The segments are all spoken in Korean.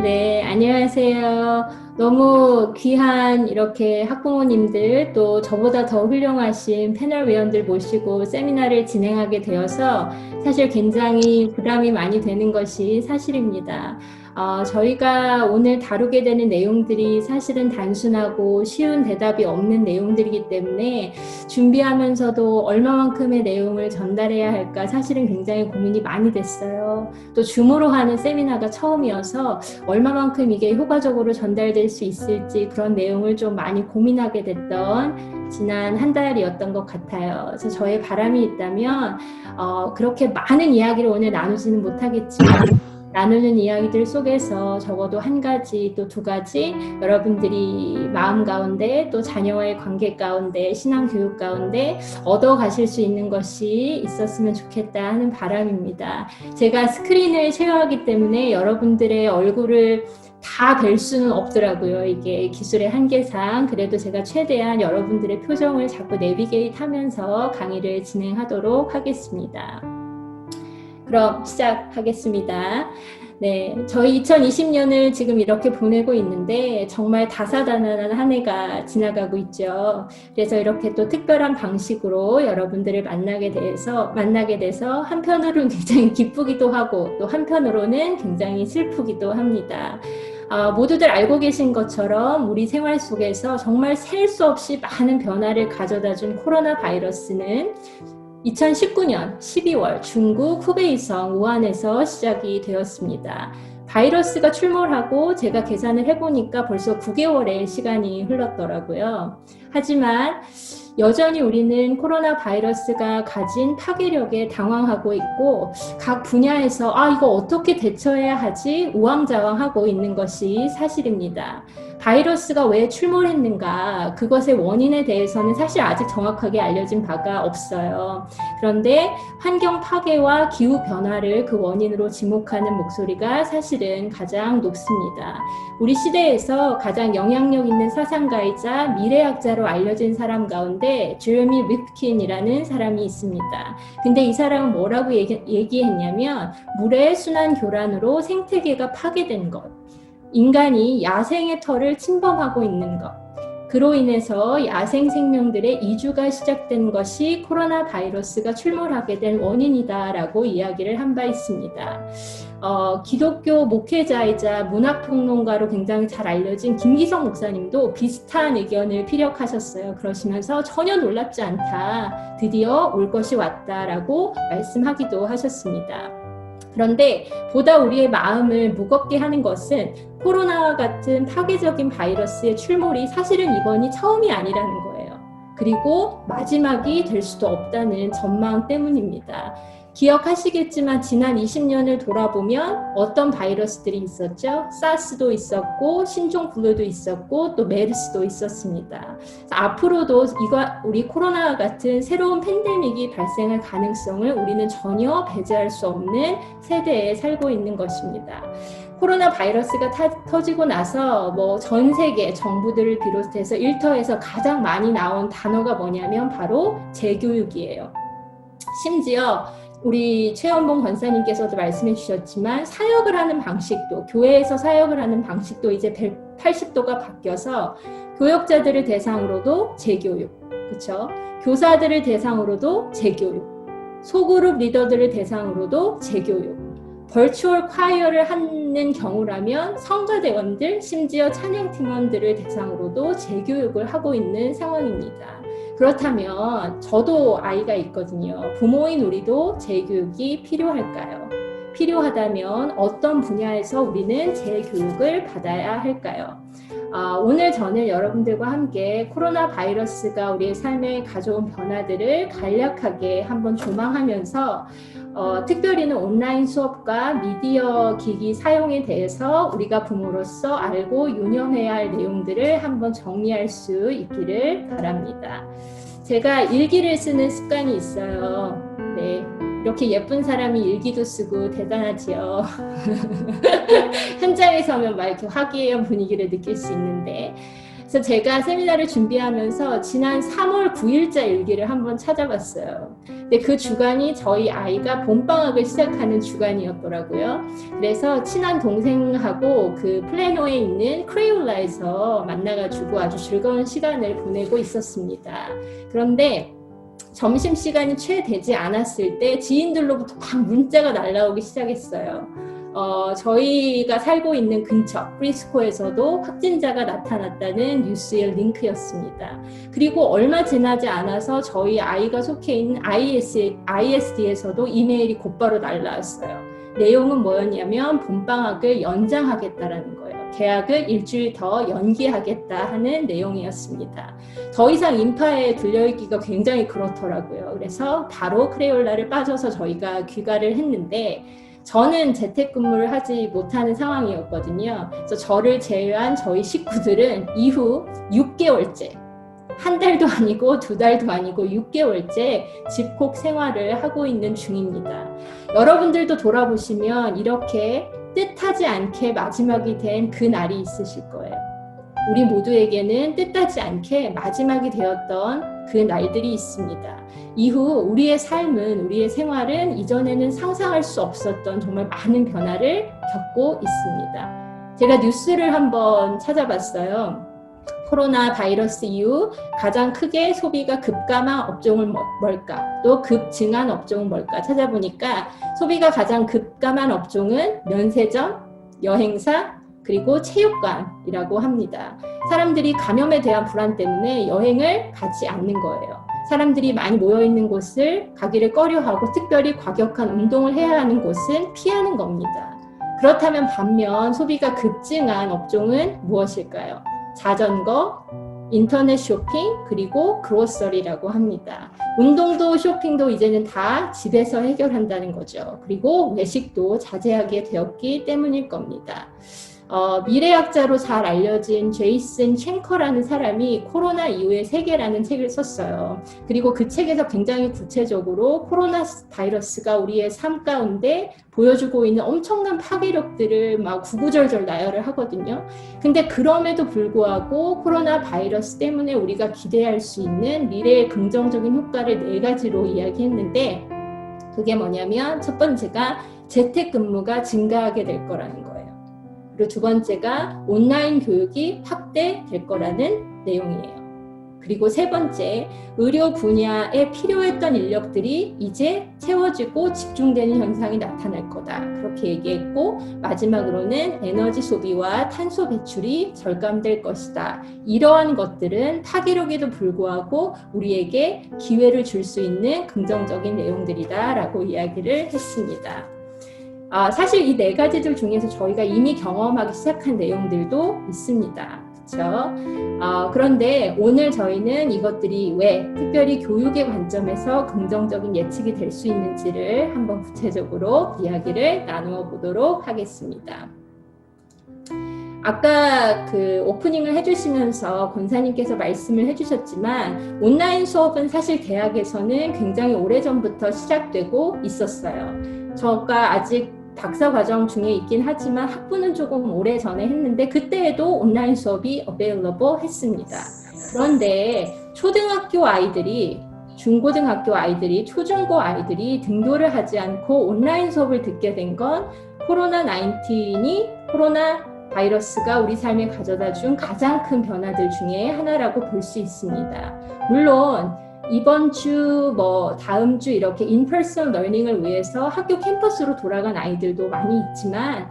네, 안녕하세요. 너무 귀한 이렇게 학부모님들 또 저보다 더 훌륭하신 패널 위원들 모시고 세미나를 진행하게 되어서 사실 굉장히 부담이 많이 되는 것이 사실입니다. 저희가 오늘 다루게 되는 내용들이 사실은 단순하고 쉬운 대답이 없는 내용들이기 때문에 준비하면서도 얼마만큼의 내용을 전달해야 할까 사실은 굉장히 고민이 많이 됐어요. 또 줌으로 하는 세미나가 처음이어서 얼마만큼 이게 효과적으로 전달될 수 있을지 그런 내용을 좀 많이 고민하게 됐던 지난 한 달이었던 것 같아요. 그래서 저의 바람이 있다면 그렇게 많은 이야기를 오늘 나누지는 못하겠지만 나누는 이야기들 속에서 적어도 한 가지 또 두 가지 여러분들이 마음 가운데 또 자녀와의 관계 가운데 신앙교육 가운데 얻어 가실 수 있는 것이 있었으면 좋겠다 하는 바람입니다. 제가 스크린을 쉐어하기 때문에 여러분들의 얼굴을 다 뵐 수는 없더라고요. 이게 기술의 한계상 그래도 제가 최대한 여러분들의 표정을 자꾸 내비게이트 하면서 강의를 진행하도록 하겠습니다. 그럼 시작하겠습니다. 네, 저희 2020년을 지금 이렇게 보내고 있는데 정말 다사다난한 한 해가 지나가고 있죠. 그래서 이렇게 또 특별한 방식으로 여러분들을 만나게 돼서 한편으로는 굉장히 기쁘기도 하고 또 한편으로는 굉장히 슬프기도 합니다. 모두들 알고 계신 것처럼 우리 생활 속에서 정말 셀 수 없이 많은 변화를 가져다준 코로나 바이러스는 2019년 12월 중국 후베이성 우한에서 시작이 되었습니다. 바이러스가 출몰하고 제가 계산을 해보니까 벌써 9개월의 시간이 흘렀더라고요. 하지만 여전히 우리는 코로나 바이러스가 가진 파괴력에 당황하고 있고 각 분야에서 이거 어떻게 대처해야 하지 우왕좌왕하고 있는 것이 사실입니다. 바이러스가 왜 출몰했는가 그것의 원인에 대해서는 사실 아직 정확하게 알려진 바가 없어요. 그런데 환경 파괴와 기후 변화를 그 원인으로 지목하는 목소리가 사실은 가장 높습니다. 우리 시대에서 가장 영향력 있는 사상가이자 미래학자로 알려진 사람 가운데 제레미 립킨이라는 사람이 있습니다. 근데 이 사람은 뭐라고 얘기했냐면 물의 순환 교란으로 생태계가 파괴된 것, 인간이 야생의 털을 침범하고 있는 것, 그로 인해서 야생 생명들의 이주가 시작된 것이 코로나 바이러스가 출몰하게 된 원인이다라고 이야기를 한 바 있습니다. 기독교 목회자이자 문학평론가로 굉장히 잘 알려진 김기성 목사님도 비슷한 의견을 피력하셨어요. 그러시면서 전혀 놀랍지 않다. 드디어 올 것이 왔다라고 말씀하기도 하셨습니다. 그런데 보다 우리의 마음을 무겁게 하는 것은 코로나와 같은 파괴적인 바이러스의 출몰이 사실은 이번이 처음이 아니라는 거예요. 그리고 마지막이 될 수도 없다는 전망 때문입니다. 기억하시겠지만 지난 20년을 돌아보면 어떤 바이러스들이 있었죠? 사스도 있었고 신종플루도 있었고 또 메르스도 있었습니다. 앞으로도 우리 코로나와 같은 새로운 팬데믹이 발생할 가능성을 우리는 전혀 배제할 수 없는 세대에 살고 있는 것입니다. 코로나 바이러스가 터지고 나서 전 세계 정부들을 비롯해서 일터에서 가장 많이 나온 단어가 뭐냐면 바로 재교육이에요. 심지어 우리 최연봉 권사님께서도 말씀해 주셨지만 사역을 하는 방식도 교회에서 사역을 하는 방식도 이제 180도가 바뀌어서 교역자들을 대상으로도 재교육, 그렇죠? 교사들을 대상으로도 재교육, 소그룹 리더들을 대상으로도 재교육, 버추얼 콰이어를 하는 경우라면 성가대원들, 심지어 찬양팀원들을 대상으로도 재교육을 하고 있는 상황입니다. 그렇다면 저도 아이가 있거든요. 부모인 우리도 재교육이 필요할까요? 필요하다면 어떤 분야에서 우리는 재교육을 받아야 할까요? 오늘 저는 여러분들과 함께 코로나 바이러스가 우리의 삶에 가져온 변화들을 간략하게 한번 조망하면서 특별히는 온라인 수업과 미디어 기기 사용에 대해서 우리가 부모로서 알고 유념해야 할 내용들을 한번 정리할 수 있기를 바랍니다. 제가 일기를 쓰는 습관이 있어요. 네, 이렇게 예쁜 사람이 일기도 쓰고 대단하지요. 현장에 서면 막 이렇게 화기애애한 분위기를 느낄 수 있는데, 그래서 제가 세미나를 준비하면서 지난 3월 9일자 일기를 한번 찾아봤어요. 근데 그 주간이 저희 아이가 봄방학을 시작하는 주간이었더라고요. 그래서 친한 동생하고 그 플래노에 있는 크레올라에서 만나가지고 아주 즐거운 시간을 보내고 있었습니다. 그런데 점심시간이 채 되지 않았을 때 지인들로부터 막 문자가 날라오기 시작했어요. 저희가 살고 있는 근처 프리스코에서도 확진자가 나타났다는 뉴스의 링크였습니다. 그리고 얼마 지나지 않아서 저희 아이가 속해 있는 ISD에서도 이메일이 곧바로 날라왔어요. 내용은 뭐였냐면 봄방학을 연장하겠다라는 거예요. 개학을 일주일 더 연기하겠다 하는 내용이었습니다. 더 이상 인파에 들려있기가 굉장히 그렇더라고요. 그래서 바로 크레올라를 빠져서 저희가 귀가를 했는데 저는 재택근무를 하지 못하는 상황이었거든요. 그래서 저를 제외한 저희 식구들은 이후 6개월째, 한 달도 아니고 2달도 아니고 6개월째 집콕 생활을 하고 있는 중입니다. 여러분들도 돌아보시면 이렇게 뜻하지 않게 마지막이 된 그 날이 있으실 거예요. 우리 모두에게는 뜻하지 않게 마지막이 되었던 그 날들이 있습니다. 이후 우리의 삶은, 우리의 생활은 이전에는 상상할 수 없었던 정말 많은 변화를 겪고 있습니다. 제가 뉴스를 한번 찾아봤어요. 코로나 바이러스 이후 가장 크게 소비가 급감한 업종은 뭘까? 또 급증한 업종은 뭘까? 찾아보니까 소비가 가장 급감한 업종은 면세점, 여행사, 그리고 체육관이라고 합니다. 사람들이 감염에 대한 불안 때문에 여행을 가지 않는 거예요. 사람들이 많이 모여있는 곳을 가기를 꺼려하고 특별히 과격한 운동을 해야 하는 곳은 피하는 겁니다. 그렇다면 반면 소비가 급증한 업종은 무엇일까요? 자전거, 인터넷 쇼핑, 그리고 그로서리라고 합니다. 운동도 쇼핑도 이제는 다 집에서 해결한다는 거죠. 그리고 외식도 자제하게 되었기 때문일 겁니다. 미래학자로 잘 알려진 제이슨 챈커라는 사람이 코로나 이후의 세계라는 책을 썼어요. 그리고 그 책에서 굉장히 구체적으로 코로나 바이러스가 우리의 삶 가운데 보여주고 있는 엄청난 파괴력들을 막 구구절절 나열을 하거든요. 근데 그럼에도 불구하고 코로나 바이러스 때문에 우리가 기대할 수 있는 미래의 긍정적인 효과를 4가지로 이야기했는데 그게 뭐냐면 첫 번째가 재택근무가 증가하게 될 거라는 거예요. 그리고 2번째가 온라인 교육이 확대될 거라는 내용이에요. 그리고 3번째, 의료 분야에 필요했던 인력들이 이제 채워지고 집중되는 현상이 나타날 거다. 그렇게 얘기했고 마지막으로는 에너지 소비와 탄소 배출이 절감될 것이다. 이러한 것들은 파괴력에도 불구하고 우리에게 기회를 줄 수 있는 긍정적인 내용들이다 라고 이야기를 했습니다. 사실 이 4가지들 중에서 저희가 이미 경험하기 시작한 내용들도 있습니다. 그렇죠? 그런데 오늘 저희는 이것들이 왜 특별히 교육의 관점에서 긍정적인 예측이 될 수 있는지를 한번 구체적으로 이야기를 나누어 보도록 하겠습니다. 아까 그 오프닝을 해주시면서 권사님께서 말씀을 해주셨지만 온라인 수업은 사실 대학에서는 굉장히 오래전부터 시작되고 있었어요. 저가 아직 박사 과정 중에 있긴 하지만 학부는 조금 오래전에 했는데 그때에도 온라인 수업이 available 했습니다. 그런데 초등학교 아이들이, 중고등학교 아이들이, 초중고 아이들이 등교를 하지 않고 온라인 수업을 듣게 된 건 코로나 바이러스가 우리 삶에 가져다 준 가장 큰 변화들 중에 하나라고 볼 수 있습니다. 물론 이번 주, 다음 주 이렇게 인퍼슨 러닝을 위해서 학교 캠퍼스로 돌아간 아이들도 많이 있지만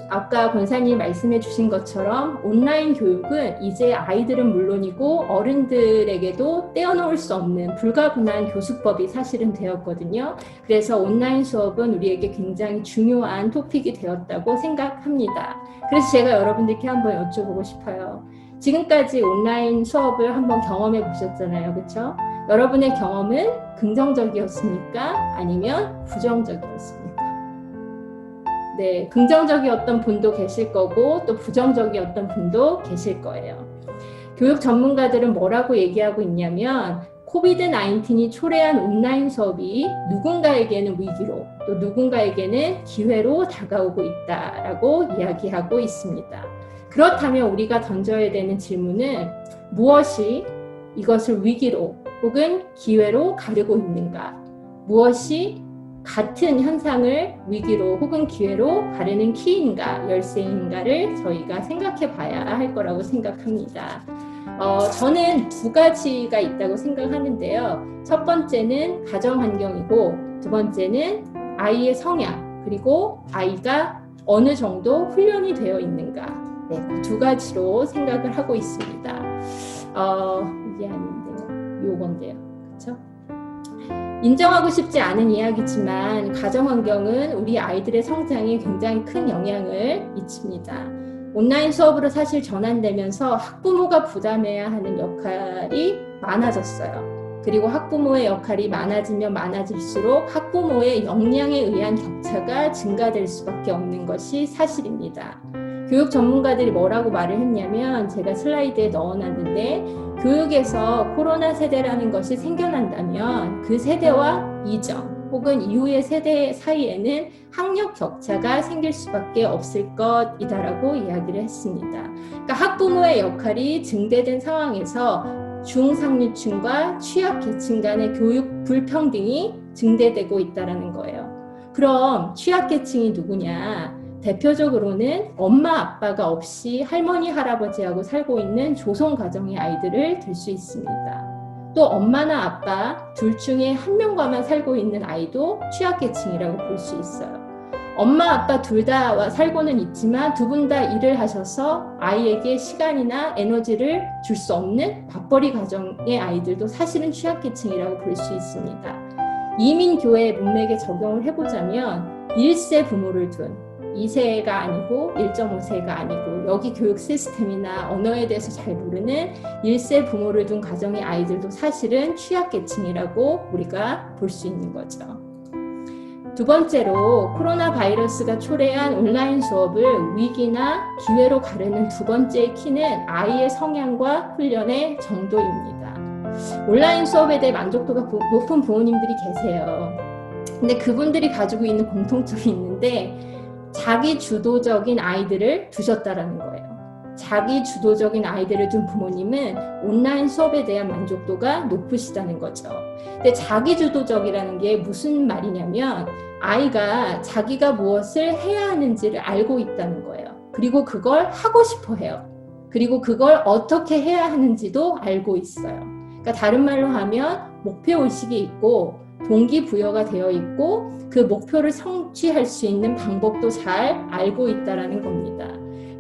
아까 권사님 말씀해 주신 것처럼 온라인 교육은 이제 아이들은 물론이고 어른들에게도 떼어놓을 수 없는 불가분한 교수법이 사실은 되었거든요. 그래서 온라인 수업은 우리에게 굉장히 중요한 토픽이 되었다고 생각합니다. 그래서 제가 여러분들께 한번 여쭤보고 싶어요. 지금까지 온라인 수업을 한번 경험해 보셨잖아요. 그렇죠? 여러분의 경험은 긍정적이었습니까? 아니면 부정적이었습니까? 네, 긍정적이었던 분도 계실 거고 또 부정적이었던 분도 계실 거예요. 교육 전문가들은 뭐라고 얘기하고 있냐면 코비드-19이 초래한 온라인 수업이 누군가에게는 위기로 또 누군가에게는 기회로 다가오고 있다라고 이야기하고 있습니다. 그렇다면 우리가 던져야 되는 질문은 무엇이 이것을 위기로 혹은 기회로 가르고 있는가? 무엇이 같은 현상을 위기로 혹은 기회로 가르는 키인가, 열쇠인가를 저희가 생각해 봐야 할 거라고 생각합니다. 저는 두 가지가 있다고 생각하는데요. 첫 번째는 가정 환경이고, 두 번째는 아이의 성향, 그리고 아이가 어느 정도 훈련이 되어 있는가. 네, 그 두 가지로 생각을 하고 있습니다. 이게 아닌데요. 요건데요. 그렇죠? 인정하고 싶지 않은 이야기지만 가정 환경은 우리 아이들의 성장에 굉장히 큰 영향을 미칩니다. 온라인 수업으로 사실 전환되면서 학부모가 부담해야 하는 역할이 많아졌어요. 그리고 학부모의 역할이 많아지면 많아질수록 학부모의 역량에 의한 격차가 증가될 수밖에 없는 것이 사실입니다. 교육 전문가들이 뭐라고 말을 했냐면, 제가 슬라이드에 넣어놨는데, 교육에서 코로나 세대라는 것이 생겨난다면 그 세대와 이전 혹은 이후의 세대 사이에는 학력 격차가 생길 수밖에 없을 것이다라고 이야기를 했습니다. 그러니까 학부모의 역할이 증대된 상황에서 중상류층과 취약계층 간의 교육 불평등이 증대되고 있다는 거예요. 그럼 취약계층이 누구냐? 대표적으로는 엄마 아빠가 없이 할머니 할아버지하고 살고 있는 조선 가정의 아이들을 들 수 있습니다. 또 엄마나 아빠 둘 중에 한 명과만 살고 있는 아이도 취약계층이라고 볼 수 있어요. 엄마 아빠 둘 다 살고는 있지만 두 분 다 일을 하셔서 아이에게 시간이나 에너지를 줄 수 없는 밥벌이 가정의 아이들도 사실은 취약계층이라고 볼 수 있습니다. 이민교회 문맥에 적용을 해보자면 1세 부모를 둔 2세가 아니고 1.5세가 아니고 여기 교육 시스템이나 언어에 대해서 잘 모르는 1세 부모를 둔 가정의 아이들도 사실은 취약계층이라고 우리가 볼 수 있는 거죠. 두 번째로 코로나 바이러스가 초래한 온라인 수업을 위기나 기회로 가르는 두 번째 키는 아이의 성향과 훈련의 정도입니다. 온라인 수업에 대해 만족도가 높은 부모님들이 계세요. 근데 그분들이 가지고 있는 공통점이 있는데 자기 주도적인 아이들을 두셨다라는 거예요. 자기 주도적인 아이들을 둔 부모님은 온라인 수업에 대한 만족도가 높으시다는 거죠. 근데 자기 주도적이라는 게 무슨 말이냐면 아이가 자기가 무엇을 해야 하는지를 알고 있다는 거예요. 그리고 그걸 하고 싶어 해요. 그리고 그걸 어떻게 해야 하는지도 알고 있어요. 그러니까 다른 말로 하면 목표의식이 있고 동기부여가 되어 있고 그 목표를 성취할 수 있는 방법도 잘 알고 있다라는 겁니다.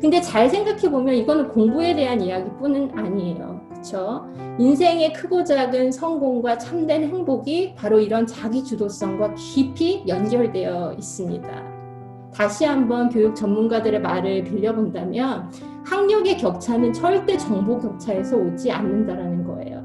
근데 잘 생각해보면 이거는 공부에 대한 이야기뿐은 아니에요. 그렇죠? 인생의 크고 작은 성공과 참된 행복이 바로 이런 자기주도성과 깊이 연결되어 있습니다. 다시 한번 교육 전문가들의 말을 빌려본다면 학력의 격차는 절대 정보 격차에서 오지 않는다라는 거예요.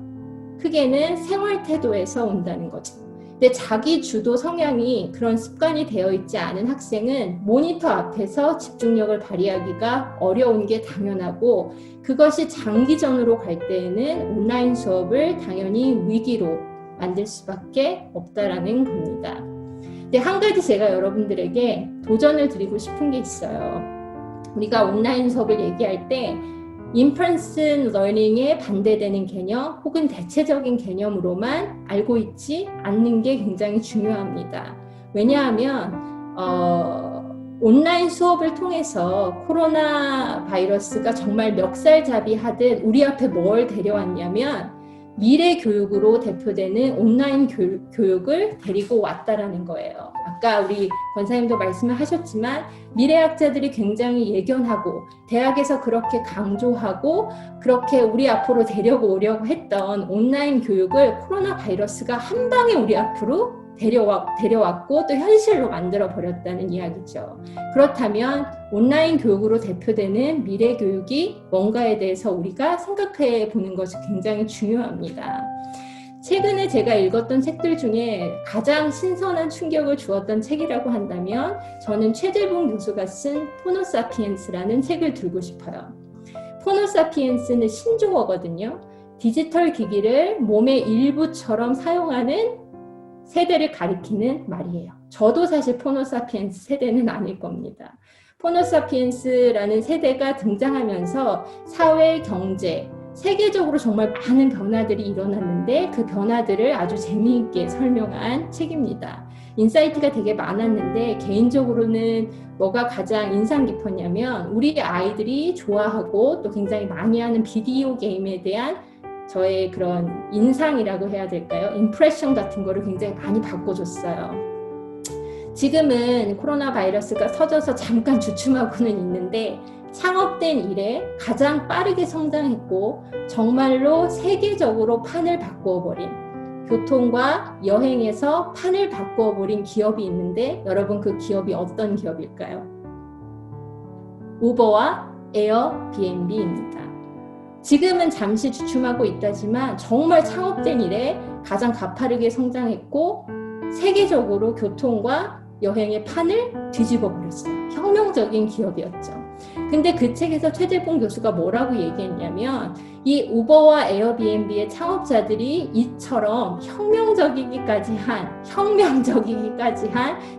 크게는 생활 태도에서 온다는 거죠. 근데 자기 주도 성향이 그런 습관이 되어 있지 않은 학생은 모니터 앞에서 집중력을 발휘하기가 어려운 게 당연하고 그것이 장기전으로 갈 때에는 온라인 수업을 당연히 위기로 만들 수밖에 없다라는 겁니다. 근데 한 가지 제가 여러분들에게 도전을 드리고 싶은 게 있어요. 우리가 온라인 수업을 얘기할 때 인퍼슨 러닝에 반대되는 개념 혹은 대체적인 개념으로만 알고 있지 않는 게 굉장히 중요합니다. 왜냐하면 온라인 수업을 통해서 코로나 바이러스가 정말 멱살잡이하듯 우리 앞에 뭘 데려왔냐면 미래 교육으로 대표되는 온라인 교육을 데리고 왔다라는 거예요. 아까 우리 권사님도 말씀을 하셨지만 미래학자들이 굉장히 예견하고 대학에서 그렇게 강조하고 그렇게 우리 앞으로 데려오려고 했던 온라인 교육을 코로나 바이러스가 한 방에 우리 앞으로 데려왔고 또 현실로 만들어 버렸다는 이야기죠. 그렇다면 온라인 교육으로 대표되는 미래 교육이 뭔가에 대해서 우리가 생각해 보는 것이 굉장히 중요합니다. 최근에 제가 읽었던 책들 중에 가장 신선한 충격을 주었던 책이라고 한다면 저는 최재봉 교수가 쓴 호모사피엔스라는 책을 들고 싶어요. 호모사피엔스는 신조어거든요. 디지털 기기를 몸의 일부처럼 사용하는 세대를 가리키는 말이에요. 저도 사실 호모사피엔스 세대는 아닐 겁니다. 호모사피엔스라는 세대가 등장하면서 사회, 경제, 세계적으로 정말 많은 변화들이 일어났는데 그 변화들을 아주 재미있게 설명한 책입니다. 인사이트가 되게 많았는데 개인적으로는 뭐가 가장 인상 깊었냐면 우리 아이들이 좋아하고 또 굉장히 많이 하는 비디오 게임에 대한 저의 그런 인상이라고 해야 될까요? 임프레션 같은 거를 굉장히 많이 바꿔줬어요. 지금은 코로나 바이러스가 터져서 잠깐 주춤하고는 있는데 창업된 이래 가장 빠르게 성장했고 정말로 세계적으로 판을 바꾸어버린 교통과 여행에서 판을 바꾸어버린 기업이 있는데 여러분 그 기업이 어떤 기업일까요? 우버와 에어비앤비입니다. 지금은 잠시 주춤하고 있다지만 정말 창업된 이래 가장 가파르게 성장했고 세계적으로 교통과 여행의 판을 뒤집어 버렸어요. 혁명적인 기업이었죠. 근데 그 책에서 최재봉 교수가 뭐라고 얘기했냐면 이 우버와 에어비앤비의 창업자들이 이처럼 혁명적이기까지 한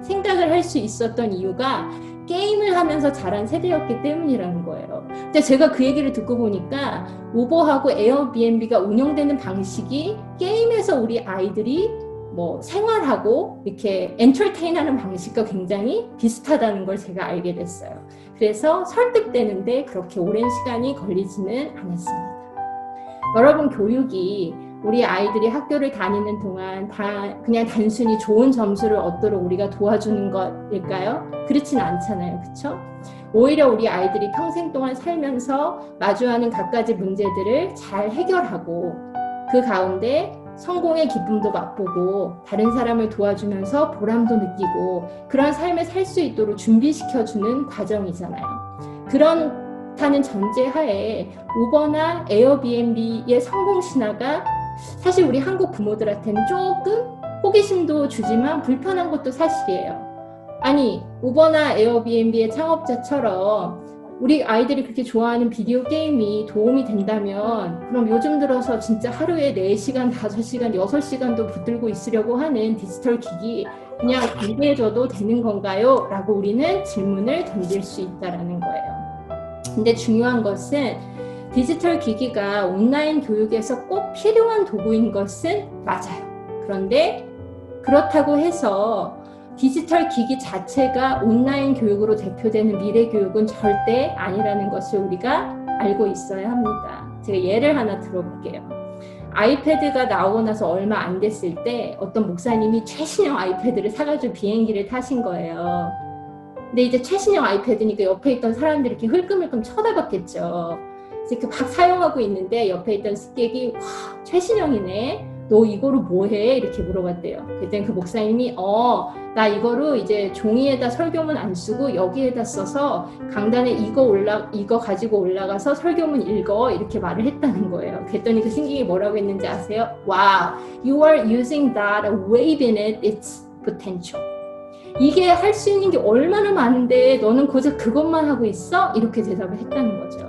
생각을 할 수 있었던 이유가 게임을 하면서 자란 세대였기 때문이라는 거예요. 근데 제가 그 얘기를 듣고 보니까 우버하고 에어비앤비가 운영되는 방식이 게임에서 우리 아이들이 뭐 생활하고 이렇게 엔터테인하는 방식과 굉장히 비슷하다는 걸 제가 알게 됐어요. 그래서 설득되는데 그렇게 오랜 시간이 걸리지는 않았습니다. 여러분, 교육이 우리 아이들이 학교를 다니는 동안 그냥 단순히 좋은 점수를 얻도록 우리가 도와주는 것일까요? 그렇진 않잖아요. 그렇죠? 오히려 우리 아이들이 평생 동안 살면서 마주하는 갖가지 문제들을 잘 해결하고 그 가운데 성공의 기쁨도 맛보고 다른 사람을 도와주면서 보람도 느끼고 그런 삶을 살 수 있도록 준비시켜주는 과정이잖아요. 그렇다는 전제하에 우버나 에어비앤비의 성공 신화가 사실 우리 한국 부모들한테는 조금 호기심도 주지만 불편한 것도 사실이에요. 아니, 우버나 에어비앤비의 창업자처럼 우리 아이들이 그렇게 좋아하는 비디오 게임이 도움이 된다면 그럼 요즘 들어서 진짜 하루에 4시간, 5시간, 6시간도 붙들고 있으려고 하는 디지털 기기 그냥 기대해줘도 되는 건가요? 라고 우리는 질문을 던질 수 있다는 거예요. 근데 중요한 것은 디지털 기기가 온라인 교육에서 꼭 필요한 도구인 것은 맞아요. 그런데 그렇다고 해서 디지털 기기 자체가 온라인 교육으로 대표되는 미래 교육은 절대 아니라는 것을 우리가 알고 있어야 합니다. 제가 예를 하나 들어볼게요. 아이패드가 나오고 나서 얼마 안 됐을 때 어떤 목사님이 최신형 아이패드를 사가지고 비행기를 타신 거예요. 근데 이제 최신형 아이패드니까 옆에 있던 사람들이 이렇게 흘끔흘끔 쳐다봤겠죠. 이렇게 막 사용하고 있는데 옆에 있던 스객이 와, 최신형이네. 너 이거로 뭐해? 이렇게 물어봤대요. 그랬더니 그 목사님이 나 이거로 이제 종이에다 설교문 안 쓰고 여기에다 써서 강단에 이거 가지고 올라가서 설교문 읽어 이렇게 말을 했다는 거예요. 그랬더니 그 신경이 뭐라고 했는지 아세요? Wow, you are using that, waiving it, its potential. 이게 할 수 있는 게 얼마나 많은데 너는 고작 그것만 하고 있어? 이렇게 대답을 했다는 거죠.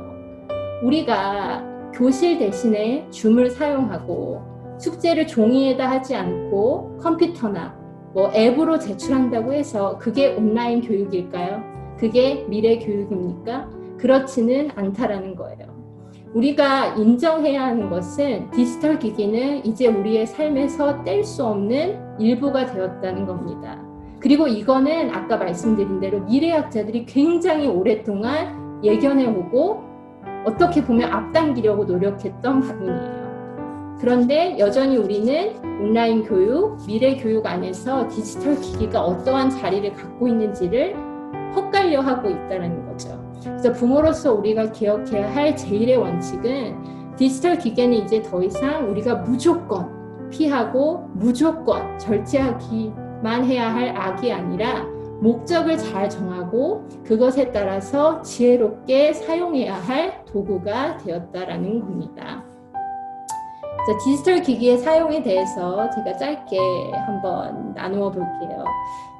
우리가 교실 대신에 줌을 사용하고 숙제를 종이에다 하지 않고 컴퓨터나 뭐 앱으로 제출한다고 해서 그게 온라인 교육일까요? 그게 미래 교육입니까? 그렇지는 않다라는 거예요. 우리가 인정해야 하는 것은 디지털 기기는 이제 우리의 삶에서 뗄 수 없는 일부가 되었다는 겁니다. 그리고 이거는 아까 말씀드린 대로 미래학자들이 굉장히 오랫동안 예견해오고 어떻게 보면 앞당기려고 노력했던 부분이에요. 그런데 여전히 우리는 온라인 교육, 미래 교육 안에서 디지털 기기가 어떠한 자리를 갖고 있는지를 헛갈려 하고 있다는 거죠. 그래서 부모로서 우리가 기억해야 할 제일의 원칙은 디지털 기계는 이제 더 이상 우리가 무조건 피하고 무조건 절제하기만 해야 할 악이 아니라 목적을 잘 정하고 그것에 따라서 지혜롭게 사용해야 할 도구가 되었다라는 겁니다. 디지털 기기의 사용에 대해서 제가 짧게 한번 나누어 볼게요.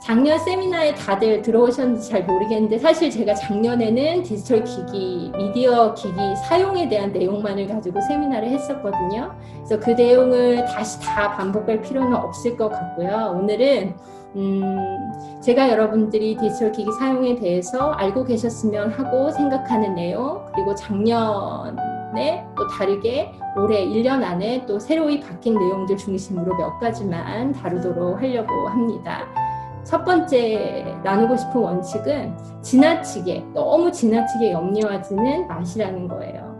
작년 세미나에 다들 들어오셨는지 잘 모르겠는데 사실 제가 작년에는 디지털 기기, 미디어 기기 사용에 대한 내용만을 가지고 세미나를 했었거든요. 그래서 그 내용을 다시 다 반복할 필요는 없을 것 같고요. 오늘은 제가 여러분들이 디지털 기기 사용에 대해서 알고 계셨으면 하고 생각하는 내용, 그리고 작년 때문에 또 다르게 올해 1년 안에 또 새로이 바뀐 내용들 중심으로 몇 가지만 다루도록 하려고 합니다. 첫 번째 나누고 싶은 원칙은 너무 지나치게 염려하지는 마시라는 거예요.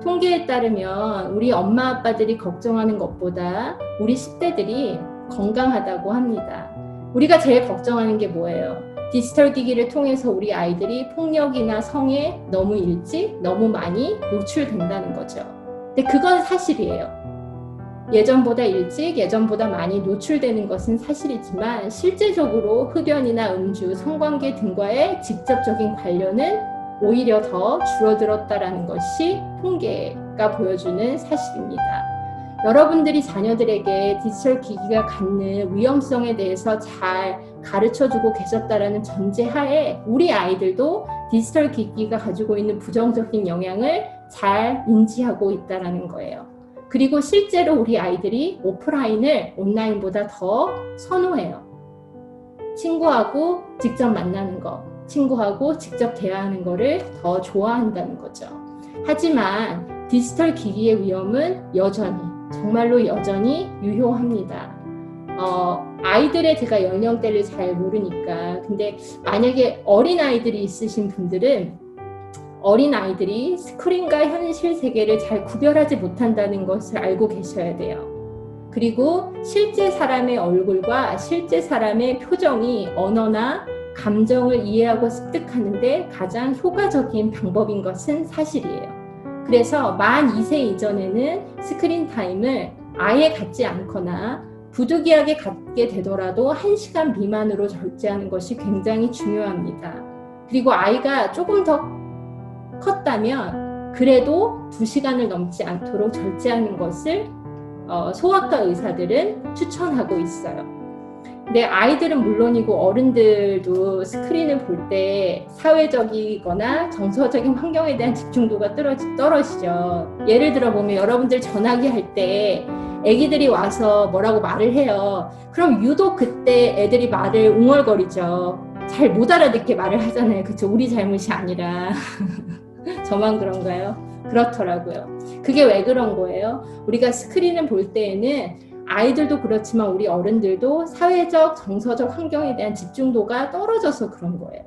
통계에 따르면 우리 엄마 아빠들이 걱정하는 것보다 우리 10대들이 건강하다고 합니다. 우리가 제일 걱정하는 게 뭐예요? 디지털 기기를 통해서 우리 아이들이 폭력이나 성에 너무 일찍, 너무 많이 노출된다는 거죠. 근데 그건 사실이에요. 예전보다 일찍, 예전보다 많이 노출되는 것은 사실이지만 실제적으로 흡연이나 음주, 성관계 등과의 직접적인 관련은 오히려 더 줄어들었다라는 것이 통계가 보여주는 사실입니다. 여러분들이 자녀들에게 디지털 기기가 갖는 위험성에 대해서 잘 가르쳐주고 계셨다라는 전제하에 우리 아이들도 디지털 기기가 가지고 있는 부정적인 영향을 잘 인지하고 있다는 거예요. 그리고 실제로 우리 아이들이 오프라인을 온라인보다 더 선호해요. 친구하고 직접 만나는 거, 친구하고 직접 대화하는 거를 더 좋아한다는 거죠. 하지만 디지털 기기의 위험은 정말로 여전히 유효합니다. 아이들의 제가 연령대를 잘 모르니까 근데 만약에 어린아이들이 있으신 분들은 어린아이들이 스크린과 현실 세계를 잘 구별하지 못한다는 것을 알고 계셔야 돼요. 그리고 실제 사람의 얼굴과 실제 사람의 표정이 언어나 감정을 이해하고 습득하는데 가장 효과적인 방법인 것은 사실이에요. 그래서 만 2세 이전에는 스크린 타임을 아예 갖지 않거나 부득이하게 갖게 되더라도 1시간 미만으로 절제하는 것이 굉장히 중요합니다. 그리고 아이가 조금 더 컸다면 그래도 2시간을 넘지 않도록 절제하는 것을 소아과 의사들은 추천하고 있어요. 근데 아이들은 물론이고 어른들도 스크린을 볼 때 사회적이거나 정서적인 환경에 대한 집중도가 떨어지죠. 예를 들어 보면 여러분들 전화기 할 때 애기들이 와서 뭐라고 말을 해요. 그럼 유독 그때 애들이 말을 웅얼거리죠. 잘 못 알아듣게 말을 하잖아요. 그쵸? 우리 잘못이 아니라. 저만 그런가요? 그렇더라고요. 그게 왜 그런 거예요? 우리가 스크린을 볼 때에는 아이들도 그렇지만 우리 어른들도 사회적, 정서적 환경에 대한 집중도가 떨어져서 그런 거예요.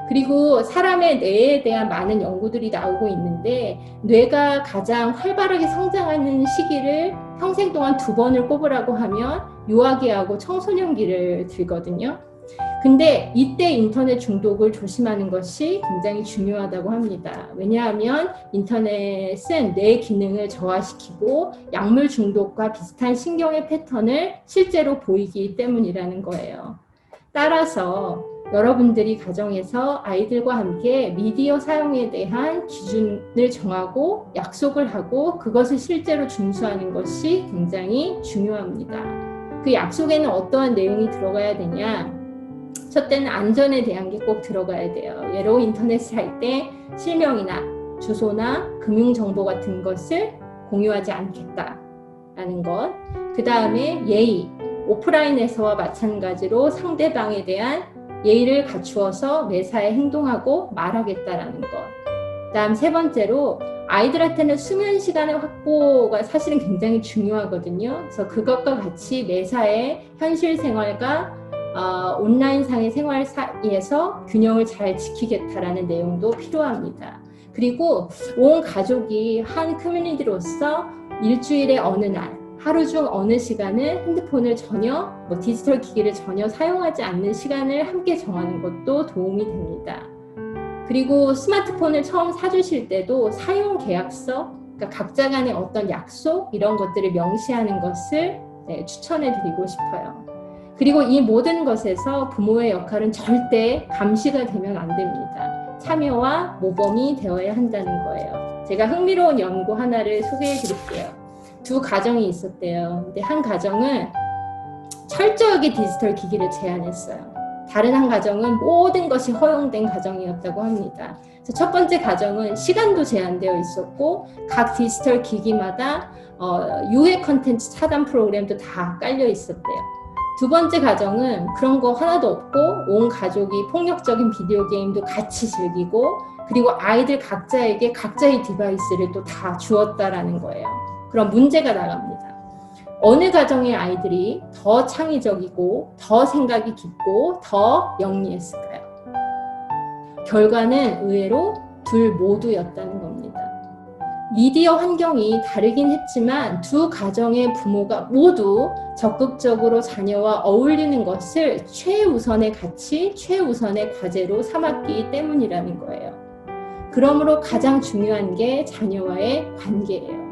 그리고 사람의 뇌에 대한 많은 연구들이 나오고 있는데 뇌가 가장 활발하게 성장하는 시기를 평생 동안 2번을 꼽으라고 하면 유아기하고 청소년기를 들거든요. 근데 이때 인터넷 중독을 조심하는 것이 굉장히 중요하다고 합니다. 왜냐하면 인터넷은 뇌 기능을 저하시키고 약물 중독과 비슷한 신경의 패턴을 실제로 보이기 때문이라는 거예요. 따라서 여러분들이 가정에서 아이들과 함께 미디어 사용에 대한 기준을 정하고 약속을 하고 그것을 실제로 준수하는 것이 굉장히 중요합니다. 그 약속에는 어떠한 내용이 들어가야 되냐? 첫째는 안전에 대한 게 꼭 들어가야 돼요. 예로 인터넷을 할 때 실명이나 주소나 금융정보 같은 것을 공유하지 않겠다라는 것. 그 다음에 예의, 오프라인에서와 마찬가지로 상대방에 대한 예의를 갖추어서 매사에 행동하고 말하겠다라는 것. 그 다음 세 번째로 아이들한테는 수면 시간의 확보가 사실은 굉장히 중요하거든요. 그래서 그것과 같이 매사에 현실 생활과 온라인상의 생활 사이에서 균형을 잘 지키겠다라는 내용도 필요합니다. 그리고 온 가족이 한 커뮤니티로서 일주일의 어느 날, 하루 중 어느 시간은 핸드폰을 전혀, 디지털 기기를 전혀 사용하지 않는 시간을 함께 정하는 것도 도움이 됩니다. 그리고 스마트폰을 처음 사주실 때도 사용 계약서, 그러니까 각자 간의 어떤 약속 이런 것들을 명시하는 것을 추천해 드리고 싶어요. 그리고 이 모든 것에서 부모의 역할은 절대 감시가 되면 안 됩니다. 참여와 모범이 되어야 한다는 거예요. 제가 흥미로운 연구 하나를 소개해 드릴게요. 2 가정이 있었대요. 근데 한 가정은 철저하게 디지털 기기를 제한했어요. 다른 한 가정은 모든 것이 허용된 가정이었다고 합니다. 그래서 첫 번째 가정은 시간도 제한되어 있었고 각 디지털 기기마다 유해 컨텐츠 차단 프로그램도 다 깔려 있었대요. 두 번째 가정은 그런 거 하나도 없고 온 가족이 폭력적인 비디오 게임도 같이 즐기고 그리고 아이들 각자에게 각자의 디바이스를 또 다 주었다라는 거예요. 그럼 문제가 나갑니다. 어느 가정의 아이들이 더 창의적이고 더 생각이 깊고 더 영리했을까요? 결과는 의외로 둘 모두였다는 겁니다. 미디어 환경이 다르긴 했지만 두 가정의 부모가 모두 적극적으로 자녀와 어울리는 것을 최우선의 가치, 최우선의 과제로 삼았기 때문이라는 거예요. 그러므로 가장 중요한 게 자녀와의 관계예요.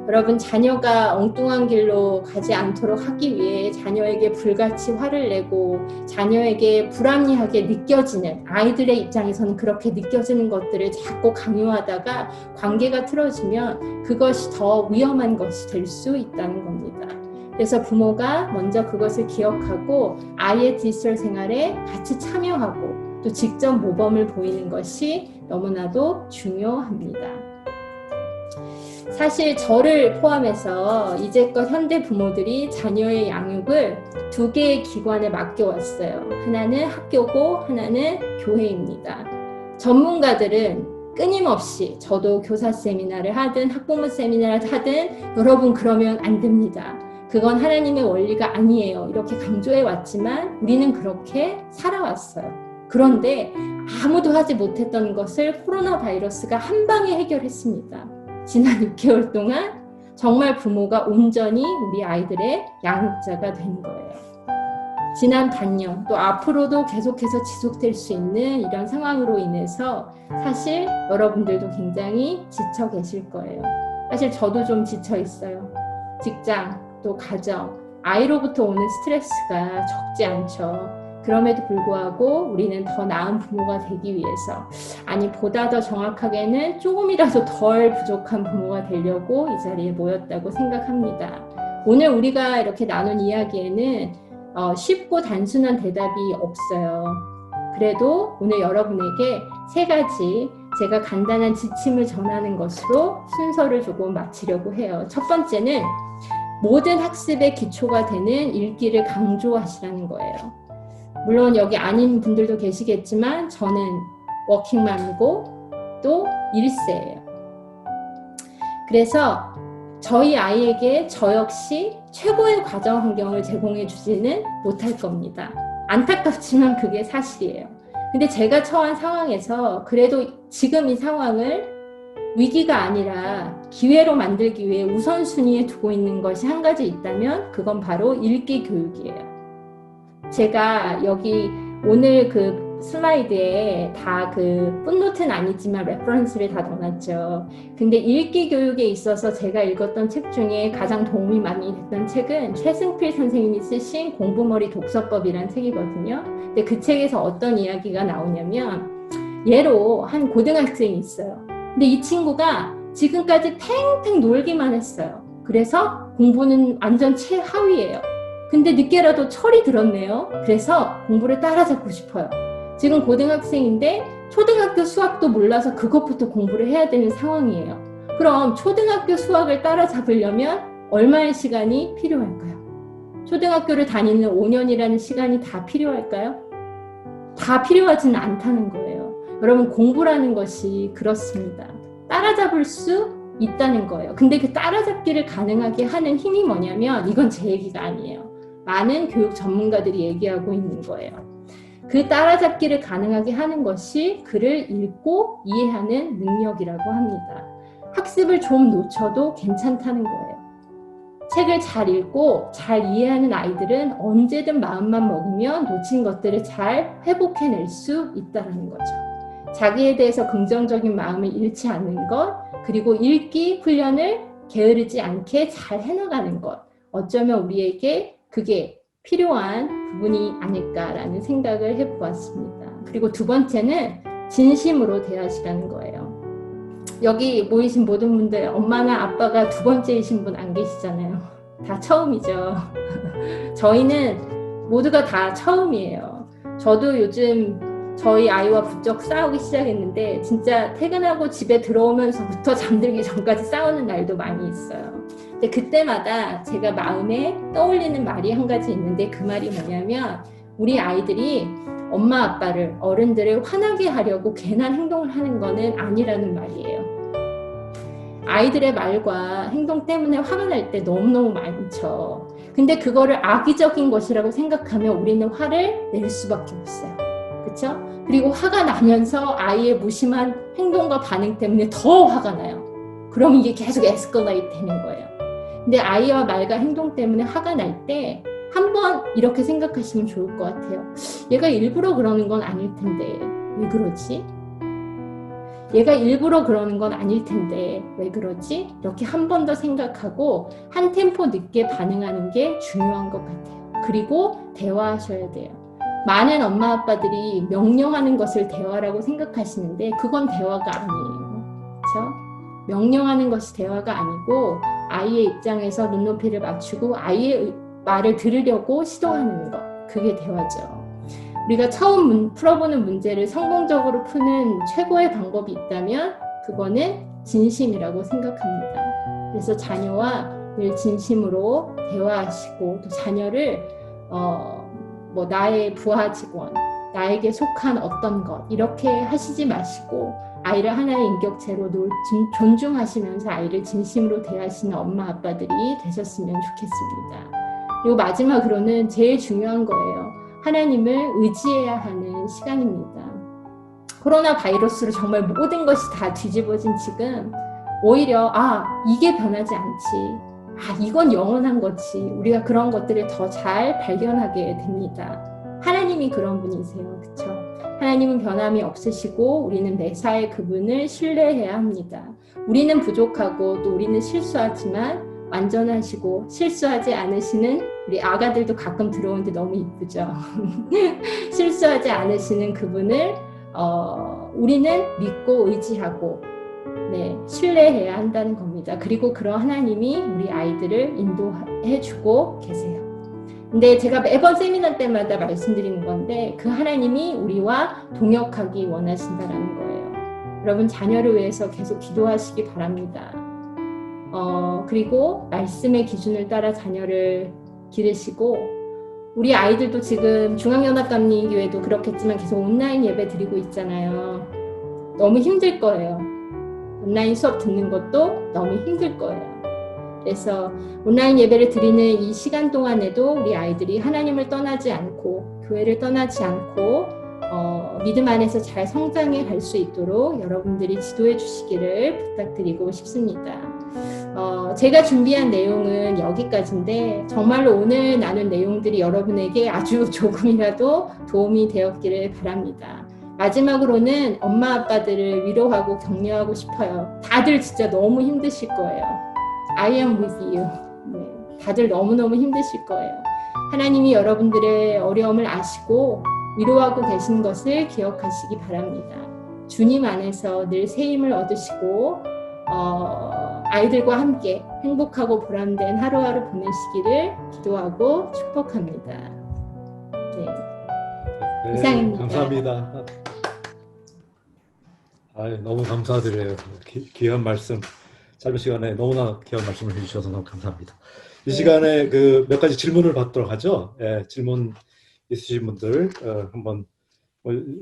여러분, 자녀가 엉뚱한 길로 가지 않도록 하기 위해 자녀에게 불같이 화를 내고 자녀에게 불합리하게 느껴지는, 아이들의 입장에서는 그렇게 느껴지는 것들을 자꾸 강요하다가 관계가 틀어지면 그것이 더 위험한 것이 될 수 있다는 겁니다. 그래서 부모가 먼저 그것을 기억하고 아이의 디지털 생활에 같이 참여하고 또 직접 모범을 보이는 것이 너무나도 중요합니다. 사실 저를 포함해서 이제껏 현대 부모들이 자녀의 양육을 두 개의 기관에 맡겨왔어요. 하나는 학교고 하나는 교회입니다. 전문가들은 끊임없이 저도 교사 세미나를 하든 학부모 세미나를 하든 여러분 그러면 안 됩니다. 그건 하나님의 원리가 아니에요. 이렇게 강조해 왔지만 우리는 그렇게 살아왔어요. 그런데 아무도 하지 못했던 것을 코로나 바이러스가 한 방에 해결했습니다. 지난 6개월 동안 정말 부모가 온전히 우리 아이들의 양육자가 된 거예요. 지난 반년 또 앞으로도 계속해서 지속될 수 있는 이런 상황으로 인해서 사실 여러분들도 굉장히 지쳐 계실 거예요. 사실 저도 좀 지쳐 있어요. 직장 또 가정, 아이로부터 오는 스트레스가 적지 않죠. 그럼에도 불구하고 우리는 더 나은 부모가 되기 위해서, 아니 보다 더 정확하게는 조금이라도 덜 부족한 부모가 되려고 이 자리에 모였다고 생각합니다. 오늘 우리가 이렇게 나눈 이야기에는 쉽고 단순한 대답이 없어요. 그래도 오늘 여러분에게 세 가지 제가 간단한 지침을 전하는 것으로 순서를 조금 마치려고 해요. 첫 번째는 모든 학습의 기초가 되는 읽기를 강조하시라는 거예요. 물론 여기 아닌 분들도 계시겠지만 저는 워킹맘이고 또 1세예요. 그래서 저희 아이에게 저 역시 최고의 가정 환경을 제공해 주지는 못할 겁니다. 안타깝지만 그게 사실이에요. 근데 제가 처한 상황에서 그래도 지금 이 상황을 위기가 아니라 기회로 만들기 위해 우선순위에 두고 있는 것이 한 가지 있다면 그건 바로 읽기 교육이에요. 제가 여기 오늘 그 슬라이드에 다 그 풋노트는 아니지만 레퍼런스를 다 넣어놨죠. 근데 읽기 교육에 있어서 제가 읽었던 책 중에 가장 도움이 많이 됐던 책은 최승필 선생님이 쓰신 공부머리 독서법이라는 책이거든요. 근데 그 책에서 어떤 이야기가 나오냐면 예로 한 고등학생이 있어요. 근데 이 친구가 지금까지 탱탱 놀기만 했어요. 그래서 공부는 완전 최하위예요. 근데 늦게라도 철이 들었네요. 그래서 공부를 따라잡고 싶어요. 지금 고등학생인데 초등학교 수학도 몰라서 그것부터 공부를 해야 되는 상황이에요. 그럼 초등학교 수학을 따라잡으려면 얼마의 시간이 필요할까요? 초등학교를 다니는 5년이라는 시간이 다 필요할까요? 다 필요하지는 않다는 거예요. 여러분, 공부라는 것이 그렇습니다. 따라잡을 수 있다는 거예요. 근데 그 따라잡기를 가능하게 하는 힘이 뭐냐면 이건 제 얘기가 아니에요. 많은 교육 전문가들이 얘기하고 있는 거예요. 그 따라잡기를 가능하게 하는 것이 글을 읽고 이해하는 능력이라고 합니다. 학습을 좀 놓쳐도 괜찮다는 거예요. 책을 잘 읽고 잘 이해하는 아이들은 언제든 마음만 먹으면 놓친 것들을 잘 회복해낼 수 있다는 거죠. 자기에 대해서 긍정적인 마음을 잃지 않는 것, 그리고 읽기 훈련을 게으르지 않게 잘 해나가는 것, 어쩌면 우리에게 그게 필요한 부분이 아닐까라는 생각을 해보았습니다. 그리고 두 번째는 진심으로 대하시라는 거예요. 여기 모이신 모든 분들 엄마나 아빠가 두 번째이신 분 안 계시잖아요. 다 처음이죠. 저희는 모두가 다 처음이에요. 저도 요즘 저희 아이와 부쩍 싸우기 시작했는데 진짜 퇴근하고 집에 들어오면서부터 잠들기 전까지 싸우는 날도 많이 있어요. 근데 그때마다 제가 마음에 떠올리는 말이 한 가지 있는데 그 말이 뭐냐면 우리 아이들이 엄마 아빠를 어른들을 화나게 하려고 괜한 행동을 하는 거는 아니라는 말이에요. 아이들의 말과 행동 때문에 화가 날 때 너무너무 많죠. 근데 그거를 악의적인 것이라고 생각하면 우리는 화를 낼 수밖에 없어요. 그렇죠? 그리고 화가 나면서 아이의 무심한 행동과 반응 때문에 더 화가 나요. 그럼 이게 계속 에스컬레이트 되는 거예요. 근데 아이와 말과 행동 때문에 화가 날 때 한번 이렇게 생각하시면 좋을 것 같아요. 얘가 일부러 그러는 건 아닐 텐데 왜 그러지? 얘가 일부러 그러는 건 아닐 텐데 왜 그러지? 이렇게 한 번 더 생각하고 한 템포 늦게 반응하는 게 중요한 것 같아요. 그리고 대화하셔야 돼요. 많은 엄마 아빠들이 명령하는 것을 대화라고 생각하시는데 그건 대화가 아니에요. 그렇죠? 명령하는 것이 대화가 아니고 아이의 입장에서 눈높이를 맞추고 아이의 말을 들으려고 시도하는 것. 그게 대화죠. 우리가 처음 풀어보는 문제를 성공적으로 푸는 최고의 방법이 있다면 그거는 진심이라고 생각합니다. 그래서 자녀와 늘 진심으로 대화하시고 또 자녀를 뭐 나의 부하 직원, 나에게 속한 어떤 것 이렇게 하시지 마시고 아이를 하나의 인격체로 존중하시면서 아이를 진심으로 대하시는 엄마 아빠들이 되셨으면 좋겠습니다. 그리고 마지막으로는 제일 중요한 거예요. 하나님을 의지해야 하는 시간입니다. 코로나 바이러스로 정말 모든 것이 다 뒤집어진 지금 오히려 이게 변하지 않지. 이건 영원한 거지. 우리가 그런 것들을 더 잘 발견하게 됩니다. 하나님이 그런 분이세요. 그렇죠? 하나님은 변함이 없으시고 우리는 매사에 그분을 신뢰해야 합니다. 우리는 부족하고 또 우리는 실수하지만 완전하시고 실수하지 않으시는 우리 아가들도 가끔 들어오는데 너무 이쁘죠. 실수하지 않으시는 그분을 우리는 믿고 의지하고 신뢰해야 한다는 겁니다. 그리고 그런 하나님이 우리 아이들을 인도해주고 계세요. 근데 제가 매번 세미나 때마다 말씀드리는 건데 그 하나님이 우리와 동역하기 원하신다는 거예요. 여러분 자녀를 위해서 계속 기도하시기 바랍니다. 그리고 말씀의 기준을 따라 자녀를 기르시고 우리 아이들도 지금 중앙연합감리교회도 그렇겠지만 계속 온라인 예배 드리고 있잖아요. 너무 힘들 거예요. 온라인 수업 듣는 것도 너무 힘들 거예요. 그래서 온라인 예배를 드리는 이 시간 동안에도 우리 아이들이 하나님을 떠나지 않고 교회를 떠나지 않고 믿음 안에서 잘 성장해 갈 수 있도록 여러분들이 지도해 주시기를 부탁드리고 싶습니다. 제가 준비한 내용은 여기까지인데 정말로 오늘 나눈 내용들이 여러분에게 아주 조금이라도 도움이 되었기를 바랍니다. 마지막으로는 엄마 아빠들을 위로하고 격려하고 싶어요. 다들 진짜 너무 힘드실 거예요. I am with you. 다들 너무너무 힘드실 거예요. 하나님이 여러분들의 어려움을 아시고 위로하고 계신 것을 기억하시기 바랍니다. 주님 안에서 늘 새 힘을 얻으시고 아이들과 함께 행복하고 보람된 하루하루 보내시기를 기도하고 축복합니다. 이상입니다. 감사합니다. 너무 감사드려요. 귀한 말씀, 짧은 시간에 너무나 귀한 말씀을 해주셔서 너무 감사합니다. 이 시간에 그 몇 가지 질문을 받도록 하죠. 질문 있으신 분들 한번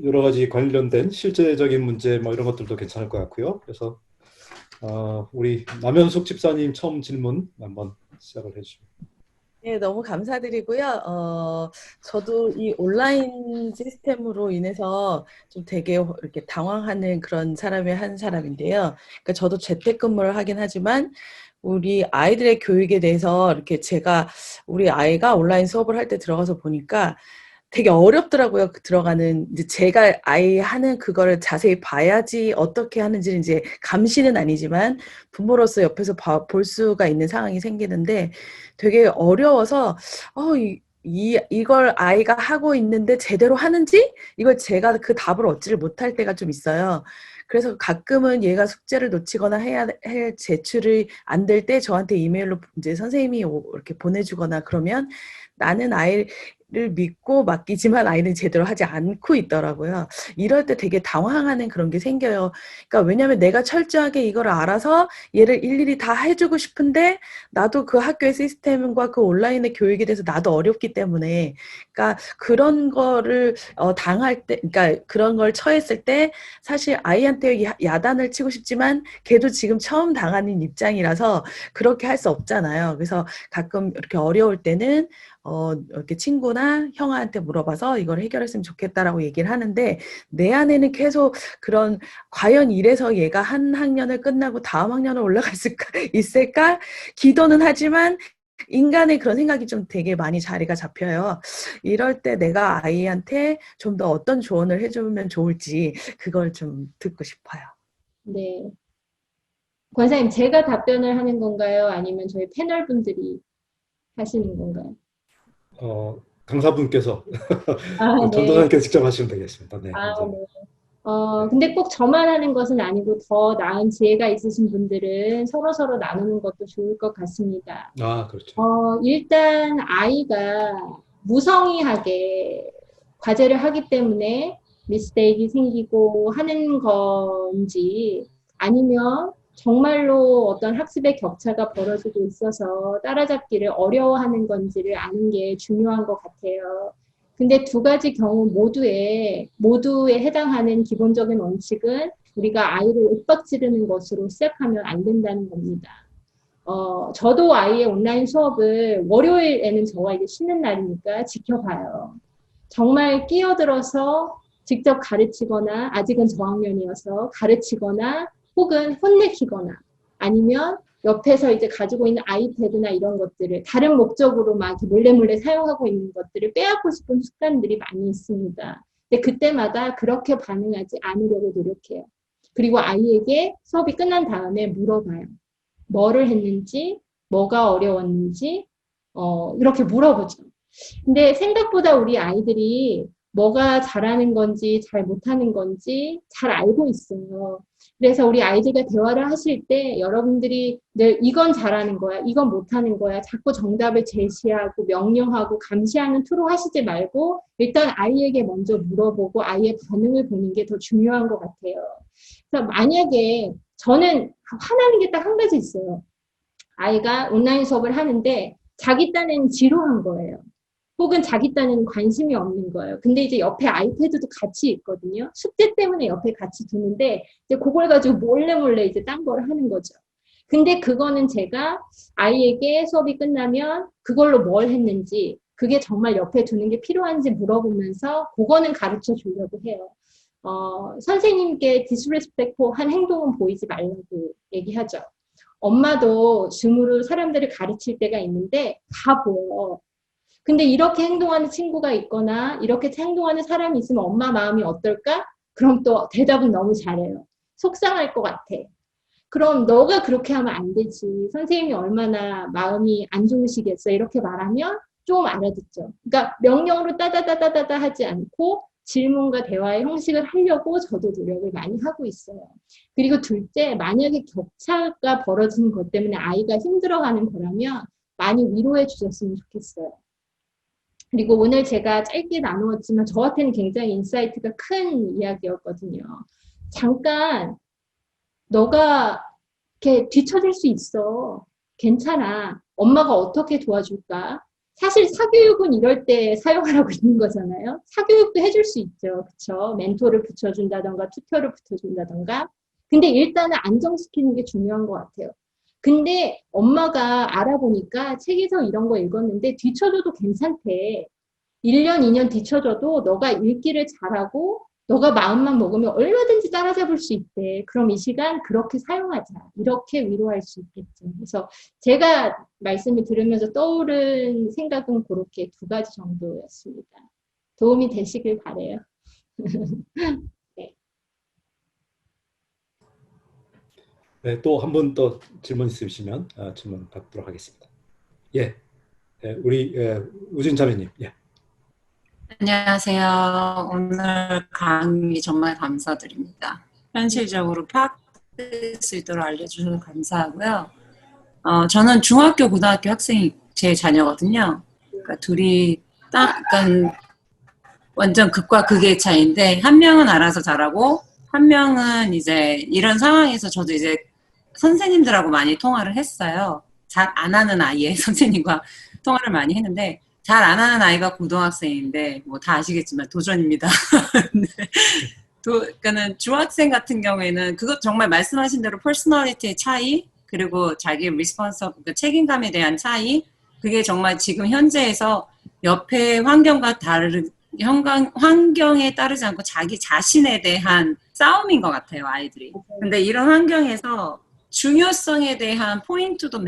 여러 가지 관련된 실제적인 문제 이런 것들도 괜찮을 것 같고요. 그래서 우리 남현숙 집사님 처음 질문 한번 시작을 해주시죠. 네, 너무 감사드리고요. 저도 이 온라인 시스템으로 인해서 좀 되게 이렇게 당황하는 그런 사람의 한 사람인데요. 그러니까 저도 재택근무를 하긴 하지만 우리 아이들의 교육에 대해서 이렇게 우리 아이가 온라인 수업을 할 때 들어가서 보니까 되게 어렵더라고요. 들어가는 이제 제가 아이 하는 그거를 자세히 봐야지 어떻게 하는지는 이제 감시는 아니지만 부모로서 옆에서 볼 수가 있는 상황이 생기는데 되게 어려워서 이걸 아이가 하고 있는데 제대로 하는지 이걸 제가 그 답을 얻지를 못할 때가 좀 있어요. 그래서 가끔은 얘가 숙제를 놓치거나 해야 할 제출이 안 될 때 저한테 이메일로 이제 선생님이 이렇게 보내주거나 그러면 나는 아이를 믿고 맡기지만 아이는 제대로 하지 않고 있더라고요. 이럴 때 되게 당황하는 그런 게 생겨요. 그러니까 왜냐하면 내가 철저하게 이걸 알아서 얘를 일일이 다 해주고 싶은데 나도 그 학교의 시스템과 그 온라인의 교육에 대해서 나도 어렵기 때문에 그러니까 그런 거를 당할 때 그러니까 그런 걸 처했을 때 사실 아이한테 야단을 치고 싶지만 걔도 지금 처음 당하는 입장이라서 그렇게 할 수 없잖아요. 그래서 가끔 이렇게 어려울 때는 이렇게 친구나 형한테 물어봐서 이걸 해결했으면 좋겠다라고 얘기를 하는데 내 안에는 계속 그런 과연 이래서 얘가 한 학년을 끝나고 다음 학년을 올라갈 수 있을까? 기도는 하지만 인간의 그런 생각이 좀 되게 많이 자리가 잡혀요. 이럴 때 내가 아이한테 좀 더 어떤 조언을 해주면 좋을지 그걸 좀 듣고 싶어요. 네. 권사님, 제가 답변을 하는 건가요? 아니면 저희 패널 분들이 하시는 건가요? 강사분께서 아, 네. 전도사님께서 직접 하시면 되겠습니다. 네, 아, 감사합니다. 네. 네. 근데 꼭 저만 하는 것은 아니고 더 나은 지혜가 있으신 분들은 서로서로 나누는 것도 좋을 것 같습니다. 아, 그렇죠. 일단 아이가 무성의하게 과제를 하기 때문에 미스테이크가 생기고 하는 건지 아니면 정말로 어떤 학습의 격차가 벌어지고 있어서 따라잡기를 어려워하는 건지를 아는 게 중요한 것 같아요. 근데 두 가지 경우 모두에 해당하는 기본적인 원칙은 우리가 아이를 윽박지르는 것으로 시작하면 안 된다는 겁니다. 저도 아이의 온라인 수업을 월요일에는 저와 이제 쉬는 날이니까 지켜봐요. 정말 끼어들어서 직접 가르치거나 아직은 저학년이어서 가르치거나 혹은 혼내키거나 아니면 옆에서 이제 가지고 있는 아이패드나 이런 것들을 다른 목적으로 막 몰래 사용하고 있는 것들을 빼앗고 싶은 습관들이 많이 있습니다. 근데 그때마다 그렇게 반응하지 않으려고 노력해요. 그리고 아이에게 수업이 끝난 다음에 물어봐요. 뭐를 했는지, 뭐가 어려웠는지, 이렇게 물어보죠. 근데 생각보다 우리 아이들이 뭐가 잘하는 건지 잘 못하는 건지 잘 알고 있어요. 그래서 우리 아이들과 대화를 하실 때 여러분들이 늘 이건 잘하는 거야, 이건 못하는 거야, 자꾸 정답을 제시하고 명령하고 감시하는 투로 하시지 말고 일단 아이에게 먼저 물어보고 아이의 반응을 보는 게 더 중요한 것 같아요. 그래서 만약에 저는 화나는 게 딱 한 가지 있어요. 아이가 온라인 수업을 하는데 자기 딴에는 지루한 거예요. 혹은 자기 딴에는 관심이 없는 거예요. 근데 이제 옆에 아이패드도 같이 있거든요. 숙제 때문에 옆에 같이 두는데 이제 그걸 가지고 몰래 이제 딴 걸 하는 거죠. 근데 그거는 제가 아이에게 수업이 끝나면 그걸로 뭘 했는지 그게 정말 옆에 두는 게 필요한지 물어보면서 그거는 가르쳐 주려고 해요. 선생님께 디스레스펙트한 행동은 보이지 말라고 얘기하죠. 엄마도 줌으로 사람들을 가르칠 때가 있는데 다 보여. 근데 이렇게 행동하는 친구가 있거나 이렇게 행동하는 사람이 있으면 엄마 마음이 어떨까? 그럼 또 대답은 너무 잘해요. 속상할 것 같아. 그럼 너가 그렇게 하면 안 되지. 선생님이 얼마나 마음이 안 좋으시겠어. 이렇게 말하면 좀 알아듣죠. 그러니까 명령으로 따다다다다다 하지 않고 질문과 대화의 형식을 하려고 저도 노력을 많이 하고 있어요. 그리고 둘째, 만약에 격차가 벌어지는 것 때문에 아이가 힘들어하는 거라면 많이 위로해 주셨으면 좋겠어요. 그리고 오늘 제가 짧게 나누었지만 저한테는 굉장히 인사이트가 큰 이야기였거든요. 잠깐 너가 이렇게 뒤처질 수 있어. 괜찮아. 엄마가 어떻게 도와줄까? 사실 사교육은 이럴 때 사용하라고 있는 거잖아요. 사교육도 해줄 수 있죠. 그쵸? 멘토를 붙여준다던가 튜터를 붙여준다던가. 근데 일단은 안정시키는 게 중요한 것 같아요. 근데 엄마가 알아보니까 책에서 이런 거 읽었는데 뒤쳐줘도 괜찮대. 1년, 2년 뒤쳐져도 너가 읽기를 잘하고 너가 마음만 먹으면 얼마든지 따라잡을 수 있대. 그럼 이 시간 그렇게 사용하자. 이렇게 위로할 수 있겠죠. 그래서 제가 말씀을 들으면서 떠오른 생각은 그렇게 두 가지 정도였습니다. 도움이 되시길 바래요. 네. 네, 또 한 분 또 질문 있으시면 질문 받도록 하겠습니다. 예, 우리 우진 자매님. 예. 안녕하세요. 오늘 강의 정말 감사드립니다. 현실적으로 파악될 수 있도록 알려주셔서 감사하고요. 저는 중학교, 고등학교 학생이 제 자녀거든요. 그러니까 둘이 딱 약간 완전 극과 극의 차이인데 한 명은 알아서 잘하고 한 명은 이제 이런 상황에서 저도 이제 선생님들하고 많이 통화를 했어요. 잘 안 하는 아이의 선생님과 통화를 많이 했는데 잘 안 하는 아이가 고등학생인데 뭐 다 아시겠지만 도전입니다. 그러니까는 중학생 같은 경우에는 그것 정말 말씀하신 대로 퍼스널리티의 차이 그리고 자기 리스폰서 그 책임감에 대한 차이 그게 정말 지금 현재에서 옆에 환경과 다른 환경에 따르지 않고 자기 자신에 대한 싸움인 것 같아요, 아이들이. 근데 이런 환경에서 중요성에 대한 포인트도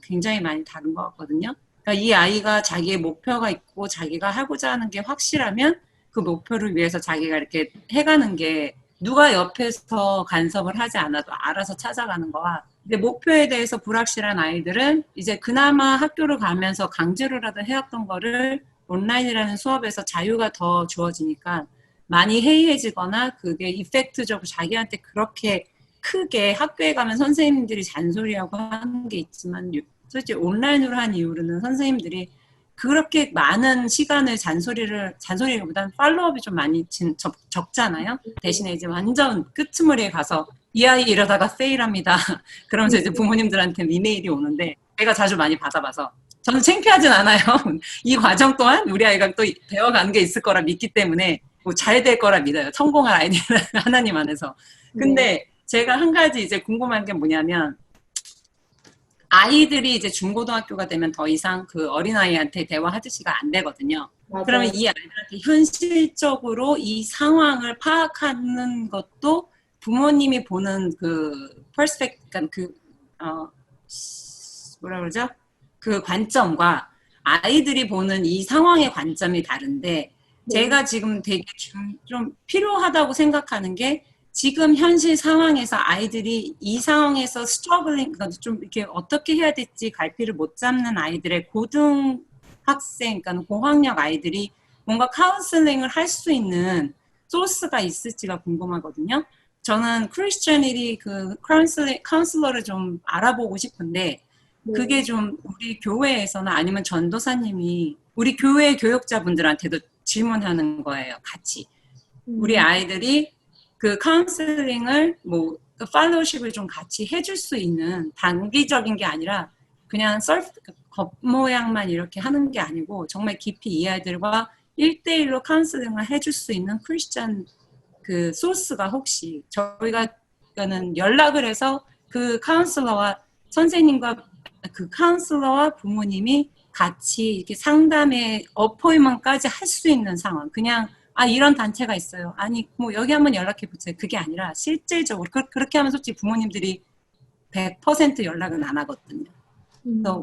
굉장히 많이 다른 것 같거든요. 그러니까 이 아이가 자기의 목표가 있고 자기가 하고자 하는 게 확실하면 그 목표를 위해서 자기가 이렇게 해가는 게 누가 옆에서 간섭을 하지 않아도 알아서 찾아가는 거와 근데 목표에 대해서 불확실한 아이들은 이제 그나마 학교를 가면서 강제로라도 해왔던 거를 온라인이라는 수업에서 자유가 더 주어지니까 많이 해이해지거나 그게 이펙트적으로 자기한테 그렇게 크게 학교에 가면 선생님들이 잔소리하고 하는 게 있지만 솔직히 온라인으로 한 이후로는 선생님들이 그렇게 많은 시간을 잔소리보다는 팔로업이 좀 많이 적잖아요. 대신에 이제 완전 끄트머리에 가서 이 아이 이러다가 페일합니다. 그러면서 이제 부모님들한테 이메일이 오는데 제가 자주 많이 받아봐서 저는 창피하진 않아요. 이 과정 동안 우리 아이가 또 배워가는 게 있을 거라 믿기 때문에 뭐 잘 될 거라 믿어요. 성공할 아이디어 하나님 안에서. 근데 제가 한 가지 이제 궁금한 게 뭐냐면 아이들이 이제 중고등학교가 되면 더 이상 그 어린아이한테 대화하듯이가 안 되거든요. 맞아요. 그러면 이 아이들한테 현실적으로 이 상황을 파악하는 것도 부모님이 보는 그 퍼스펙트, 뭐라 그러죠? 그 관점과 아이들이 보는 이 상황의 관점이 다른데 제가 지금 되게 좀 필요하다고 생각하는 게 지금 현실 상황에서 아이들이 이 상황에서 스트러글링, 좀 이렇게 어떻게 해야 될지 갈피를 못 잡는 아이들의 고등학생, 그러니까 고학력 아이들이 뭔가 카운슬링을 할 수 있는 소스가 있을지가 궁금하거든요. 저는 크리스천이 그 카운슬러를 좀 알아보고 싶은데 그게 좀 우리 교회에서나 아니면 전도사님이 우리 교회 교육자분들한테도 질문하는 거예요. 같이. 우리 아이들이 그 카운슬링을 뭐 팔로우십을 좀 같이 해줄 수 있는 단기적인 게 아니라 그냥 겉모양만 이렇게 하는 게 아니고 정말 깊이 이 아이들과 1대1로 카운슬링을 해줄 수 있는 크리스천 그 소스가 혹시 저희가는 연락을 해서 그 카운슬러와 선생님과 그 카운슬러와 부모님이 같이 이렇게 상담의 어포인먼트까지 할 수 있는 상황. 그냥 이런 단체가 있어요. 아니 뭐 여기 한번 연락해 보세요. 그게 아니라 실질적으로 그렇게 하면 솔직히 부모님들이 100% 연락은 안 하거든요. 그래서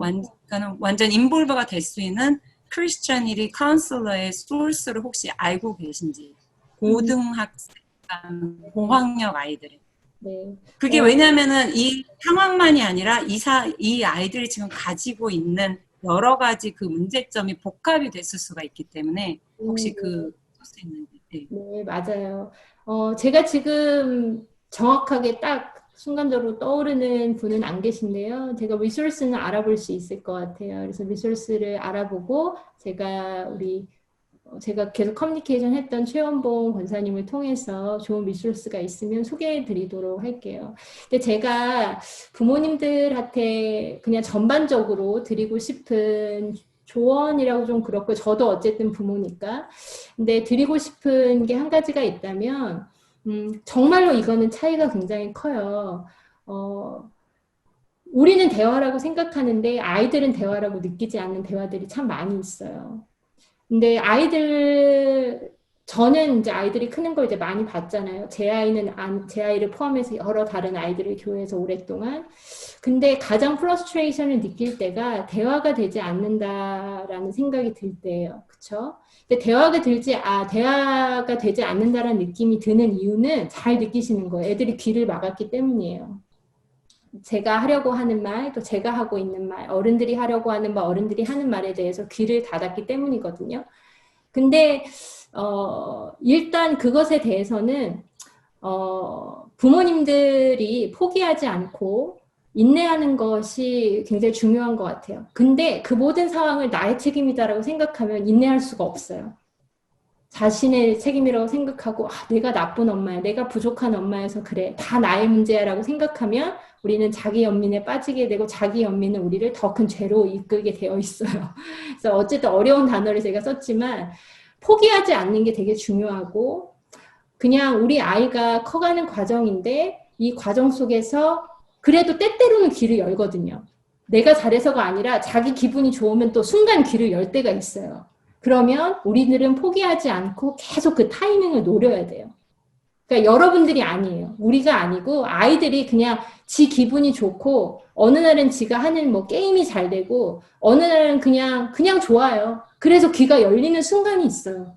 완전 인볼버가 될 수 있는 크리스천이 카운슬러의 소스를 혹시 알고 계신지 고등학생, 고학력 아이들이. 네. 그게 왜냐면은 이 상황만이 아니라 이 아이들이 지금 가지고 있는 여러 가지 그 문제점이 복합이 됐을 수가 있기 때문에 혹시 그 소스 있는지. 네. 네, 맞아요. 제가 지금 정확하게 딱 순간적으로 떠오르는 분은 안 계신데요. 제가 리소스는 알아볼 수 있을 것 같아요. 그래서 리소스를 알아보고 제가 계속 커뮤니케이션 했던 최원봉 권사님을 통해서 좋은 리소스가 있으면 소개해 드리도록 할게요. 근데 제가 부모님들한테 그냥 전반적으로 드리고 싶은 조언이라고 좀 그렇고 저도 어쨌든 부모니까 근데 드리고 싶은 게 한 가지가 있다면 정말로 이거는 차이가 굉장히 커요. 우리는 대화라고 생각하는데 아이들은 대화라고 느끼지 않는 대화들이 참 많이 있어요. 근데 저는 이제 아이들이 크는 걸 이제 많이 봤잖아요. 제 아이를 포함해서 여러 다른 아이들을 교회에서 오랫동안. 근데 가장 프러스트레이션을 느낄 때가 대화가 되지 않는다라는 생각이 들 때예요. 그쵸? 근데 대화가 되지 않는다라는 느낌이 드는 이유는 잘 느끼시는 거예요. 애들이 귀를 막았기 때문이에요. 제가 하려고 하는 말, 또 제가 하고 있는 말, 어른들이 하려고 하는 말, 어른들이 하는 말에 대해서 귀를 닫았기 때문이거든요. 근데 일단 그것에 대해서는 부모님들이 포기하지 않고 인내하는 것이 굉장히 중요한 것 같아요. 근데 그 모든 상황을 나의 책임이다라고 생각하면 인내할 수가 없어요. 자신의 책임이라고 생각하고 내가 나쁜 엄마야, 내가 부족한 엄마여서 그래, 다 나의 문제야라고 생각하면 우리는 자기 연민에 빠지게 되고 자기 연민은 우리를 더 큰 죄로 이끌게 되어 있어요. 그래서 어쨌든 어려운 단어를 제가 썼지만 포기하지 않는 게 되게 중요하고 그냥 우리 아이가 커가는 과정인데 이 과정 속에서 그래도 때때로는 귀를 열거든요. 내가 잘해서가 아니라 자기 기분이 좋으면 또 순간 귀를 열 때가 있어요. 그러면 우리들은 포기하지 않고 계속 그 타이밍을 노려야 돼요. 그러니까 여러분들이 아니에요. 우리가 아니고 아이들이 그냥 지 기분이 좋고 어느 날은 지가 하는 뭐 게임이 잘 되고 어느 날은 그냥 좋아요. 그래서 귀가 열리는 순간이 있어요.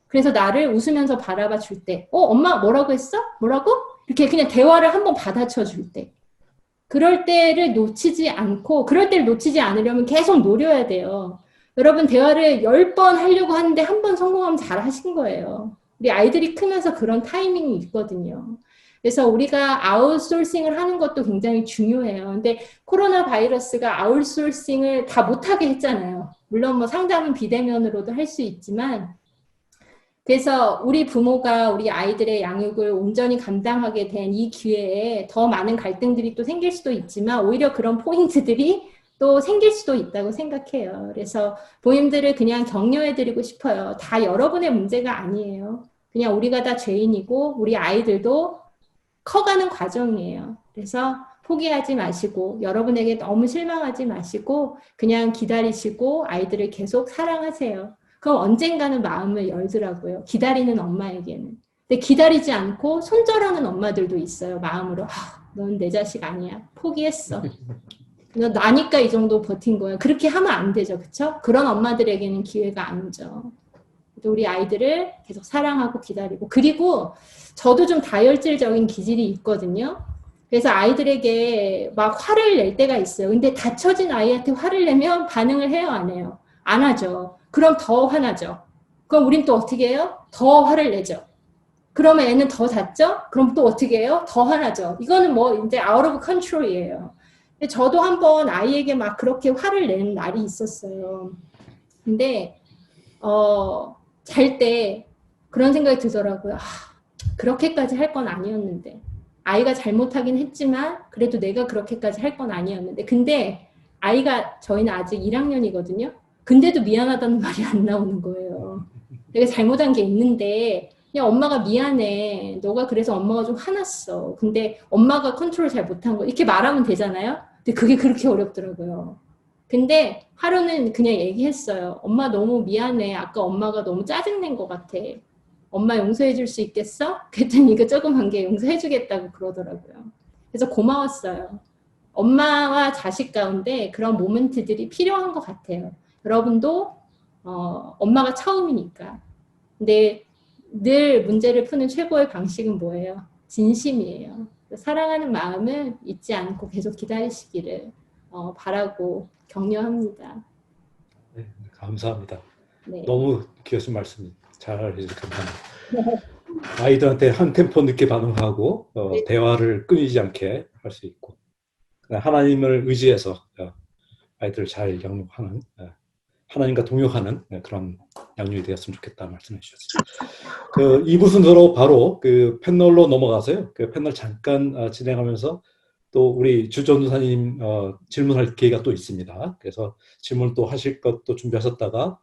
그래서 나를 웃으면서 바라봐 줄 때, 엄마 뭐라고 했어? 뭐라고? 이렇게 그냥 대화를 한번 받아쳐 줄 때. 그럴 때를 놓치지 않고, 그럴 때를 놓치지 않으려면 계속 노려야 돼요. 여러분 대화를 10번 하려고 하는데 한 번 성공하면 잘 하신 거예요. 우리 아이들이 크면서 그런 타이밍이 있거든요. 그래서 우리가 아웃소싱을 하는 것도 굉장히 중요해요. 근데 코로나 바이러스가 아웃소싱을 다 못하게 했잖아요. 물론 뭐 상담은 비대면으로도 할 수 있지만 그래서 우리 부모가 우리 아이들의 양육을 온전히 감당하게 된 이 기회에 더 많은 갈등들이 또 생길 수도 있지만 오히려 그런 포인트들이 또 생길 수도 있다고 생각해요. 그래서 부모님들을 그냥 격려해드리고 싶어요. 다 여러분의 문제가 아니에요. 그냥 우리가 다 죄인이고 우리 아이들도 커가는 과정이에요. 그래서 포기하지 마시고 여러분에게 너무 실망하지 마시고 그냥 기다리시고 아이들을 계속 사랑하세요. 그럼 언젠가는 마음을 열더라고요. 기다리는 엄마에게는. 근데 기다리지 않고 손절하는 엄마들도 있어요. 마음으로. 넌 내 자식 아니야. 포기했어. 너 나니까 이 정도 버틴 거야. 그렇게 하면 안 되죠. 그렇죠? 그런 엄마들에게는 기회가 안 오죠. 우리 아이들을 계속 사랑하고 기다리고 그리고 저도 좀 다혈질적인 기질이 있거든요. 그래서 아이들에게 막 화를 낼 때가 있어요. 근데 다쳐진 아이한테 화를 내면 반응을 해요, 안 해요? 안 하죠. 그럼 더 화나죠. 그럼 우린 또 어떻게 해요? 더 화를 내죠. 그러면 애는 더 닿죠? 그럼 또 어떻게 해요? 더 화나죠. 이거는 뭐 이제 out of control이에요. 근데 저도 한번 아이에게 막 그렇게 화를 내는 날이 있었어요. 근데 잘 때 그런 생각이 들더라고요. 그렇게까지 할 건 아니었는데. 아이가 잘못하긴 했지만 그래도 내가 그렇게까지 할 건 아니었는데. 근데 아이가 저희는 아직 1학년이거든요. 근데도 미안하다는 말이 안 나오는 거예요. 내가 잘못한 게 있는데 그냥 엄마가 미안해. 너가 그래서 엄마가 좀 화났어. 근데 엄마가 컨트롤 잘 못한 거. 이렇게 말하면 되잖아요. 근데 그게 그렇게 어렵더라고요. 근데 하루는 그냥 얘기했어요. 엄마 너무 미안해. 아까 엄마가 너무 짜증낸 것 같아. 엄마 용서해 줄 수 있겠어? 그랬더니 이거 조금 한 게 용서해 주겠다고 그러더라고요. 그래서 고마웠어요. 엄마와 자식 가운데 그런 모멘트들이 필요한 것 같아요. 여러분도 엄마가 처음이니까. 근데 늘 문제를 푸는 최고의 방식은 뭐예요? 진심이에요. 사랑하는 마음을 잊지 않고 계속 기다리시기를 바라고 격려합니다. 네, 감사합니다. 네. 너무 귀하신 말씀 잘 해주셔서 감사합니다. 아이들한테 한 템포 늦게 반응하고 네. 대화를 끊이지 않게 할 수 있고 하나님을 의지해서 아이들을 잘 양육하는 하나님과 동역하는 그런 양육이 되었으면 좋겠다 말씀해 주셨습니다. 이 순서로 바로 그 패널로 넘어가서요. 그 패널 잠깐 진행하면서 또 우리 주 전도사님 질문할 기회가 또 있습니다. 그래서 질문 또 하실 것도 준비하셨다가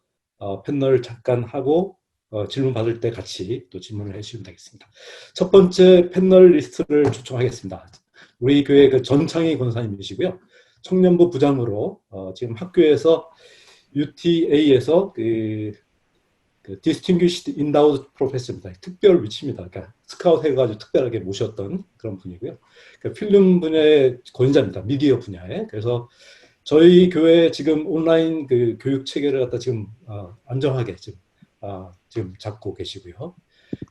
패널 잠깐 하고 질문 받을 때 같이 또 질문을 해주시면 되겠습니다. 첫 번째 패널리스트를 초청하겠습니다. 우리 교회 그 전창희 권사님이시고요. 청년부 부장으로 지금 학교에서 UTA에서 그 Distinguished Endowed Professor입니다. 특별 위치입니다. 그러니까 스카우트 해가지고 특별하게 모셨던 그런 분이고요. 그러니까 필름 분야의 권위자입니다. 미디어 분야에. 그래서 저희 교회 지금 온라인 그 교육 체계를 갖다 지금 안정하게 지금 잡고 계시고요.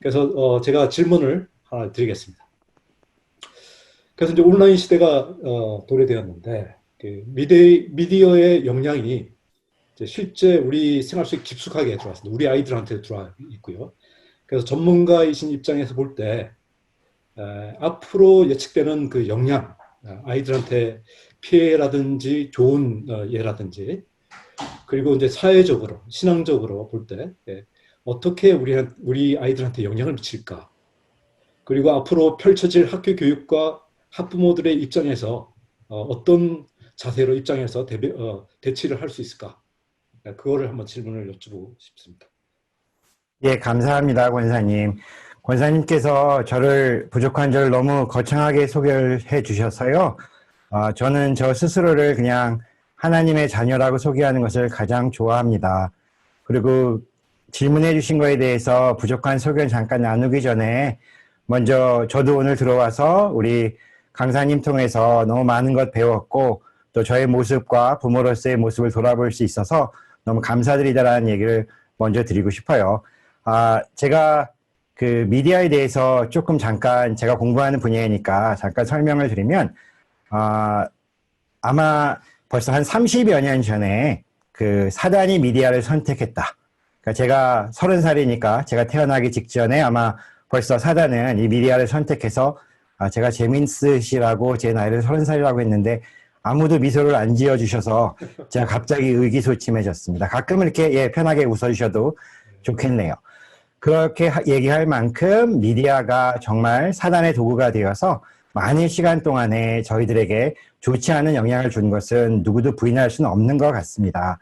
그래서 제가 질문을 하나 드리겠습니다. 그래서 이제 온라인 시대가 도래되었는데 그 미디어의 영향이 이제 실제 우리 생활 속에 깊숙하게 들어왔습니다. 우리 아이들한테 들어와 있고요. 그래서 전문가이신 입장에서 볼 때 앞으로 예측되는 그 영향, 아이들한테 피해라든지 좋은 예라든지 그리고 이제 사회적으로 신앙적으로 볼 때 어떻게 우리 아이들한테 영향을 미칠까? 그리고 앞으로 펼쳐질 학교 교육과 학부모들의 입장에서 어떤 자세로 입장해서 대치를 할 수 있을까? 그거를 한번 질문을 여쭤보고 싶습니다. 예, 감사합니다, 권사님. 권사님께서 부족한 저를 너무 거창하게 소개해 주셔서요. 저는 저 스스로를 그냥 하나님의 자녀라고 소개하는 것을 가장 좋아합니다. 그리고 질문해 주신 거에 대해서 부족한 소견 잠깐 나누기 전에 먼저 저도 오늘 들어와서 우리 강사님 통해서 너무 많은 것 배웠고 또 저의 모습과 부모로서의 모습을 돌아볼 수 있어서 너무 감사드리다라는 얘기를 먼저 드리고 싶어요. 제가 그 미디어에 대해서 조금 잠깐 제가 공부하는 분야이니까 잠깐 설명을 드리면 아마 벌써 한 30여 년 전에 그 사단이 미디어를 선택했다. 그러니까 제가 30살이니까 제가 태어나기 직전에 아마 벌써 사단은 이 미디어를 선택해서 제가 재민스시라고 제 나이를 30살이라고 했는데 아무도 미소를 안 지어주셔서 제가 갑자기 의기소침해졌습니다. 가끔은 이렇게 편하게 웃어주셔도 좋겠네요. 그렇게 얘기할 만큼 미디어가 정말 사단의 도구가 되어서 많은 시간 동안에 저희들에게 좋지 않은 영향을 준 것은 누구도 부인할 수는 없는 것 같습니다.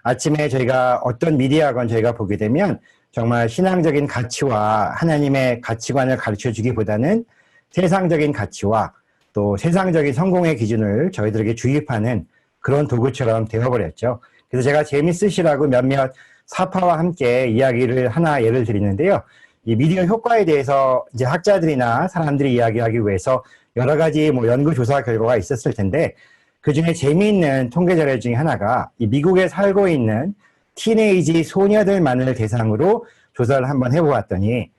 아침에 저희가 어떤 미디어건 저희가 보게 되면 정말 신앙적인 가치와 하나님의 가치관을 가르쳐주기보다는 세상적인 가치와 또 세상적인 성공의 기준을 저희들에게 주입하는 그런 도구처럼 되어버렸죠. 그래서 제가 재미있으시라고 몇몇 사파와 함께 이야기를 하나 예를 드리는데요. 이 미디어 효과에 대해서 이제 학자들이나 사람들이 이야기하기 위해서 여러 가지 연구 조사 결과가 있었을 텐데 그 중에 재미있는 통계 자료 중에 하나가 이 미국에 살고 있는 티네이지 소녀들만을 대상으로 조사를 한번 해보았더니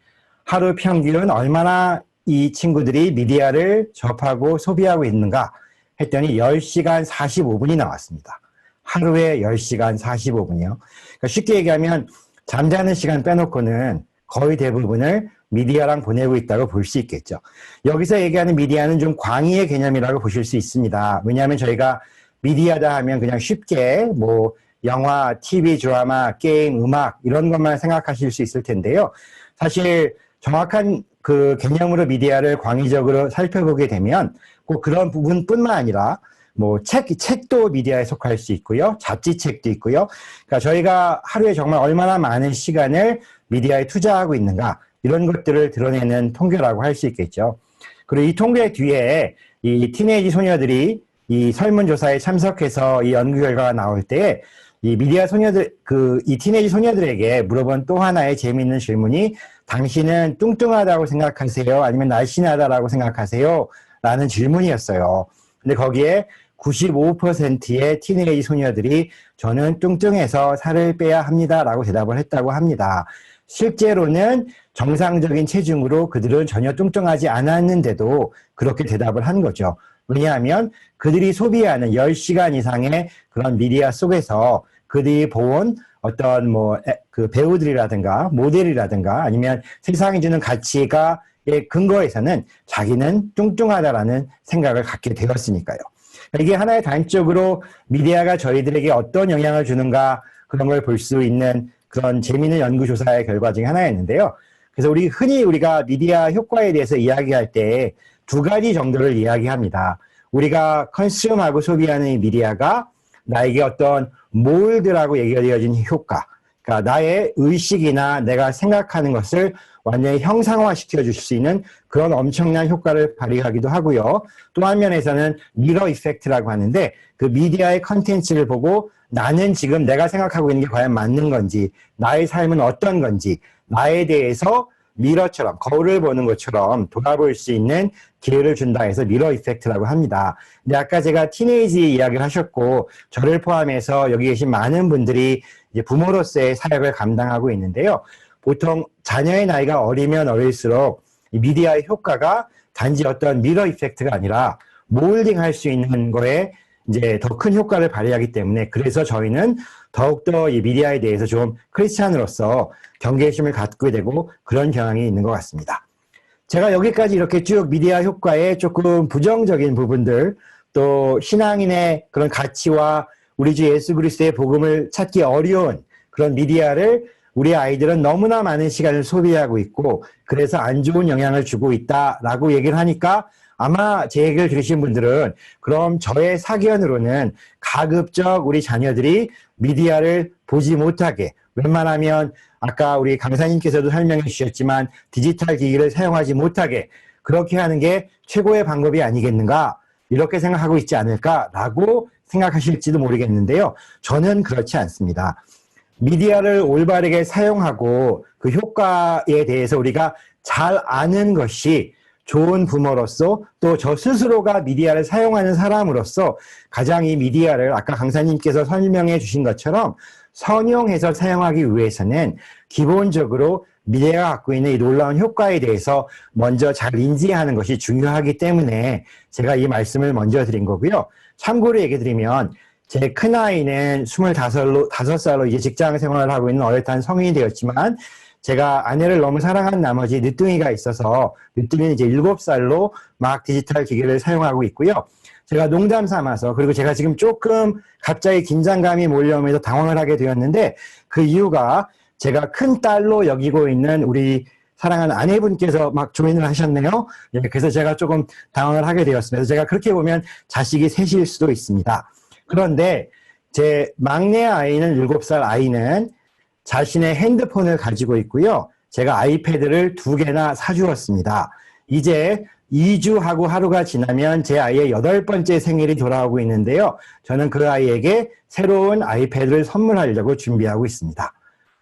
하루 평균 얼마나 이 친구들이 미디어를 접하고 소비하고 있는가 했더니 10시간 45분이 나왔습니다. 하루에 10시간 45분이요. 그러니까 쉽게 얘기하면 잠자는 시간 빼놓고는 거의 대부분을 미디어랑 보내고 있다고 볼 수 있겠죠. 여기서 얘기하는 미디어는 좀 광의의 개념이라고 보실 수 있습니다. 왜냐하면 저희가 미디어다 하면 그냥 쉽게 영화, TV, 드라마, 게임, 음악 이런 것만 생각하실 수 있을 텐데요. 사실 정확한 그 개념으로 미디어를 광의적으로 살펴보게 되면 꼭 그런 부분뿐만 아니라 책도 미디어에 속할 수 있고요. 잡지책도 있고요. 그러니까 저희가 하루에 정말 얼마나 많은 시간을 미디어에 투자하고 있는가 이런 것들을 드러내는 통계라고 할 수 있겠죠. 그리고 이 통계 뒤에 이 티네이지 소녀들이 이 설문조사에 참석해서 이 연구 결과가 나올 때 이 미디어 소녀들, 이 티네이지 소녀들에게 물어본 또 하나의 재미있는 질문이 당신은 뚱뚱하다고 생각하세요? 아니면 날씬하다라고 생각하세요? 라는 질문이었어요. 근데 거기에 95%의 티네이지 소녀들이 저는 뚱뚱해서 살을 빼야 합니다. 라고 대답을 했다고 합니다. 실제로는 정상적인 체중으로 그들은 전혀 뚱뚱하지 않았는데도 그렇게 대답을 한 거죠. 왜냐하면 그들이 소비하는 10시간 이상의 그런 미디어 속에서 그들이 본 어떤 그 배우들이라든가 모델이라든가 아니면 세상이 주는 가치가의 근거에서는 자기는 뚱뚱하다라는 생각을 갖게 되었으니까요. 이게 하나의 단적으로 미디어가 저희들에게 어떤 영향을 주는가 그런 걸 볼 수 있는 그런 재미있는 연구조사의 결과 중에 하나였는데요. 그래서 흔히 우리가 미디어 효과에 대해서 이야기할 때 두 가지 정도를 이야기합니다. 우리가 컨슘하고 소비하는 이 미디어가 나에게 어떤 몰드라고 얘기가 되어진 효과, 그러니까 나의 의식이나 내가 생각하는 것을 완전히 형상화시켜 줄 수 있는 그런 엄청난 효과를 발휘하기도 하고요. 또 한 면에서는 미러 이펙트라고 하는데 그 미디어의 컨텐츠를 보고 나는 지금 내가 생각하고 있는 게 과연 맞는 건지, 나의 삶은 어떤 건지, 나에 대해서 미러처럼, 거울을 보는 것처럼 돌아볼 수 있는 기회를 준다 해서 미러 이펙트라고 합니다. 근데 아까 제가 티네이지 이야기를 하셨고, 저를 포함해서 여기 계신 많은 분들이 이제 부모로서의 사역을 감당하고 있는데요. 보통 자녀의 나이가 어리면 어릴수록 이 미디어의 효과가 단지 어떤 미러 이펙트가 아니라 몰딩 할 수 있는 거에 이제 더 큰 효과를 발휘하기 때문에 그래서 저희는 더욱더 이 미디어에 대해서 좀 크리스찬으로서 경계심을 갖게 되고 그런 경향이 있는 것 같습니다. 제가 여기까지 이렇게 쭉 미디어 효과의 조금 부정적인 부분들, 또 신앙인의 그런 가치와 우리 주 예수 그리스도의 복음을 찾기 어려운 그런 미디어를 우리 아이들은 너무나 많은 시간을 소비하고 있고 그래서 안 좋은 영향을 주고 있다라고 얘기를 하니까 아마 제 얘기를 들으신 분들은 그럼 저의 사견으로는 가급적 우리 자녀들이 미디어를 보지 못하게, 웬만하면 아까 우리 강사님께서도 설명해 주셨지만 디지털 기기를 사용하지 못하게 그렇게 하는 게 최고의 방법이 아니겠는가, 이렇게 생각하고 있지 않을까라고 생각하실지도 모르겠는데요. 저는 그렇지 않습니다. 미디어를 올바르게 사용하고 그 효과에 대해서 우리가 잘 아는 것이 좋은 부모로서 또 저 스스로가 미디어를 사용하는 사람으로서 가장 이 미디어를 아까 강사님께서 설명해 주신 것처럼 선용해서 사용하기 위해서는 기본적으로 미디어가 갖고 있는 이 놀라운 효과에 대해서 먼저 잘 인지하는 것이 중요하기 때문에 제가 이 말씀을 먼저 드린 거고요. 참고로 얘기 드리면 제 큰아이는 25살로 이제 직장 생활을 하고 있는 어엿한 성인이 되었지만 제가 아내를 너무 사랑한 나머지 늦둥이가 있어서 늦둥이는 이제 7살로 막 디지털 기기를 사용하고 있고요. 제가 농담 삼아서, 그리고 제가 지금 조금 갑자기 긴장감이 몰려오면서 당황을 하게 되었는데 그 이유가 제가 큰 딸로 여기고 있는 우리 사랑하는 아내분께서 막 조인을 하셨네요. 그래서 제가 조금 당황을 하게 되었습니다. 그래서 제가 그렇게 보면 자식이 셋일 수도 있습니다. 그런데 제 막내 아이는 7살 아이는 자신의 핸드폰을 가지고 있고요. 제가 아이패드를 2개나 사주었습니다. 이제 2주하고 하루가 지나면 제 아이의 8번째 생일이 돌아오고 있는데요. 저는 그 아이에게 새로운 아이패드를 선물하려고 준비하고 있습니다.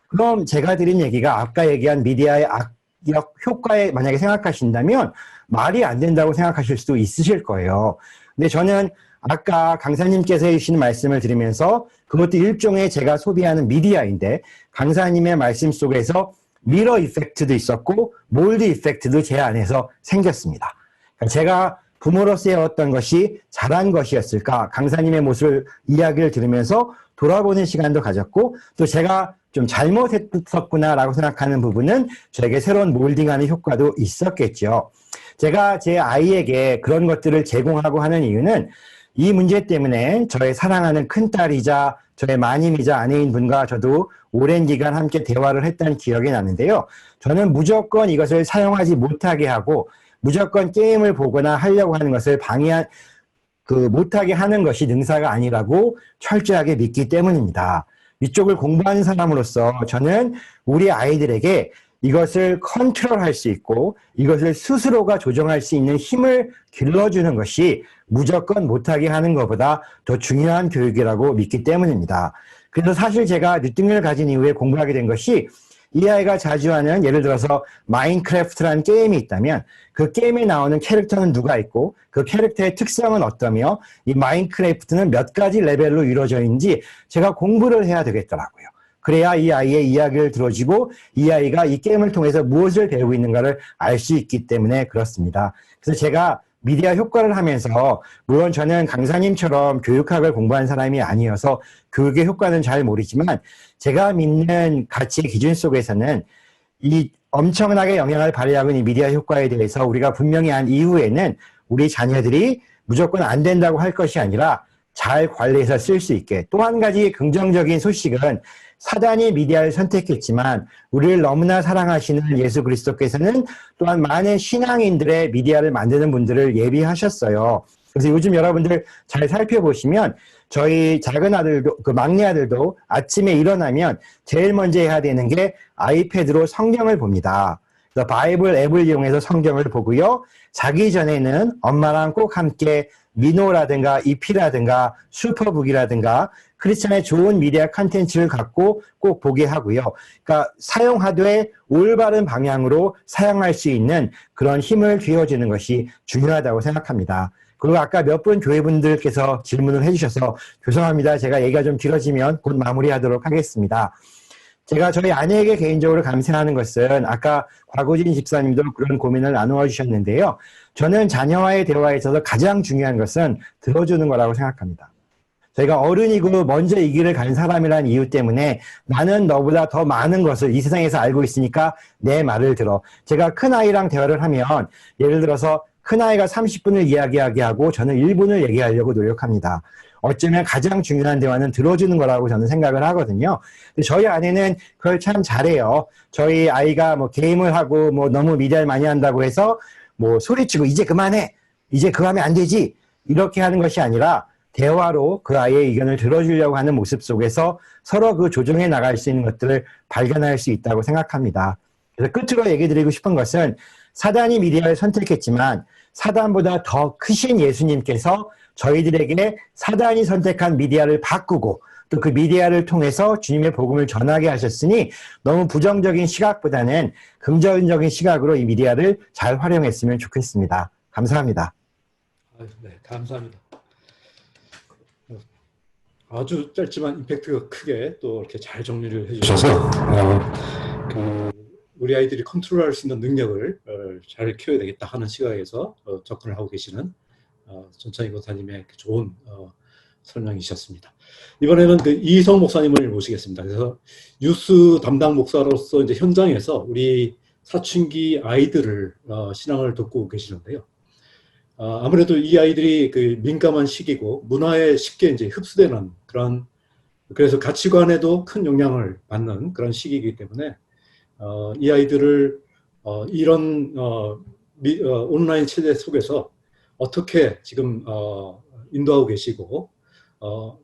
그럼 제가 드린 얘기가 아까 얘기한 미디어의 악역 효과에 만약에 생각하신다면 말이 안 된다고 생각하실 수도 있으실 거예요. 근데 저는 아까 강사님께서 해주신 말씀을 들으면서 그것도 일종의 제가 소비하는 미디어인데 강사님의 말씀 속에서 미러 이펙트도 있었고 몰드 이펙트도 제 안에서 생겼습니다. 제가 부모로서의 어떤 것이 잘한 것이었을까, 강사님의 모습을 이야기를 들으면서 돌아보는 시간도 가졌고 또 제가 좀 잘못했었구나라고 생각하는 부분은 저에게 새로운 몰딩하는 효과도 있었겠죠. 제가 제 아이에게 그런 것들을 제공하고 하는 이유는 이 문제 때문에 저의 사랑하는 큰딸이자 저의 마님이자 아내인 분과 저도 오랜 기간 함께 대화를 했던 기억이 나는데요. 저는 무조건 이것을 사용하지 못하게 하고 무조건 게임을 보거나 하려고 하는 것을 못하게 하는 것이 능사가 아니라고 철저하게 믿기 때문입니다. 이쪽을 공부하는 사람으로서 저는 우리 아이들에게 이것을 컨트롤할 수 있고 이것을 스스로가 조정할 수 있는 힘을 길러주는 것이 무조건 못하게 하는 것보다 더 중요한 교육이라고 믿기 때문입니다. 그래서 사실 제가 늦둥이를 가진 이후에 공부하게 된 것이 이 아이가 자주 하는, 예를 들어서 마인크래프트라는 게임이 있다면 그 게임에 나오는 캐릭터는 누가 있고 그 캐릭터의 특성은 어떠며 이 마인크래프트는 몇 가지 레벨로 이루어져 있는지 제가 공부를 해야 되겠더라고요. 그래야 이 아이의 이야기를 들어주고 이 아이가 이 게임을 통해서 무엇을 배우고 있는가를 알 수 있기 때문에 그렇습니다. 그래서 제가 미디어 효과를 하면서, 물론 저는 강사님처럼 교육학을 공부한 사람이 아니어서 교육의 효과는 잘 모르지만 제가 믿는 가치의 기준 속에서는 이 엄청나게 영향을 발휘하고 있는 미디어 효과에 대해서 우리가 분명히 한 이후에는 우리 자녀들이 무조건 안 된다고 할 것이 아니라 잘 관리해서 쓸 수 있게. 또 한 가지 긍정적인 소식은 사단이 미디어를 선택했지만 우리를 너무나 사랑하시는 예수 그리스도께서는 또한 많은 신앙인들의 미디어를 만드는 분들을 예비하셨어요. 그래서 요즘 여러분들 잘 살펴보시면 저희 작은 아들도, 그 막내 아들도 아침에 일어나면 제일 먼저 해야 되는 게 아이패드로 성경을 봅니다. 그래서 바이블 앱을 이용해서 성경을 보고요. 자기 전에는 엄마랑 꼭 함께 미노라든가 이피라든가 슈퍼북이라든가 크리스천의 좋은 미디어 컨텐츠를 갖고 꼭 보게 하고요. 그러니까 사용하되 올바른 방향으로 사용할 수 있는 그런 힘을 쥐어주는 것이 중요하다고 생각합니다. 그리고 아까 몇 분 교회분들께서 질문을 해주셔서 죄송합니다. 제가 얘기가 좀 길어지면 곧 마무리하도록 하겠습니다. 제가 저희 아내에게 개인적으로 감사하는 것은 아까 곽우진 집사님도 그런 고민을 나누어 주셨는데요. 저는 자녀와의 대화에 있어서 가장 중요한 것은 들어주는 거라고 생각합니다. 저희가 어른이고 먼저 이 길을 간 사람이라는 이유 때문에 나는 너보다 더 많은 것을 이 세상에서 알고 있으니까 내 말을 들어. 제가 큰아이랑 대화를 하면 예를 들어서 큰아이가 30분을 이야기하게 하고 저는 1분을 얘기하려고 노력합니다. 어쩌면 가장 중요한 대화는 들어주는 거라고 저는 생각을 하거든요. 근데 저희 아내는 그걸 참 잘해요. 저희 아이가 뭐 게임을 하고 뭐 너무 미디어를 많이 한다고 해서 뭐 소리치고 이제 그만해. 이제 그거 하면 안 되지. 이렇게 하는 것이 아니라 대화로 그 아이의 의견을 들어주려고 하는 모습 속에서 서로 그 조정해 나갈 수 있는 것들을 발견할 수 있다고 생각합니다. 그래서 끝으로 얘기 드리고 싶은 것은 사단이 미디어를 선택했지만 사단보다 더 크신 예수님께서 저희들에게 사단이 선택한 미디어를 바꾸고 또 그 미디어를 통해서 주님의 복음을 전하게 하셨으니 너무 부정적인 시각보다는 긍정적인 시각으로 이 미디어를 잘 활용했으면 좋겠습니다. 감사합니다. 네, 감사합니다. 아주 짧지만 임팩트가 크게 또 이렇게 잘 정리를 해주셔서 우리 아이들이 컨트롤할 수 있는 능력을 잘 키워야 되겠다 하는 시각에서 접근을 하고 계시는 전창희 목사님의 좋은 설명이셨습니다. 이번에는 그 이희성 목사님을 모시겠습니다. 그래서 뉴스 담당 목사로서 이제 현장에서 우리 사춘기 아이들을 신앙을 돕고 계시는데요. 아무래도 이 아이들이 그 민감한 시기고 문화에 쉽게 이제 흡수되는 그런, 그래서 가치관에도 큰 영향을 받는 그런 시기이기 때문에 이 아이들을 이런 온라인 체제 속에서 어떻게 지금 인도하고 계시고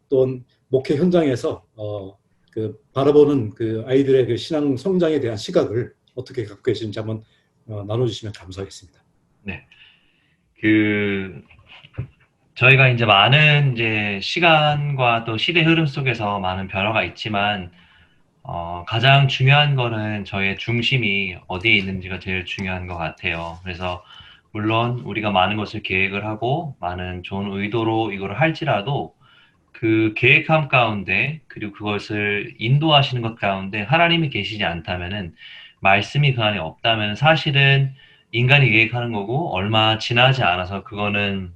또 목회 현장에서 그 바라보는 그 아이들의 그 신앙 성장에 대한 시각을 어떻게 갖고 계시는지 한번 나눠주시면 감사하겠습니다. 네. 저희가 이제 많은 이제 시간과 또 시대 흐름 속에서 많은 변화가 있지만, 가장 중요한 거는 저희의 중심이 어디에 있는지가 제일 중요한 것 같아요. 그래서, 물론 우리가 많은 것을 계획을 하고, 많은 좋은 의도로 이거를 할지라도, 그 계획함 가운데, 그리고 그것을 인도하시는 것 가운데 하나님이 계시지 않다면은, 말씀이 그 안에 없다면 사실은 인간이 계획하는 거고 얼마 지나지 않아서 그거는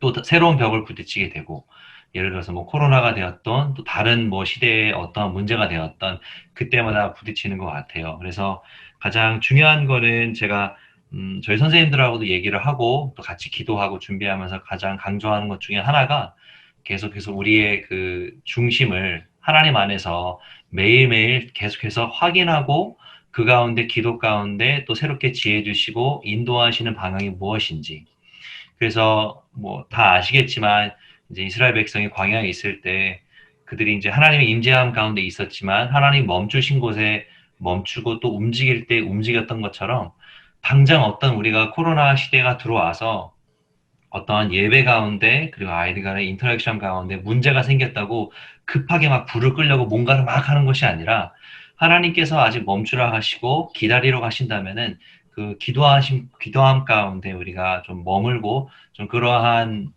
또 새로운 벽을 부딪히게 되고, 예를 들어서 뭐 코로나가 되었던 또 다른 뭐 시대에 어떤 문제가 되었던 그때마다 부딪히는 것 같아요. 그래서 가장 중요한 거는 제가 저희 선생님들하고도 얘기를 하고 또 같이 기도하고 준비하면서 가장 강조하는 것 중에 하나가 계속해서 우리의 그 중심을 하나님 안에서 매일매일 계속해서 확인하고 그 가운데 기도 가운데 또 새롭게 지혜 주시고 인도하시는 방향이 무엇인지. 그래서 뭐 다 아시겠지만 이제 이스라엘 백성이 광야에 있을 때 그들이 이제 하나님의 임재함 가운데 있었지만 하나님 멈추신 곳에 멈추고 또 움직일 때 움직였던 것처럼 당장 어떤 우리가 코로나 시대가 들어와서 어떠한 예배 가운데 그리고 아이들 간의 인터랙션 가운데 문제가 생겼다고 급하게 막 불을 끄려고 뭔가를 막 하는 것이 아니라 하나님께서 아직 멈추라 하시고 기다리러 가신다면은 그 기도함 가운데 우리가 좀 머물고 좀 그러한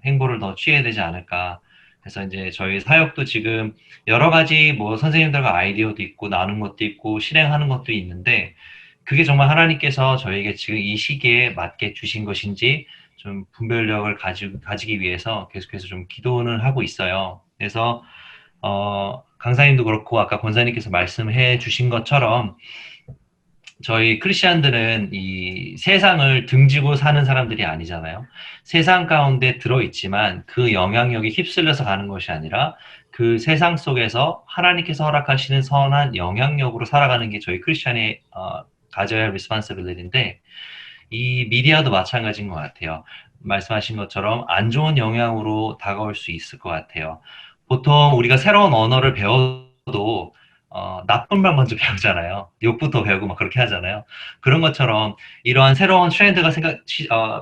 행보를 더 취해야 되지 않을까. 그래서 이제 저희 사역도 지금 여러 가지 뭐 선생님들과 아이디어도 있고 나눈 것도 있고 실행하는 것도 있는데 그게 정말 하나님께서 저에게 지금 이 시기에 맞게 주신 것인지 좀 분별력을 가지기 위해서 계속해서 좀 기도는 하고 있어요. 그래서 강사님도 그렇고 아까 권사님께서 말씀해 주신 것처럼 저희 크리스찬들은 이 세상을 등지고 사는 사람들이 아니잖아요. 세상 가운데 들어있지만 그 영향력이 휩쓸려서 가는 것이 아니라 그 세상 속에서 하나님께서 허락하시는 선한 영향력으로 살아가는 게 저희 크리스찬의 가져야 할 리스폰시빌리티인데 이 미디어도 마찬가지인 것 같아요. 말씀하신 것처럼 안 좋은 영향으로 다가올 수 있을 것 같아요. 보통 우리가 새로운 언어를 배워도 나쁜 말 먼저 배우잖아요. 욕부터 배우고 막 그렇게 하잖아요. 그런 것처럼 이러한 새로운 트렌드가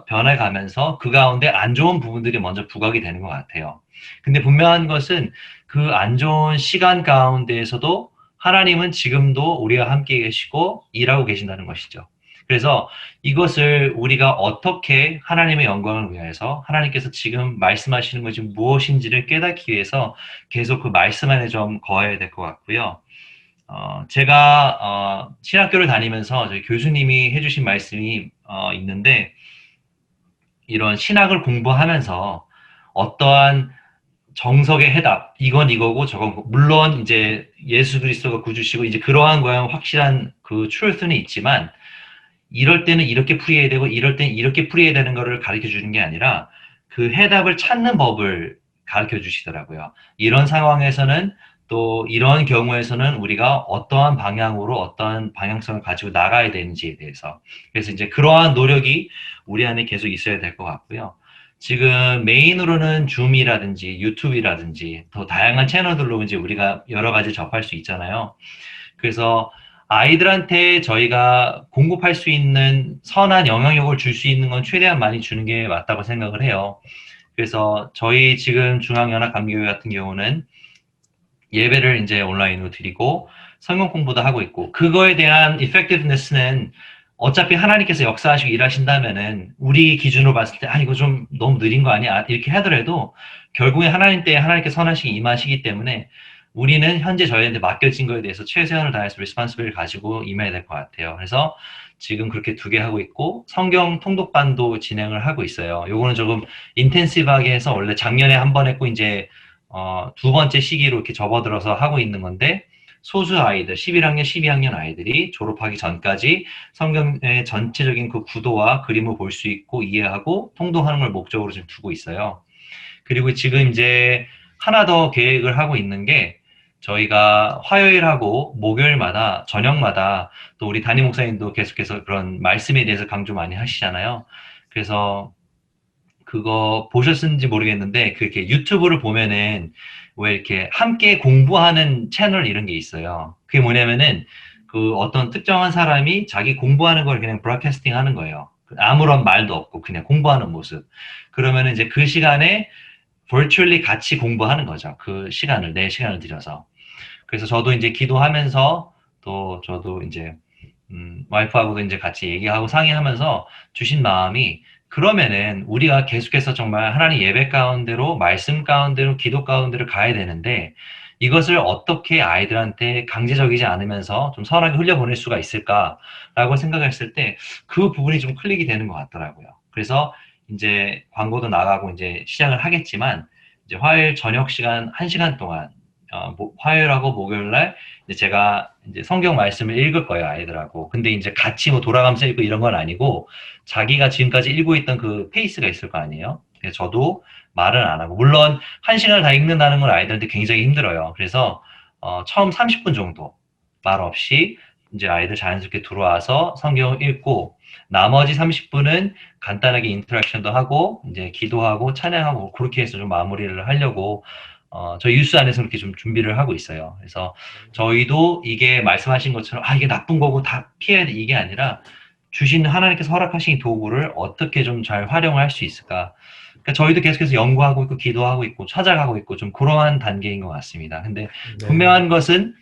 변해가면서 그 가운데 안 좋은 부분들이 먼저 부각이 되는 것 같아요. 근데 분명한 것은 그 안 좋은 시간 가운데에서도 하나님은 지금도 우리와 함께 계시고 일하고 계신다는 것이죠. 그래서 이것을 우리가 어떻게 하나님의 영광을 위해서 하나님께서 지금 말씀하시는 것이 무엇인지를 깨닫기 위해서 계속 그 말씀 안에 좀 거해야 될 것 같고요. 제가 신학교를 다니면서 저희 교수님이 해주신 말씀이 있는데 이런 신학을 공부하면서 어떠한 정석의 해답, 이건 이거고 저건 그거. 물론 이제 예수 그리스도가 구주시고 이제 그러한 거야 확실한 그 truth는 있지만 이럴 때는 이렇게 풀이해야 되고 이럴 때는 이렇게 풀이해야 되는 거를 가르쳐 주는 게 아니라 그 해답을 찾는 법을 가르쳐 주시더라고요. 이런 상황에서는 또 이런 경우에서는 우리가 어떠한 방향으로 어떠한 방향성을 가지고 나가야 되는지에 대해서. 그래서 이제 그러한 노력이 우리 안에 계속 있어야 될 것 같고요. 지금 메인으로는 줌이라든지 유튜브라든지 더 다양한 채널들로 이제 우리가 여러 가지 접할 수 있잖아요. 그래서 아이들한테 저희가 공급할 수 있는 선한 영향력을 줄 수 있는 건 최대한 많이 주는 게 맞다고 생각을 해요. 그래서 저희 지금 중앙연합감리교회 같은 경우는 예배를 이제 온라인으로 드리고 성경 공부도 하고 있고 그거에 대한 effectiveness는 어차피 하나님께서 역사하시고 일하신다면은 우리 기준으로 봤을 때 이거 좀 너무 느린 거 아니야? 이렇게 하더라도 결국에 하나님 때에 하나님께 선하시기 임하시기 때문에 우리는 현재 저희한테 맡겨진 거에 대해서 최선을 다해서 리스폰시빌을 가지고 임해야 될 것 같아요. 그래서 지금 그렇게 2개 하고 있고 성경 통독반도 진행을 하고 있어요. 요거는 조금 인텐시브하게 해서 원래 작년에 한 번 했고 이제 2번째 시기로 이렇게 접어들어서 하고 있는 건데 소수 아이들, 11학년, 12학년 아이들이 졸업하기 전까지 성경의 전체적인 그 구도와 그림을 볼 수 있고 이해하고 통독하는 걸 목적으로 지금 두고 있어요. 그리고 지금 이제 하나 더 계획을 하고 있는 게 저희가 화요일하고 목요일마다 저녁마다 또 우리 담임 목사님도 계속해서 그런 말씀에 대해서 강조 많이 하시잖아요. 그래서 그거 보셨는지 모르겠는데 그렇게 유튜브를 보면은 왜 이렇게 함께 공부하는 채널 이런 게 있어요. 그게 뭐냐면은 그 어떤 특정한 사람이 자기 공부하는 걸 그냥 브로드캐스팅 하는 거예요. 아무런 말도 없고 그냥 공부하는 모습. 그러면은 이제 그 시간에 virtually 같이 공부하는 거죠. 그 시간을, 내 시간을 들여서. 그래서 저도 이제 기도하면서 또 저도 이제 와이프하고도 이제 같이 얘기하고 상의하면서 주신 마음이 그러면은 우리가 계속해서 정말 하나님 예배 가운데로 말씀 가운데로 기도 가운데로 가야 되는데 이것을 어떻게 아이들한테 강제적이지 않으면서 좀 선하게 흘려보낼 수가 있을까라고 생각했을 때 그 부분이 좀 클릭이 되는 것 같더라고요. 그래서 이제 광고도 나가고 이제 시작을 하겠지만 이제 화요일 저녁 시간 1시간 동안 화요일하고 목요일날 이제 제가 이제 성경 말씀을 읽을 거예요, 아이들하고. 근데 이제 같이 뭐 돌아가면서 읽고 이런 건 아니고 자기가 지금까지 읽고 있던 그 페이스가 있을 거 아니에요. 그래서 저도 말은 안 하고 물론 1시간을 다 읽는다는 건 아이들한테 굉장히 힘들어요. 그래서 처음 30분 정도 말 없이 이제 아이들 자연스럽게 들어와서 성경을 읽고 나머지 30분은 간단하게 인터랙션도 하고 이제 기도하고 찬양하고 그렇게 해서 좀 마무리를 하려고 저희 유스 안에서 그렇게 좀 준비를 하고 있어요. 그래서 저희도 이게 말씀하신 것처럼 이게 나쁜 거고 다 피해야 돼 이게 아니라 주신 하나님께서 허락하신 도구를 어떻게 좀 잘 활용할 수 있을까. 그러니까 저희도 계속해서 연구하고 있고 기도하고 있고 찾아가고 있고 좀 그러한 단계인 것 같습니다. 근데 분명한 것은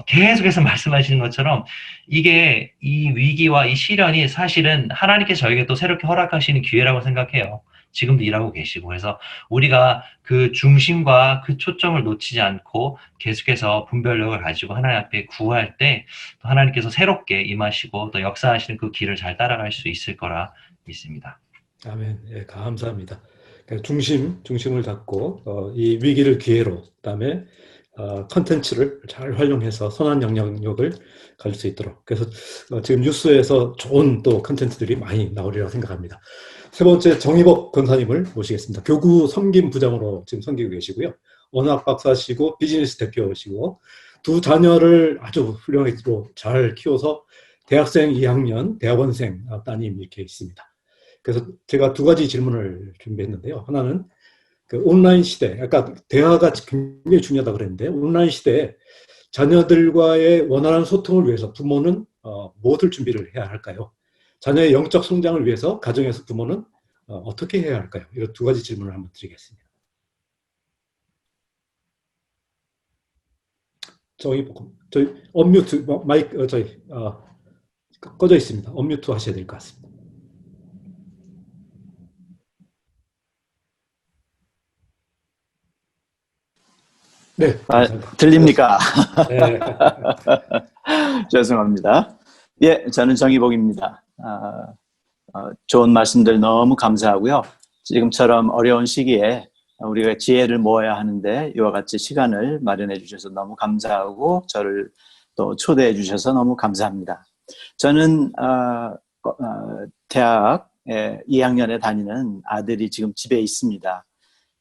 계속해서 말씀하시는 것처럼 이게 이 위기와 이 시련이 사실은 하나님께서 저에게 또 새롭게 허락하시는 기회라고 생각해요. 지금도 일하고 계시고 그래서 우리가 그 중심과 그 초점을 놓치지 않고 계속해서 분별력을 가지고 하나님 앞에 구할 때 또 하나님께서 새롭게 임하시고 또 역사하시는 그 길을 잘 따라갈 수 있을 거라 믿습니다. 아멘. 예, 감사합니다. 그러니까 중심을 잡고 이 위기를 기회로 그다음에 컨텐츠를 잘 활용해서 선한 영향력을 가질 수 있도록 그래서 지금 뉴스에서 좋은 또 컨텐츠들이 많이 나오리라고 생각합니다. 세 번째 정의복 권사님을 모시겠습니다. 교구 섬김부장으로 지금 섬기고 계시고요. 언어학 박사시고 비즈니스 대표시고 두 자녀를 아주 훌륭하게 잘 키워서 대학생 2학년, 대학원생 따님 이렇게 있습니다. 그래서 제가 2가지 질문을 준비했는데요. 하나는 그 온라인 시대, 아까 대화가 굉장히 중요하다고 그랬는데 온라인 시대에 자녀들과의 원활한 소통을 위해서 부모는 무엇을 준비를 해야 할까요? 자녀의 영적 성장을 위해서 가정에서 부모는 어떻게 해야 할까요? 이런 2가지 질문을 한번 드리겠습니다. 저희 언뮤트 마이크 꺼져 있습니다. 언뮤트 하셔야 될 것 같습니다. 네, 들립니까? 네. 죄송합니다. 예, 저는 정의복입니다. 좋은 말씀들 너무 감사하고요. 지금처럼 어려운 시기에 우리가 지혜를 모아야 하는데 이와 같이 시간을 마련해 주셔서 너무 감사하고 저를 또 초대해 주셔서 너무 감사합니다. 저는 대학 2학년에 다니는 아들이 지금 집에 있습니다.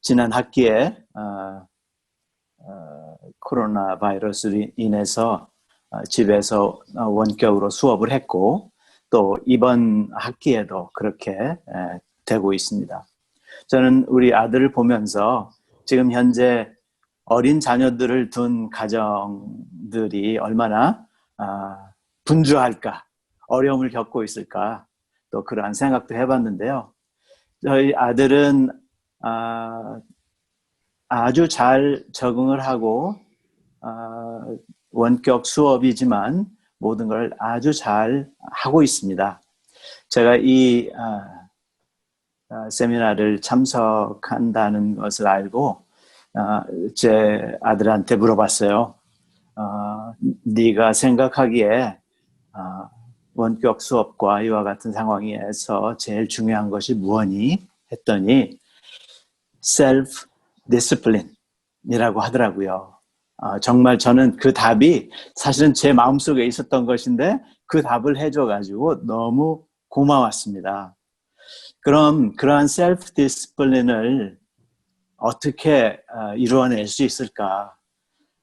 지난 학기에 코로나 바이러스로 인해서 집에서 원격으로 수업을 했고 또 이번 학기에도 그렇게 되고 있습니다. 저는 우리 아들을 보면서 지금 현재 어린 자녀들을 둔 가정들이 얼마나 분주할까, 어려움을 겪고 있을까, 또 그러한 생각도 해봤는데요. 저희 아들은 아주 잘 적응을 하고 원격 수업이지만 모든 걸 아주 잘 하고 있습니다. 제가 이 세미나를 참석한다는 것을 알고 제 아들한테 물어봤어요. 네가 생각하기에 원격 수업과 이와 같은 상황에서 제일 중요한 것이 무엇이? 했더니 self discipline이라고 하더라고요. 정말 저는 그 답이 사실은 제 마음속에 있었던 것인데 그 답을 해줘가지고 너무 고마웠습니다. 그럼 그러한 셀프 디스플린을 어떻게 이루어낼 수 있을까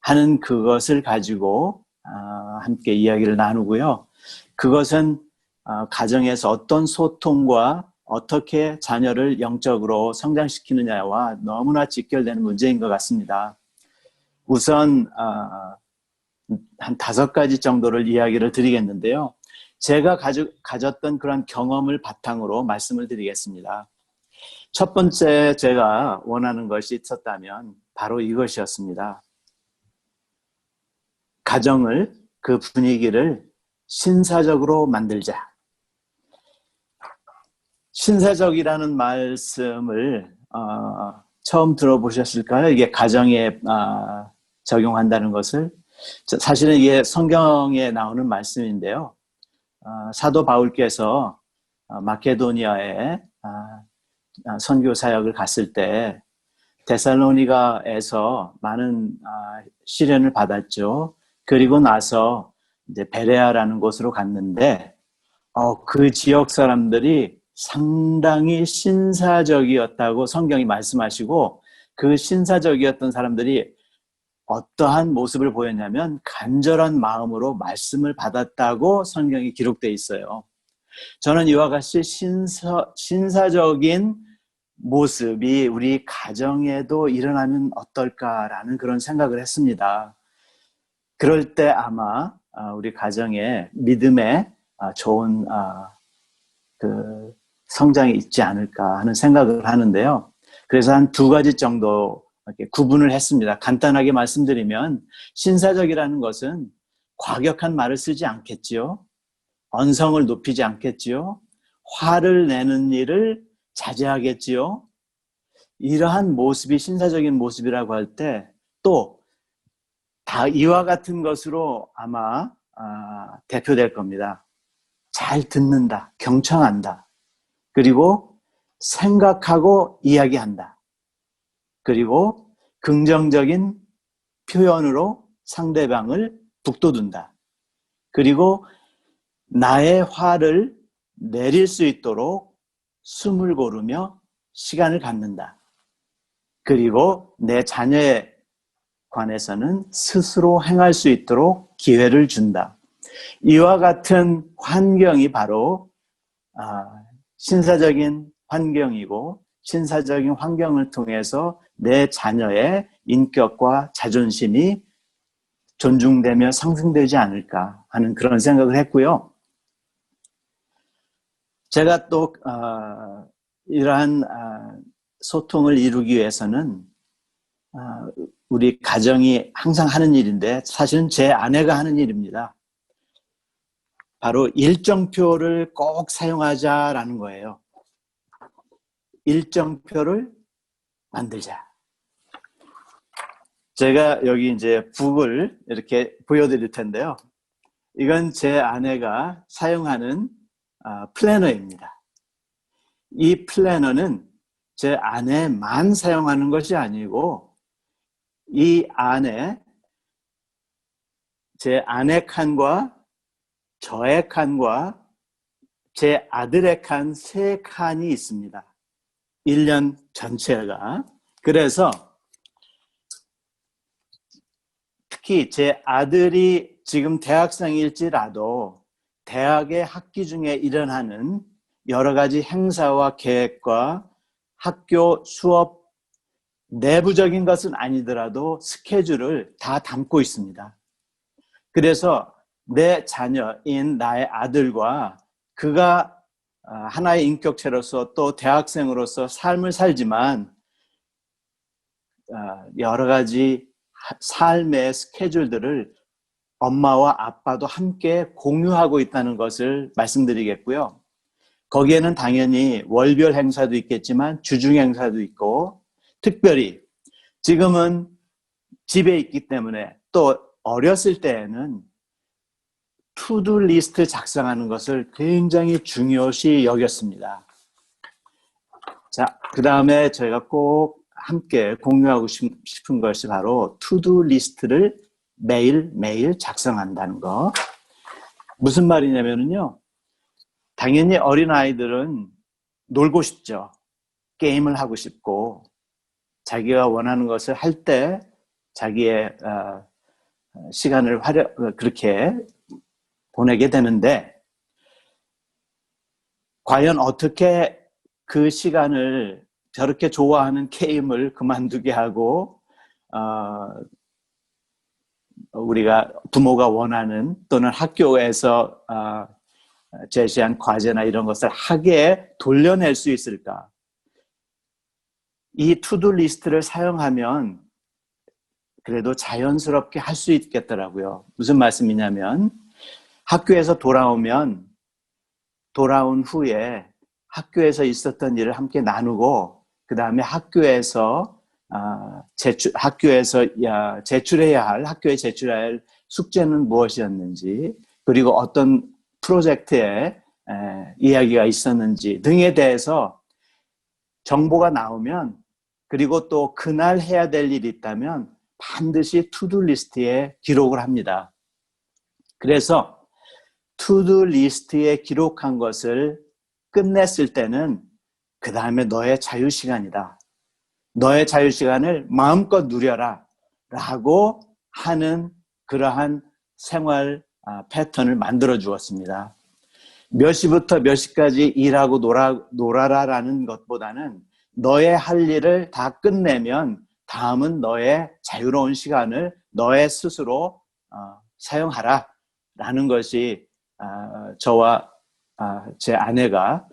하는 그것을 가지고 함께 이야기를 나누고요. 그것은 가정에서 어떤 소통과 어떻게 자녀를 영적으로 성장시키느냐와 너무나 직결되는 문제인 것 같습니다. 우선 한 5가지 정도를 이야기를 드리겠는데요. 제가 가졌던 그런 경험을 바탕으로 말씀을 드리겠습니다. 첫 번째 제가 원하는 것이 있었다면 바로 이것이었습니다. 가정을, 그 분위기를 신사적으로 만들자. 신사적이라는 말씀을 처음 들어보셨을까요? 이게 가정에 적용한다는 것을. 사실은 이게 성경에 나오는 말씀인데요. 사도 바울께서 마케도니아에 선교 사역을 갔을 때 데살로니가에서 많은 시련을 받았죠. 그리고 나서 이제 베레아라는 곳으로 갔는데 그 지역 사람들이 상당히 신사적이었다고 성경이 말씀하시고 그 신사적이었던 사람들이 어떠한 모습을 보였냐면 간절한 마음으로 말씀을 받았다고 성경이 기록되어 있어요. 저는 이와 같이 신사적인 모습이 우리 가정에도 일어나면 어떨까라는 그런 생각을 했습니다. 그럴 때 아마 우리 가정에 믿음의 좋은 그 성장이 있지 않을까 하는 생각을 하는데요. 그래서 한 2가지 정도 이렇게 구분을 했습니다. 간단하게 말씀드리면 신사적이라는 것은 과격한 말을 쓰지 않겠지요. 언성을 높이지 않겠지요. 화를 내는 일을 자제하겠지요. 이러한 모습이 신사적인 모습이라고 할 때 또 다 이와 같은 것으로 아마 대표될 겁니다. 잘 듣는다, 경청한다. 그리고 생각하고 이야기한다. 그리고 긍정적인 표현으로 상대방을 북돋운다. 그리고 나의 화를 내릴 수 있도록 숨을 고르며 시간을 갖는다. 그리고 내 자녀에 관해서는 스스로 행할 수 있도록 기회를 준다. 이와 같은 환경이 바로 신사적인 환경이고 신사적인 환경을 통해서 내 자녀의 인격과 자존심이 존중되며 상승되지 않을까 하는 그런 생각을 했고요. 제가 또 이러한 소통을 이루기 위해서는 우리 가정이 항상 하는 일인데 사실은 제 아내가 하는 일입니다. 바로 일정표를 꼭 사용하자라는 거예요. 일정표를 만들자. 제가 여기 이제 북을 이렇게 보여드릴 텐데요. 이건 제 아내가 사용하는 플래너입니다. 이 플래너는 제 아내만 사용하는 것이 아니고 이 안에 제 아내 칸과 저의 칸과 제 아들의 칸 3칸이 있습니다. 1년 전체가. 그래서 특히 제 아들이 지금 대학생일지라도 대학의 학기 중에 일어나는 여러 가지 행사와 계획과 학교 수업 내부적인 것은 아니더라도 스케줄을 다 담고 있습니다. 그래서 내 자녀인 나의 아들과 그가 하나의 인격체로서 또 대학생으로서 삶을 살지만 여러 가지 삶의 스케줄들을 엄마와 아빠도 함께 공유하고 있다는 것을 말씀드리겠고요. 거기에는 당연히 월별 행사도 있겠지만 주중 행사도 있고 특별히 지금은 집에 있기 때문에 또 어렸을 때에는 투두 리스트 작성하는 것을 굉장히 중요시 여겼습니다. 자, 그 다음에 저희가 꼭 함께 공유하고 싶은 것이 바로 투두 리스트를 매일매일 작성한다는 거. 무슨 말이냐면요. 당연히 어린아이들은 놀고 싶죠. 게임을 하고 싶고 자기가 원하는 것을 할 때 자기의 시간을 그렇게 보내게 되는데 과연 어떻게 그 시간을 저렇게 좋아하는 게임을 그만두게 하고 우리가 부모가 원하는 또는 학교에서 제시한 과제나 이런 것을 하게 돌려낼 수 있을까? 이 투두 리스트를 사용하면 그래도 자연스럽게 할 수 있겠더라고요. 무슨 말씀이냐면 학교에서 돌아온 후에 학교에서 있었던 일을 함께 나누고 그 다음에 학교에서 학교에 제출해야 할 숙제는 무엇이었는지 그리고 어떤 프로젝트에 이야기가 있었는지 등에 대해서 정보가 나오면 그리고 또 그날 해야 될 일이 있다면 반드시 투두 리스트에 기록을 합니다. 그래서 투두 리스트에 기록한 것을 끝냈을 때는 그 다음에 너의 자유시간이다. 너의 자유시간을 마음껏 누려라 라고 하는 그러한 생활 패턴을 만들어 주었습니다. 몇 시부터 몇 시까지 일하고 놀아라라는 것보다는 너의 할 일을 다 끝내면 다음은 너의 자유로운 시간을 너의 스스로 사용하라 라는 것이 저와 제 아내가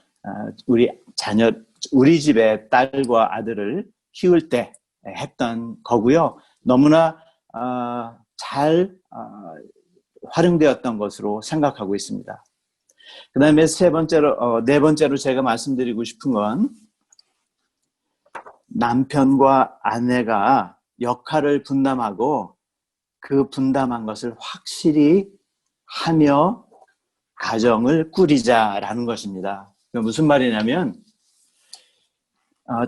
우리 집의 딸과 아들을 키울 때 했던 거고요. 너무나 잘 활용되었던 것으로 생각하고 있습니다. 그 다음에 네 번째로 제가 말씀드리고 싶은 건 남편과 아내가 역할을 분담하고 그 분담한 것을 확실히 하며 가정을 꾸리자라는 것입니다. 무슨 말이냐면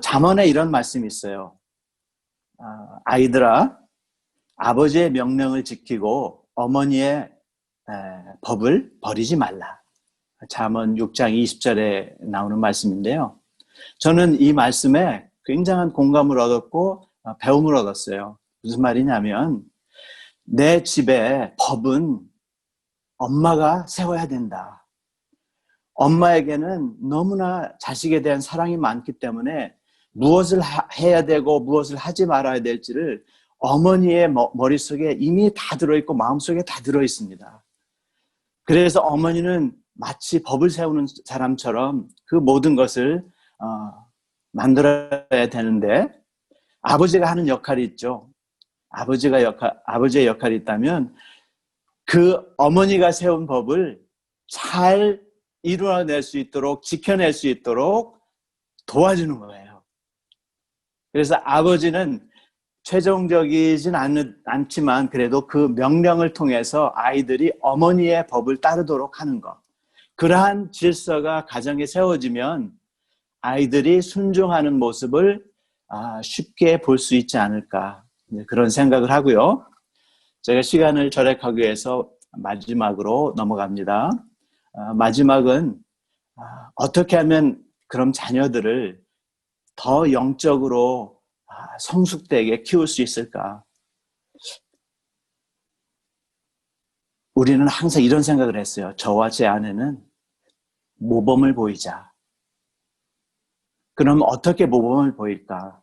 잠언에 이런 말씀이 있어요. 아이들아, 아버지의 명령을 지키고 어머니의 법을 버리지 말라. 잠언 6장 20절에 나오는 말씀인데요. 저는 이 말씀에 굉장한 공감을 얻었고 배움을 얻었어요. 무슨 말이냐면 내 집에 법은 엄마가 세워야 된다. 엄마에게는 너무나 자식에 대한 사랑이 많기 때문에 무엇을 해야 되고 무엇을 하지 말아야 될지를 어머니의 머릿속에 이미 다 들어있고 마음속에 다 들어있습니다. 그래서 어머니는 마치 법을 세우는 사람처럼 그 모든 것을 만들어야 되는데 아버지가 하는 역할이 있죠. 아버지의 역할이 있다면 그 어머니가 세운 법을 잘 이루어낼 수 있도록 지켜낼 수 있도록 도와주는 거예요. 그래서 아버지는 최종적이진 않지만 그래도 그 명령을 통해서 아이들이 어머니의 법을 따르도록 하는 것. 그러한 질서가 가정에 세워지면 아이들이 순종하는 모습을 쉽게 볼 수 있지 않을까 그런 생각을 하고요. 제가 시간을 절약하기 위해서 마지막으로 넘어갑니다. 마지막은 어떻게 하면 그럼 자녀들을 더 영적으로 성숙되게 키울 수 있을까? 우리는 항상 이런 생각을 했어요. 저와 제 아내는 모범을 보이자. 그럼 어떻게 모범을 보일까?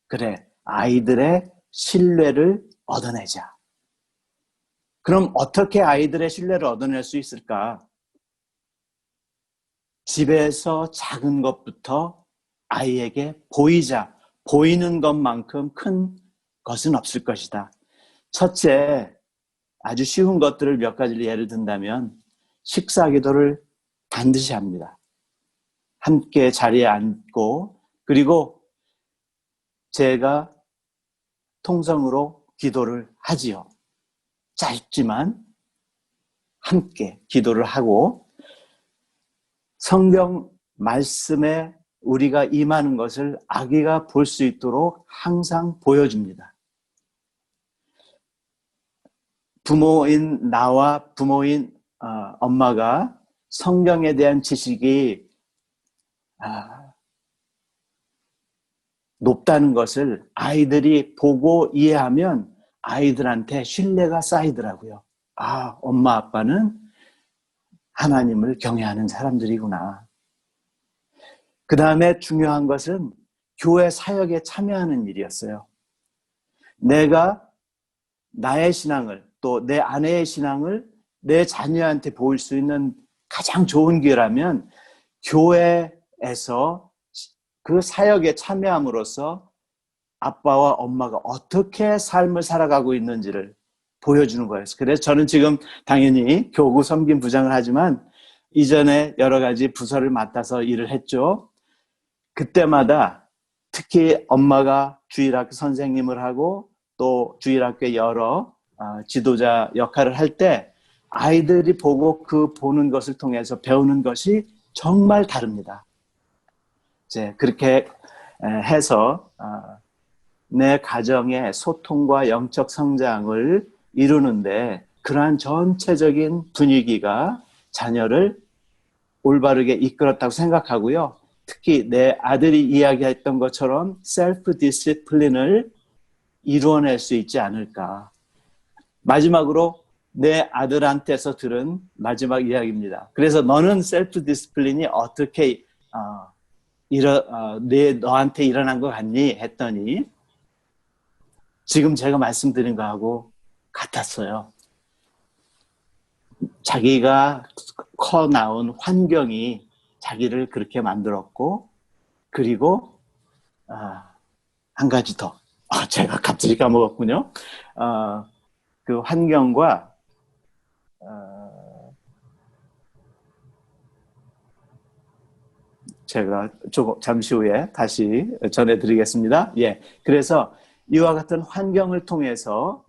그래, 아이들의 신뢰를 얻어내자. 그럼 어떻게 아이들의 신뢰를 얻어낼 수 있을까? 집에서 작은 것부터 아이에게 보이자. 보이는 것만큼 큰 것은 없을 것이다. 첫째, 아주 쉬운 것들을 몇 가지를 예를 든다면 식사 기도를 반드시 합니다. 함께 자리에 앉고 그리고 제가 통성으로 기도를 하지요. 짧지만 함께 기도를 하고 성경 말씀에 우리가 임하는 것을 아기가 볼 수 있도록 항상 보여줍니다. 부모인 나와 부모인 엄마가 성경에 대한 지식이 높다는 것을 아이들이 보고 이해하면 아이들한테 신뢰가 쌓이더라고요. 엄마 아빠는 하나님을 경외하는 사람들이구나. 그 다음에 중요한 것은 교회 사역에 참여하는 일이었어요. 내가 나의 신앙을 또 내 아내의 신앙을 내 자녀한테 보일 수 있는 가장 좋은 기회라면 교회에서 그 사역에 참여함으로써 아빠와 엄마가 어떻게 삶을 살아가고 있는지를 보여주는 거예요. 그래서 저는 지금 당연히 교구 섬김 부장을 하지만 이전에 여러 가지 부서를 맡아서 일을 했죠. 그때마다 특히 엄마가 주일학교 선생님을 하고 또 주일학교 여러 지도자 역할을 할 때 아이들이 보고 그 보는 것을 통해서 배우는 것이 정말 다릅니다. 이제 그렇게 해서 내 가정의 소통과 영적 성장을 이루는데 그러한 전체적인 분위기가 자녀를 올바르게 이끌었다고 생각하고요. 특히 내 아들이 이야기했던 것처럼 셀프 디시플린을 이루어낼 수 있지 않을까. 마지막으로 내 아들한테서 들은 마지막 이야기입니다. 그래서 너는 셀프 디시플린이 어떻게 너한테 일어난 것 같니? 했더니 지금 제가 말씀드린 거하고 같았어요. 자기가 커 나온 환경이 자기를 그렇게 만들었고 그리고 한 가지 더 제가 갑자기 까먹었군요. 그 환경과 제가 잠시 후에 다시 전해드리겠습니다. 예, 그래서 이와 같은 환경을 통해서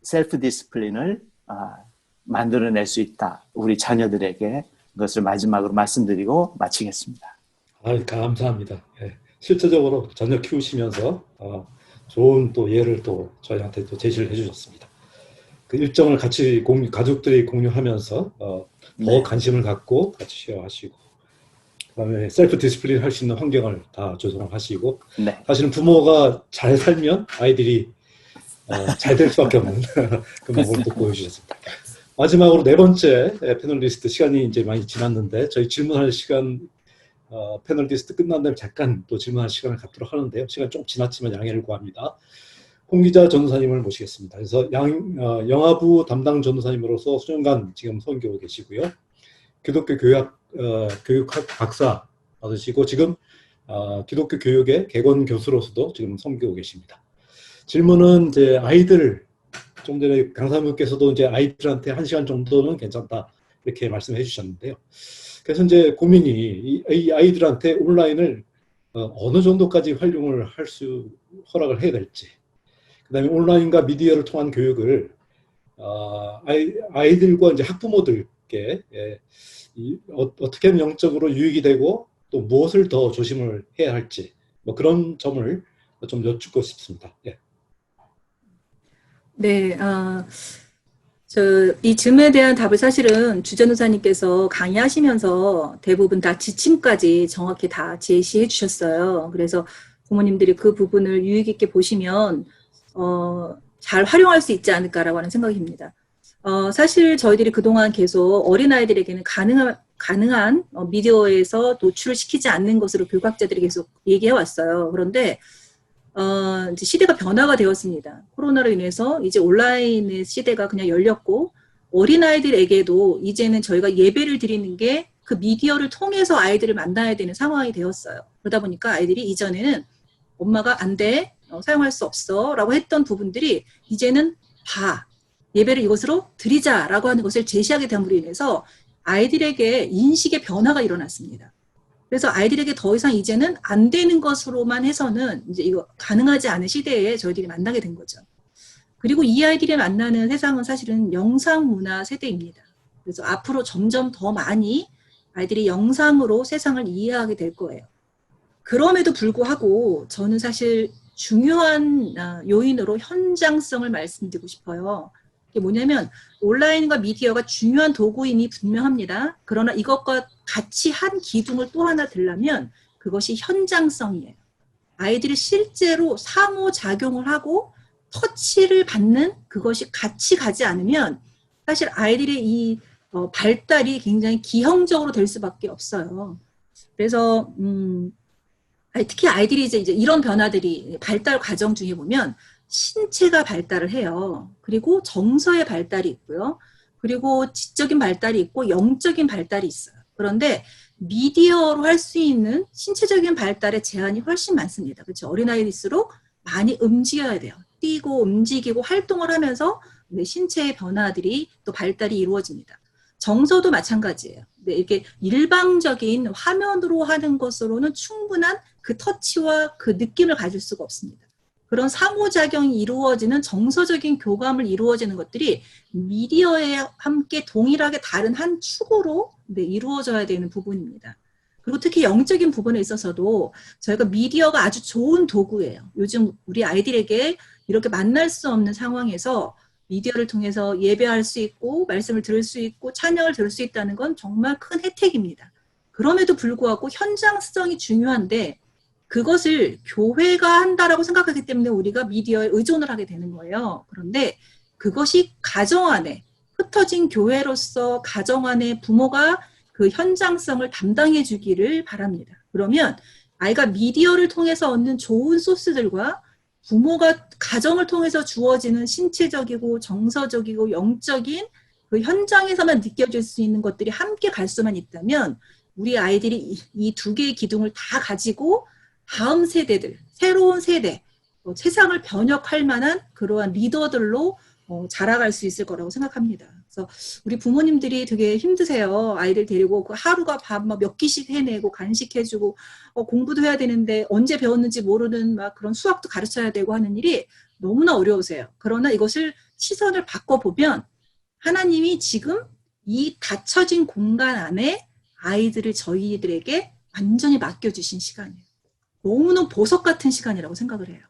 셀프 디스플린을 만들어낼 수 있다. 우리 자녀들에게 그것을 마지막으로 말씀드리고 마치겠습니다. 감사합니다. 예, 실제적으로 자녀 키우시면서 좋은 또 예를 또 저희한테 또 제시를 해주셨습니다. 그 일정을 같이 가족들이 공유하면서 더 관심을 갖고 같이 쉐어하시고 그다음에 셀프 디스플린 할 수 있는 환경을 다 조성하시고 사실은 부모가 잘 살면 아이들이 잘 될 수밖에 없는 그 모습을 또 보여주셨습니다. 마지막으로 네 번째 패널리스트 시간이 이제 많이 지났는데 저희 질문할 시간 패널리스트 끝난 다음에 잠깐 또 질문할 시간을 갖도록 하는데요. 시간이 좀 지났지만 양해를 구합니다. 홍기자 전도사님을 모시겠습니다. 그래서 영아부 담당 전도사님으로서 수년간 지금 선교하고 계시고요. 기독교 교육학 박사 받으시고 지금 기독교 교육의 객원 교수로서도 지금 선교하고 계십니다. 질문은 이제 아이들 좀 전에 강사님께서도 이제 아이들한테 1시간 정도는 괜찮다 이렇게 말씀해 주셨는데요. 그래서 이제 고민이 이 아이들한테 온라인을 어느 정도까지 활용을 허락을 해야 될지, 그다음에 온라인과 미디어를 통한 교육을 아이들과 이제 학부모들께 어떻게 하면 영적으로 유익이 되고 또 무엇을 더 조심을 해야 할지 뭐 그런 점을 좀 여쭙고 싶습니다. 예. 네, 이 질문에 대한 답을 사실은 주 전도사님께서 강의하시면서 대부분 다 지침까지 정확히 다 제시해 주셨어요. 그래서 부모님들이 그 부분을 유익 있게 보시면 잘 활용할 수 있지 않을까라고 하는 생각입니다. 사실 저희들이 그동안 계속 어린아이들에게는 가능한 미디어에서 노출을 시키지 않는 것으로 교육학자들이 계속 얘기해 왔어요. 그런데 이제 시대가 변화가 되었습니다. 코로나로 인해서 이제 온라인의 시대가 그냥 열렸고 어린아이들에게도 이제는 저희가 예배를 드리는 게 그 미디어를 통해서 아이들을 만나야 되는 상황이 되었어요. 그러다 보니까 아이들이 이전에는 엄마가 안 돼, 사용할 수 없어 라고 했던 부분들이 이제는 봐, 예배를 이것으로 드리자라고 하는 것을 제시하게 됨으로 인해서 아이들에게 인식의 변화가 일어났습니다. 그래서 아이들에게 더 이상 이제는 안 되는 것으로만 해서는 이제 이거 가능하지 않은 시대에 저희들이 만나게 된 거죠. 그리고 이 아이들이 만나는 세상은 사실은 영상 문화 세대입니다. 그래서 앞으로 점점 더 많이 아이들이 영상으로 세상을 이해하게 될 거예요. 그럼에도 불구하고 저는 사실 중요한 요인으로 현장성을 말씀드리고 싶어요. 이게 뭐냐면 온라인과 미디어가 중요한 도구임이 분명합니다. 그러나 이것과 같이 한 기둥을 또 하나 들려면 그것이 현장성이에요. 아이들이 실제로 상호작용을 하고 터치를 받는 그것이 같이 가지 않으면 사실 아이들의 이 발달이 굉장히 기형적으로 될 수밖에 없어요. 그래서 특히 아이들이 이제 이런 변화들이 발달 과정 중에 보면 신체가 발달을 해요. 그리고 정서의 발달이 있고요. 그리고 지적인 발달이 있고 영적인 발달이 있어요. 그런데 미디어로 할 수 있는 신체적인 발달의 제한이 훨씬 많습니다. 그렇죠? 어린아이일수록 많이 움직여야 돼요. 뛰고 움직이고 활동을 하면서 신체의 변화들이 또 발달이 이루어집니다. 정서도 마찬가지예요. 이렇게 일방적인 화면으로 하는 것으로는 충분한 그 터치와 그 느낌을 가질 수가 없습니다. 그런 상호작용이 이루어지는 정서적인 교감을 이루어지는 것들이 미디어에 함께 동일하게 다른 한 축으로 이루어져야 되는 부분입니다. 그리고 특히 영적인 부분에 있어서도 저희가 미디어가 아주 좋은 도구예요. 요즘 우리 아이들에게 이렇게 만날 수 없는 상황에서 미디어를 통해서 예배할 수 있고 말씀을 들을 수 있고 찬양을 들을 수 있다는 건 정말 큰 혜택입니다. 그럼에도 불구하고 현장성이 중요한데 그것을 교회가 한다라고 생각하기 때문에 우리가 미디어에 의존을 하게 되는 거예요. 그런데 그것이 가정 안에 흩어진 교회로서 가정 안에 부모가 그 현장성을 담당해 주기를 바랍니다. 그러면 아이가 미디어를 통해서 얻는 좋은 소스들과 부모가 가정을 통해서 주어지는 신체적이고 정서적이고 영적인 그 현장에서만 느껴질 수 있는 것들이 함께 갈 수만 있다면 우리 아이들이 이 두 개의 기둥을 다 가지고 다음 세대들, 새로운 세대, 세상을 변혁할 만한 그러한 리더들로 자라갈 수 있을 거라고 생각합니다. 그래서 우리 부모님들이 되게 힘드세요. 아이들 데리고 그 하루가 밥 몇 끼씩 해내고 간식해주고 공부도 해야 되는데 언제 배웠는지 모르는 막 그런 수학도 가르쳐야 되고 하는 일이 너무나 어려우세요. 그러나 이것을 시선을 바꿔보면 하나님이 지금 이 닫혀진 공간 안에 아이들을 저희들에게 완전히 맡겨주신 시간이에요. 너무너무 보석 같은 시간이라고 생각을 해요.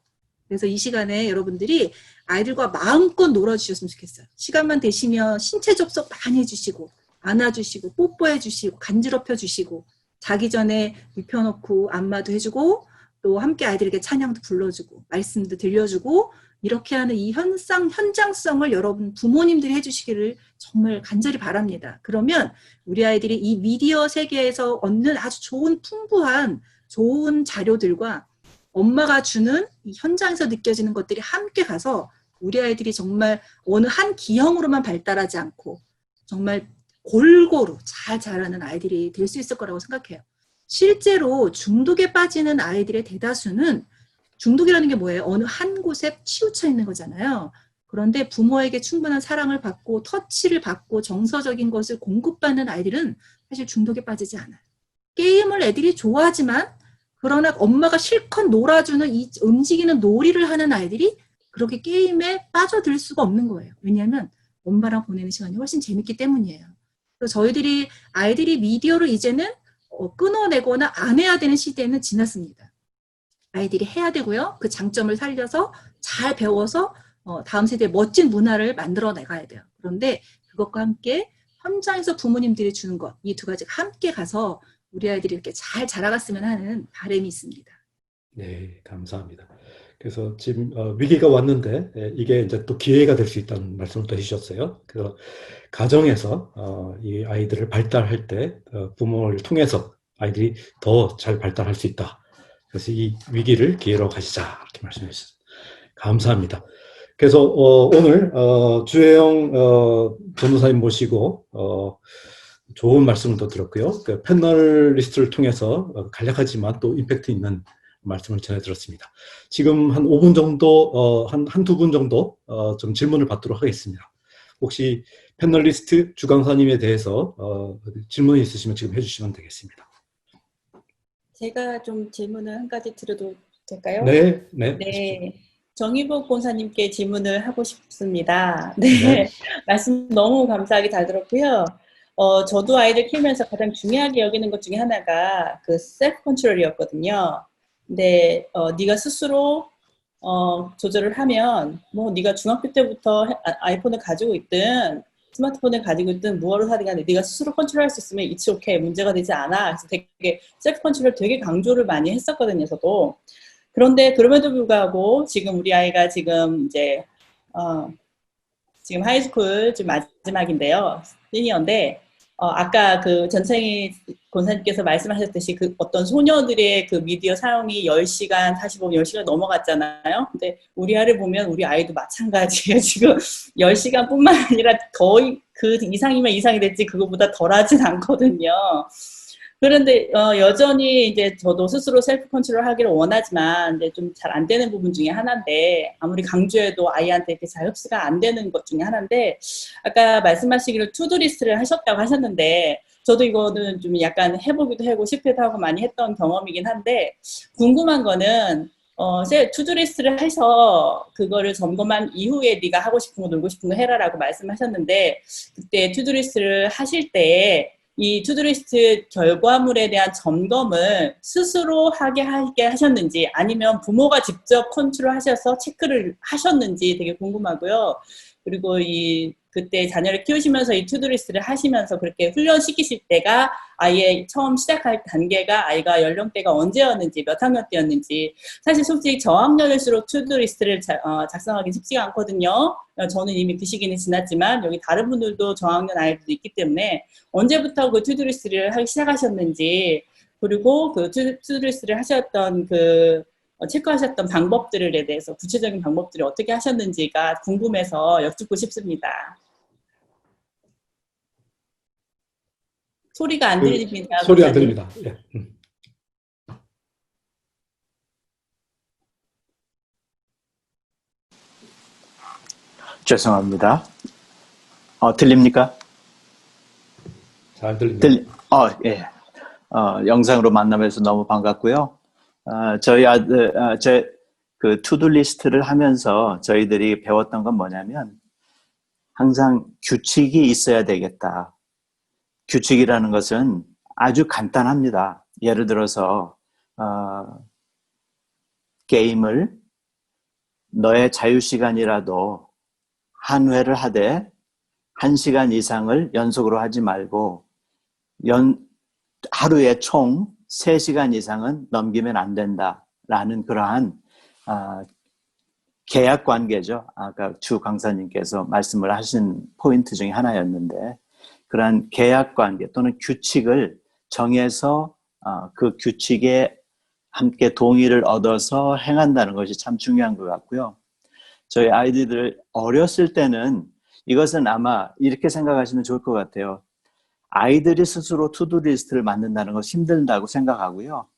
그래서 이 시간에 여러분들이 아이들과 마음껏 놀아주셨으면 좋겠어요. 시간만 되시면 신체 접속 많이 해주시고 안아주시고 뽀뽀해주시고 간지럽혀주시고 자기 전에 눕혀놓고 안마도 해주고 또 함께 아이들에게 찬양도 불러주고 말씀도 들려주고 이렇게 하는 이 현장성을 여러분 부모님들이 해주시기를 정말 간절히 바랍니다. 그러면 우리 아이들이 이 미디어 세계에서 얻는 아주 좋은 풍부한 좋은 자료들과 엄마가 주는 이 현장에서 느껴지는 것들이 함께 가서 우리 아이들이 정말 어느 한 기형으로만 발달하지 않고 정말 골고루 잘 자라는 아이들이 될 수 있을 거라고 생각해요. 실제로 중독에 빠지는 아이들의 대다수는 중독이라는 게 뭐예요? 어느 한 곳에 치우쳐 있는 거잖아요. 그런데 부모에게 충분한 사랑을 받고 터치를 받고 정서적인 것을 공급받는 아이들은 사실 중독에 빠지지 않아요. 게임을 애들이 좋아하지만 그러나 엄마가 실컷 놀아주는 이 움직이는 놀이를 하는 아이들이 그렇게 게임에 빠져들 수가 없는 거예요. 왜냐하면 엄마랑 보내는 시간이 훨씬 재밌기 때문이에요. 그래서 저희들이 아이들이 미디어를 이제는 끊어내거나 안 해야 되는 시대는 지났습니다. 아이들이 해야 되고요. 그 장점을 살려서 잘 배워서 다음 세대에 멋진 문화를 만들어 나가야 돼요. 그런데 그것과 함께 현장에서 부모님들이 주는 것, 이 두 가지가 함께 가서 우리 아이들이 이렇게 잘 자라갔으면 하는 바람이 있습니다. 네, 감사합니다. 그래서 지금 위기가 왔는데 이게 이제 또 기회가 될 수 있다는 말씀을 또 해주셨어요. 그래서 가정에서 이 아이들을 발달할 때 부모를 통해서 아이들이 더 잘 발달할 수 있다. 그래서 이 위기를 기회로 가지자 이렇게 말씀해 주셨습니다. 감사합니다. 그래서 오늘 주혜영 전도사님 모시고 좋은 말씀을 더 들었고요. 그 패널리스트를 통해서 간략하지만 또 임팩트 있는 말씀을 전해 들었습니다. 지금 한 5분 정도, 한두 분 정도 좀 질문을 받도록 하겠습니다. 혹시 패널리스트 주 강사님에 대해서 질문이 있으시면 지금 해주시면 되겠습니다. 제가 좀 질문을 한 가지 드려도 될까요? 네, 네. 네. 정희복 권사님께 질문을 하고 싶습니다. 네. 네. 말씀 너무 감사하게 잘 들었고요. 저도 아이들 키우면서 가장 중요하게 여기는 것 중에 하나가 그 셀프 컨트롤이었거든요. 근데 네가 스스로 조절을 하면 뭐 네가 중학교 때부터 아이폰을 가지고 있든 스마트폰을 가지고 있든 무엇을 하든 간에 네가 스스로 컨트롤할 수 있으면 it's okay, 문제가 되지 않아. 그래서 되게 셀프 컨트롤 되게 강조를 많이 했었거든요, 저도. 그런데 그럼에도 불구하고 지금 우리 아이가 지금 이제 지금 하이스쿨 지금 마지막인데요, 시니어인데 아까 그 전창희 권사님께서 말씀하셨듯이 그 어떤 소녀들의 그 미디어 사용이 10시간, 45분, 10시간 넘어갔잖아요. 근데 우리 아이를 보면 우리 아이도 마찬가지예요. 지금 10시간뿐만 아니라 거의 그 이상이면 이상이 됐지 그거보다 덜하진 않거든요. 그런데 여전히 이제 저도 스스로 셀프 컨트롤 하기를 원하지만 이제 좀 잘 안 되는 부분 중에 하나인데 아무리 강조해도 아이한테 이렇게 잘 흡수가 안 되는 것 중에 하나인데 아까 말씀하시기를 투두 리스트를 하셨다고 하셨는데 저도 이거는 좀 약간 해보기도 하고 싶기도 하고 많이 했던 경험이긴 한데 궁금한 거는 투두 리스트를 해서 그거를 점검한 이후에 네가 하고 싶은 거 놀고 싶은 거 해라라고 말씀하셨는데 그때 투두 리스트를 하실 때 이 투두리스트 결과물에 대한 점검을 스스로 하게 하셨는지 아니면 부모가 직접 컨트롤 하셔서 체크를 하셨는지 되게 궁금하고요. 그리고 그때 자녀를 키우시면서 이 투두리스트를 하시면서 그렇게 훈련시키실 때가 아이의 처음 시작할 단계가 아이가 연령대가 언제였는지 몇 학년 때였는지 사실 솔직히 저학년일수록 투두리스트를 작성하기 쉽지가 않거든요. 저는 이미 그 시기는 지났지만 여기 다른 분들도 저학년 아이들도 있기 때문에 언제부터 그 투두리스트를 하기 시작하셨는지 그리고 그 투두리스트를 하셨던 체크하셨던 방법들에 대해서 구체적인 방법들을 어떻게 하셨는지가 궁금해서 여쭙고 싶습니다. 소리가 안 들립니다. 소리 안 들립니다. 예. 죄송합니다. 들립니까? 잘 들립니다. 예. 영상으로 만나면서 너무 반갑고요. 저희 아들, 그 투두 리스트를 하면서 저희들이 배웠던 건 뭐냐면 항상 규칙이 있어야 되겠다. 규칙이라는 것은 아주 간단합니다. 예를 들어서 게임을 너의 자유시간이라도 한 회를 하되 1시간 이상을 연속으로 하지 말고 하루에 총 3시간 이상은 넘기면 안 된다라는 그러한 계약 관계죠. 아까 주 강사님께서 말씀을 하신 포인트 중에 하나였는데 그러한 계약 관계 또는 규칙을 정해서 그 규칙에 함께 동의를 얻어서 행한다는 것이 참 중요한 것 같고요. 저희 아이들 어렸을 때는 이것은 아마 이렇게 생각하시면 좋을 것 같아요. 아이들이 스스로 투두리스트를 만든다는 것이 힘들다고 생각하고요.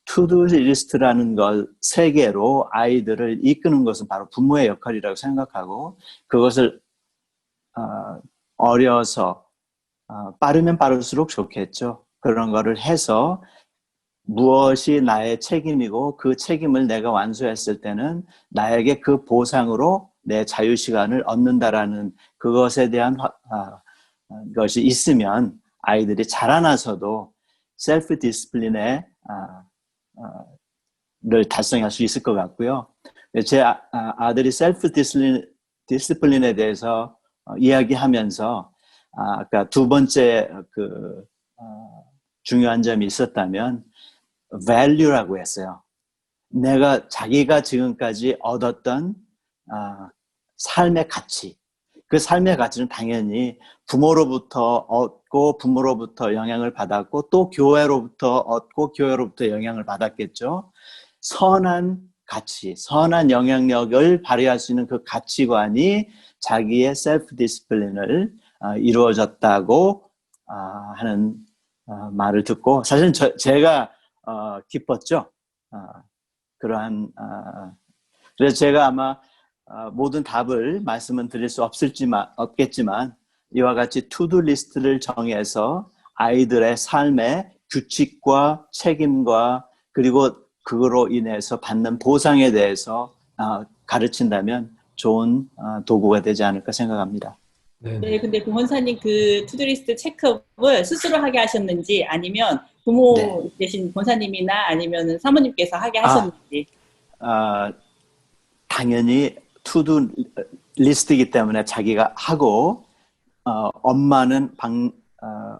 투두리스트라는 것 세계로 아이들을 이끄는 것은 바로 부모의 역할이라고 생각하고 그것을 어려서 빠르면 빠를수록 좋겠죠. 그런 거를 해서 무엇이 나의 책임이고 그 책임을 내가 완수했을 때는 나에게 그 보상으로 내 자유시간을 얻는다라는 그것에 대한 것이 있으면 아이들이 자라나서도 셀프 디스플린에 를 달성할 수 있을 것 같고요. 제 아들이 셀프 디스플린에 대해서 이야기하면서 아까 두 번째 중요한 점이 있었다면 value라고 했어요. 자기가 지금까지 얻었던 삶의 가치, 그 삶의 가치는 당연히 부모로부터 얻고 부모로부터 영향을 받았고 또 교회로부터 얻고 교회로부터 영향을 받았겠죠. 선한 가치, 선한 영향력을 발휘할 수 있는 그 가치관이 자기의 셀프 디스플린을 이루어졌다고 하는 말을 듣고 사실은 제가 기뻤죠. 그래서 제가 아마 모든 답을 말씀은 드릴 수 없겠지만 이와 같이 투두 리스트를 정해서 아이들의 삶의 규칙과 책임과 그리고 그거로 인해서 받는 보상에 대해서 가르친다면 좋은 도구가 되지 않을까 생각합니다. 네, 근데 부원사님 그 투두리스트 체크업을 스스로 하게 하셨는지 아니면 부모 네. 되신 권사님이나 아니면 사모님께서 하게 하셨는지. 당연히 투두 리스트이기 때문에 자기가 하고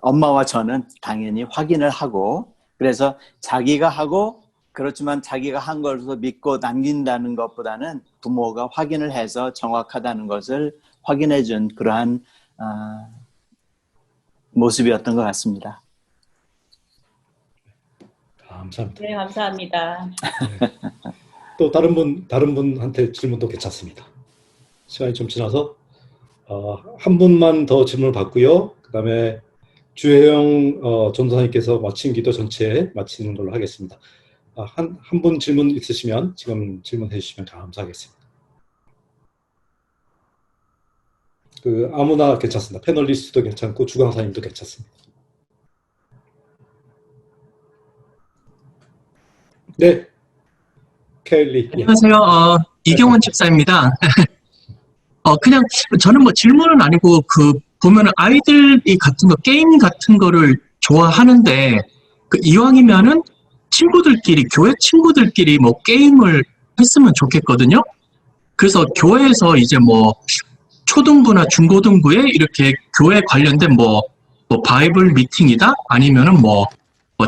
엄마와 저는 당연히 확인을 하고 그래서 자기가 하고 그렇지만 자기가 한 것을 믿고 남긴다는 것보다는 부모가 확인을 해서 정확하다는 것을 확인해 준 그러한 모습이었던 것 같습니다. 감사합니다. 네, 감사합니다. 또 다른 분한테 질문도 괜찮습니다. 시간이 좀 지나서 한 분만 더 질문을 받고요. 그다음에 주혜영 전도사님께서 마친 기도 전체 마치는 걸로 하겠습니다. 한 분 질문 있으시면 지금 질문해 주시면 감사하겠습니다. 아무나 괜찮습니다. 패널리스트도 괜찮고 주강사님도 괜찮습니다. 네, 켈리. 안녕하세요. 이경원 집사입니다. 그냥 저는 뭐 질문은 아니고 보면은 아이들이 같은 거 게임 같은 거를 좋아하는데 이왕이면은 교회 친구들끼리 뭐 게임을 했으면 좋겠거든요. 그래서 교회에서 이제 뭐 초등부나 중고등부에 이렇게 교회 관련된 뭐 바이블 미팅이다 아니면은 뭐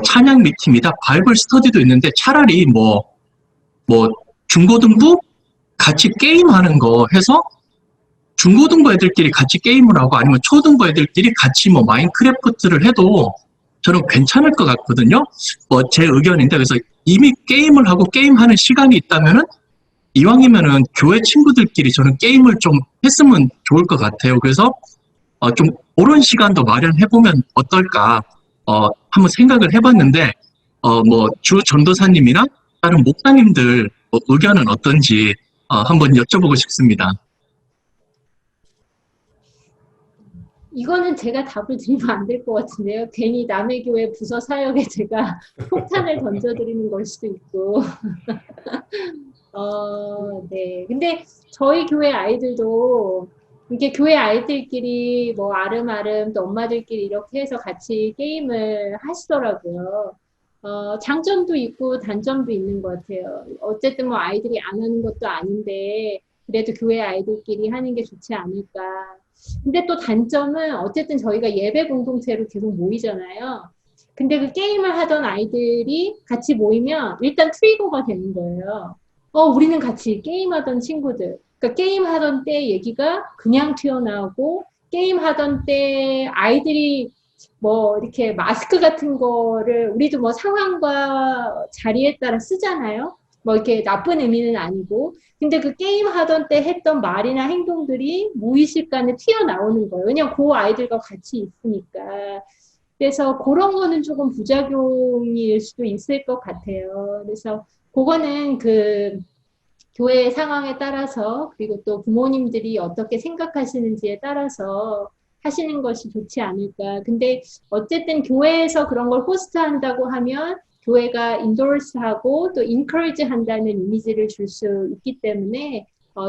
찬양 미팅이다 바이블 스터디도 있는데 차라리 뭐 중고등부 같이 게임하는 거 해서 중고등부 애들끼리 같이 게임을 하고 아니면 초등부 애들끼리 같이 뭐 마인크래프트를 해도 저는 괜찮을 것 같거든요. 제 의견인데 그래서 이미 게임을 하고 게임하는 시간이 있다면은 이왕이면은 교회 친구들끼리 저는 게임을 좀 했으면 좋을 것 같아요. 그래서 좀 그런 시간도 마련해 보면 어떨까 한번 생각을 해봤는데 주 전도사님이나 다른 목사님들 의견은 어떤지 한번 여쭤보고 싶습니다. 이거는 제가 답을 드리면 안 될 것 같은데요. 괜히 남의 교회 부서 사역에 제가 폭탄을 던져드리는 걸 수도 있고. 네. 근데 저희 교회 아이들도 이게 교회 아이들끼리 뭐 아름아름 또 엄마들끼리 이렇게 해서 같이 게임을 하시더라고요. 장점도 있고 단점도 있는 것 같아요. 어쨌든 뭐 아이들이 안 하는 것도 아닌데 그래도 교회 아이들끼리 하는 게 좋지 않을까. 근데 또 단점은 어쨌든 저희가 예배 공동체로 계속 모이잖아요. 근데 그 게임을 하던 아이들이 같이 모이면 일단 트리거가 되는 거예요. 우리는 같이 게임하던 친구들. 그러니까 게임하던 때 얘기가 그냥 튀어나오고 게임하던 때 아이들이 뭐 이렇게 마스크 같은 거를 우리도 뭐 상황과 자리에 따라 쓰잖아요. 뭐 이렇게 나쁜 의미는 아니고. 근데 그 게임 하던 때 했던 말이나 행동들이 무의식간에 튀어나오는 거예요. 왜냐면 그 아이들과 같이 있으니까. 그래서 그런 거는 조금 부작용일 수도 있을 것 같아요. 그래서 그거는 교회 상황에 따라서 그리고 또 부모님들이 어떻게 생각하시는지에 따라서 하시는 것이 좋지 않을까. 근데 어쨌든 교회에서 그런 걸 호스트한다고 하면 교회가 인도스하고 또 인커리지 한다는 이미지를 줄 수 있기 때문에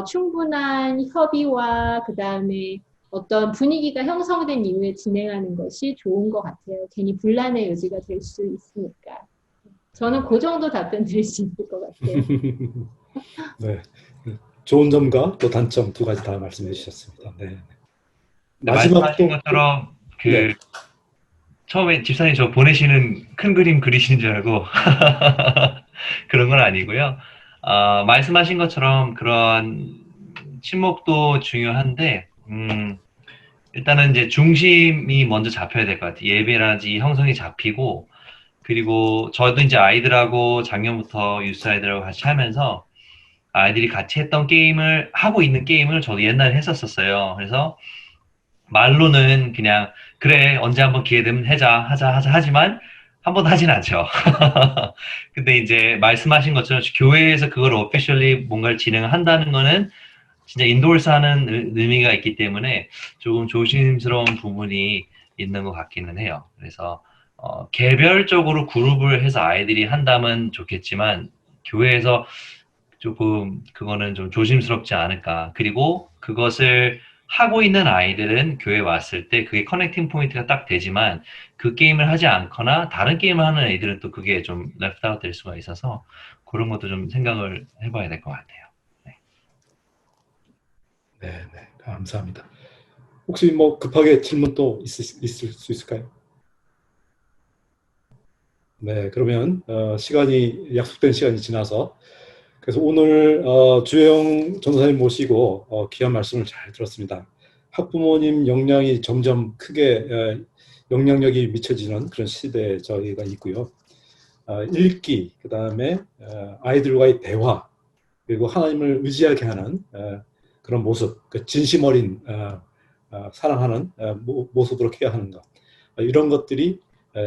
충분한 협의와 그다음에 어떤 분위기가 형성된 이후에 진행하는 것이 좋은 것 같아요. 괜히 분란의 여지가 될 수 있으니까. 저는 그 정도 답변 드릴 수 있을 것 같아요. 네. 좋은 점과 또 단점 두 가지 다 말씀해 주셨습니다. 네. 마지막 말씀하신 또 것처럼 그 네. 처음에 집사님 저 보내시는 큰 그림 그리시는 줄 알고 그런 건 아니고요. 말씀하신 것처럼 그런 친목도 중요한데 일단은 이제 중심이 먼저 잡혀야 될 것 같아요. 예배라든지 형성이 잡히고 그리고 저도 이제 아이들하고 작년부터 유스 아이들하고 같이 하면서 아이들이 같이 했던 게임을 하고 있는 게임을 저도 옛날에 했었어요. 그래서 말로는 그냥 그래 언제 한번 기회 되면 하자 하지만 한 번도 하진 않죠. 근데 이제 말씀하신 것처럼 교회에서 그걸 오피셜리 뭔가를 진행한다는 거는 진짜 인도르스하는 의미가 있기 때문에 조금 조심스러운 부분이 있는 것 같기는 해요. 그래서 개별적으로 그룹을 해서 아이들이 한다면 좋겠지만 교회에서 조금 그거는 좀 조심스럽지 않을까. 그리고 그것을 하고 있는 아이들은 교회에 왔을 때 그게 커넥팅 포인트가 딱 되지만 그 게임을 하지 않거나 다른 게임을 하는 애들은 또 그게 좀 레프트 아웃 될 수가 있어서 그런 것도 좀 생각을 해봐야 될 것 같아요. 네, 네, 감사합니다. 혹시 뭐 급하게 질문 또 있을 수 있을까요? 네, 그러면 약속된 시간이 지나서 그래서 오늘 주영 전도사님 모시고 귀한 말씀을 잘 들었습니다. 학부모님 역량이 점점 크게 영향력이 미쳐지는 그런 시대에 저희가 있고요. 읽기, 그 다음에 아이들과의 대화, 그리고 하나님을 의지하게 하는 그런 모습, 그 진심 어린 사랑하는 모습으로 케어하는 것, 이런 것들이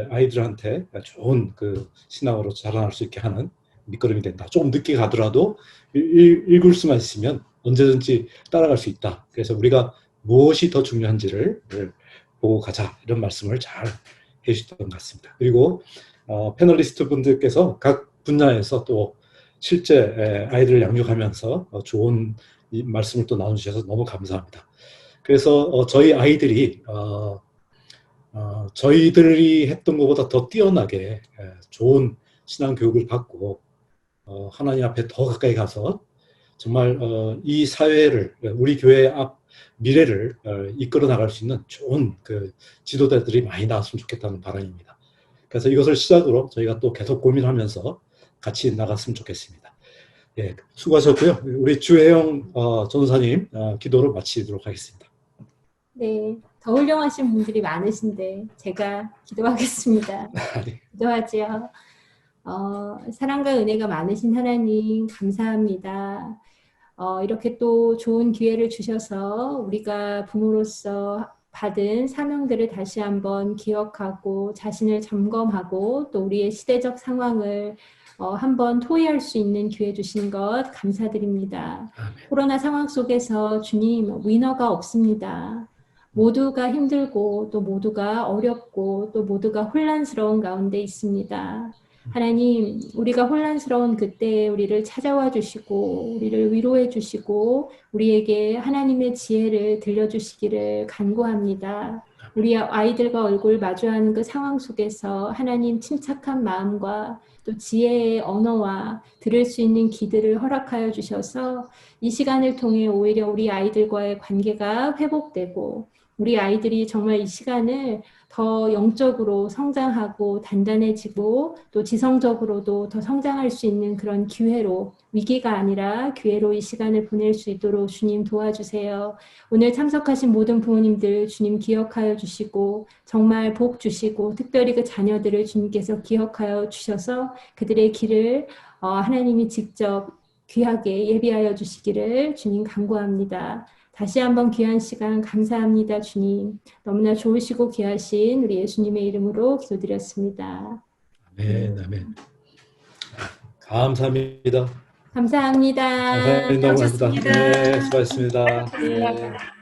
아이들한테 좋은 그 신앙으로 자라날 수 있게 하는 밑거름이 된다. 조금 늦게 가더라도 읽을 수만 있으면 언제든지 따라갈 수 있다. 그래서 우리가 무엇이 더 중요한지를 보고 가자. 이런 말씀을 잘 해주셨던 것 같습니다. 그리고 패널리스트 분들께서 각 분야에서 또 실제 아이들을 양육하면서 좋은 이 말씀을 또 나눠주셔서 너무 감사합니다. 그래서 저희 아이들이 저희들이 했던 것보다 더 뛰어나게 좋은 신앙 교육을 받고 하나님 앞에 더 가까이 가서 정말 이 사회를 우리 교회의 미래를 이끌어 나갈 수 있는 좋은 그 지도자들이 많이 나왔으면 좋겠다는 바람입니다. 그래서 이것을 시작으로 저희가 또 계속 고민하면서 같이 나갔으면 좋겠습니다. 예, 수고하셨고요. 우리 주혜영 전도사님 기도로 마치도록 하겠습니다. 네, 더 훌륭하신 분들이 많으신데 제가 기도하겠습니다. 기도하지요. 사랑과 은혜가 많으신 하나님 감사합니다. 이렇게 또 좋은 기회를 주셔서 우리가 부모로서 받은 사명들을 다시 한번 기억하고 자신을 점검하고 또 우리의 시대적 상황을 한번 토의할 수 있는 기회 주신 것 감사드립니다. 코로나 상황 속에서 주님 위너가 없습니다. 모두가 힘들고 또 모두가 어렵고 또 모두가 혼란스러운 가운데 있습니다. 하나님, 우리가 혼란스러운 그때에 우리를 찾아와 주시고 우리를 위로해 주시고 우리에게 하나님의 지혜를 들려주시기를 간구합니다. 우리 아이들과 얼굴 마주하는 그 상황 속에서 하나님 침착한 마음과 또 지혜의 언어와 들을 수 있는 귀들을 허락하여 주셔서 이 시간을 통해 오히려 우리 아이들과의 관계가 회복되고 우리 아이들이 정말 이 시간을 더 영적으로 성장하고 단단해지고 또 지성적으로도 더 성장할 수 있는 그런 기회로 위기가 아니라 기회로 이 시간을 보낼 수 있도록 주님 도와주세요. 오늘 참석하신 모든 부모님들 주님 기억하여 주시고 정말 복 주시고 특별히 그 자녀들을 주님께서 기억하여 주셔서 그들의 길을 하나님이 직접 귀하게 예비하여 주시기를 주님 간구합니다. 다시 한번 귀한 시간 감사합니다, 주님. 너무나 좋으시고 귀하신 우리 예수님의 이름으로 기도드렸습니다. 아멘, 아멘. 감사합니다. 감사합니다. 감사합니다. 수고하셨습니다. 네, 수고하셨습니다. 네.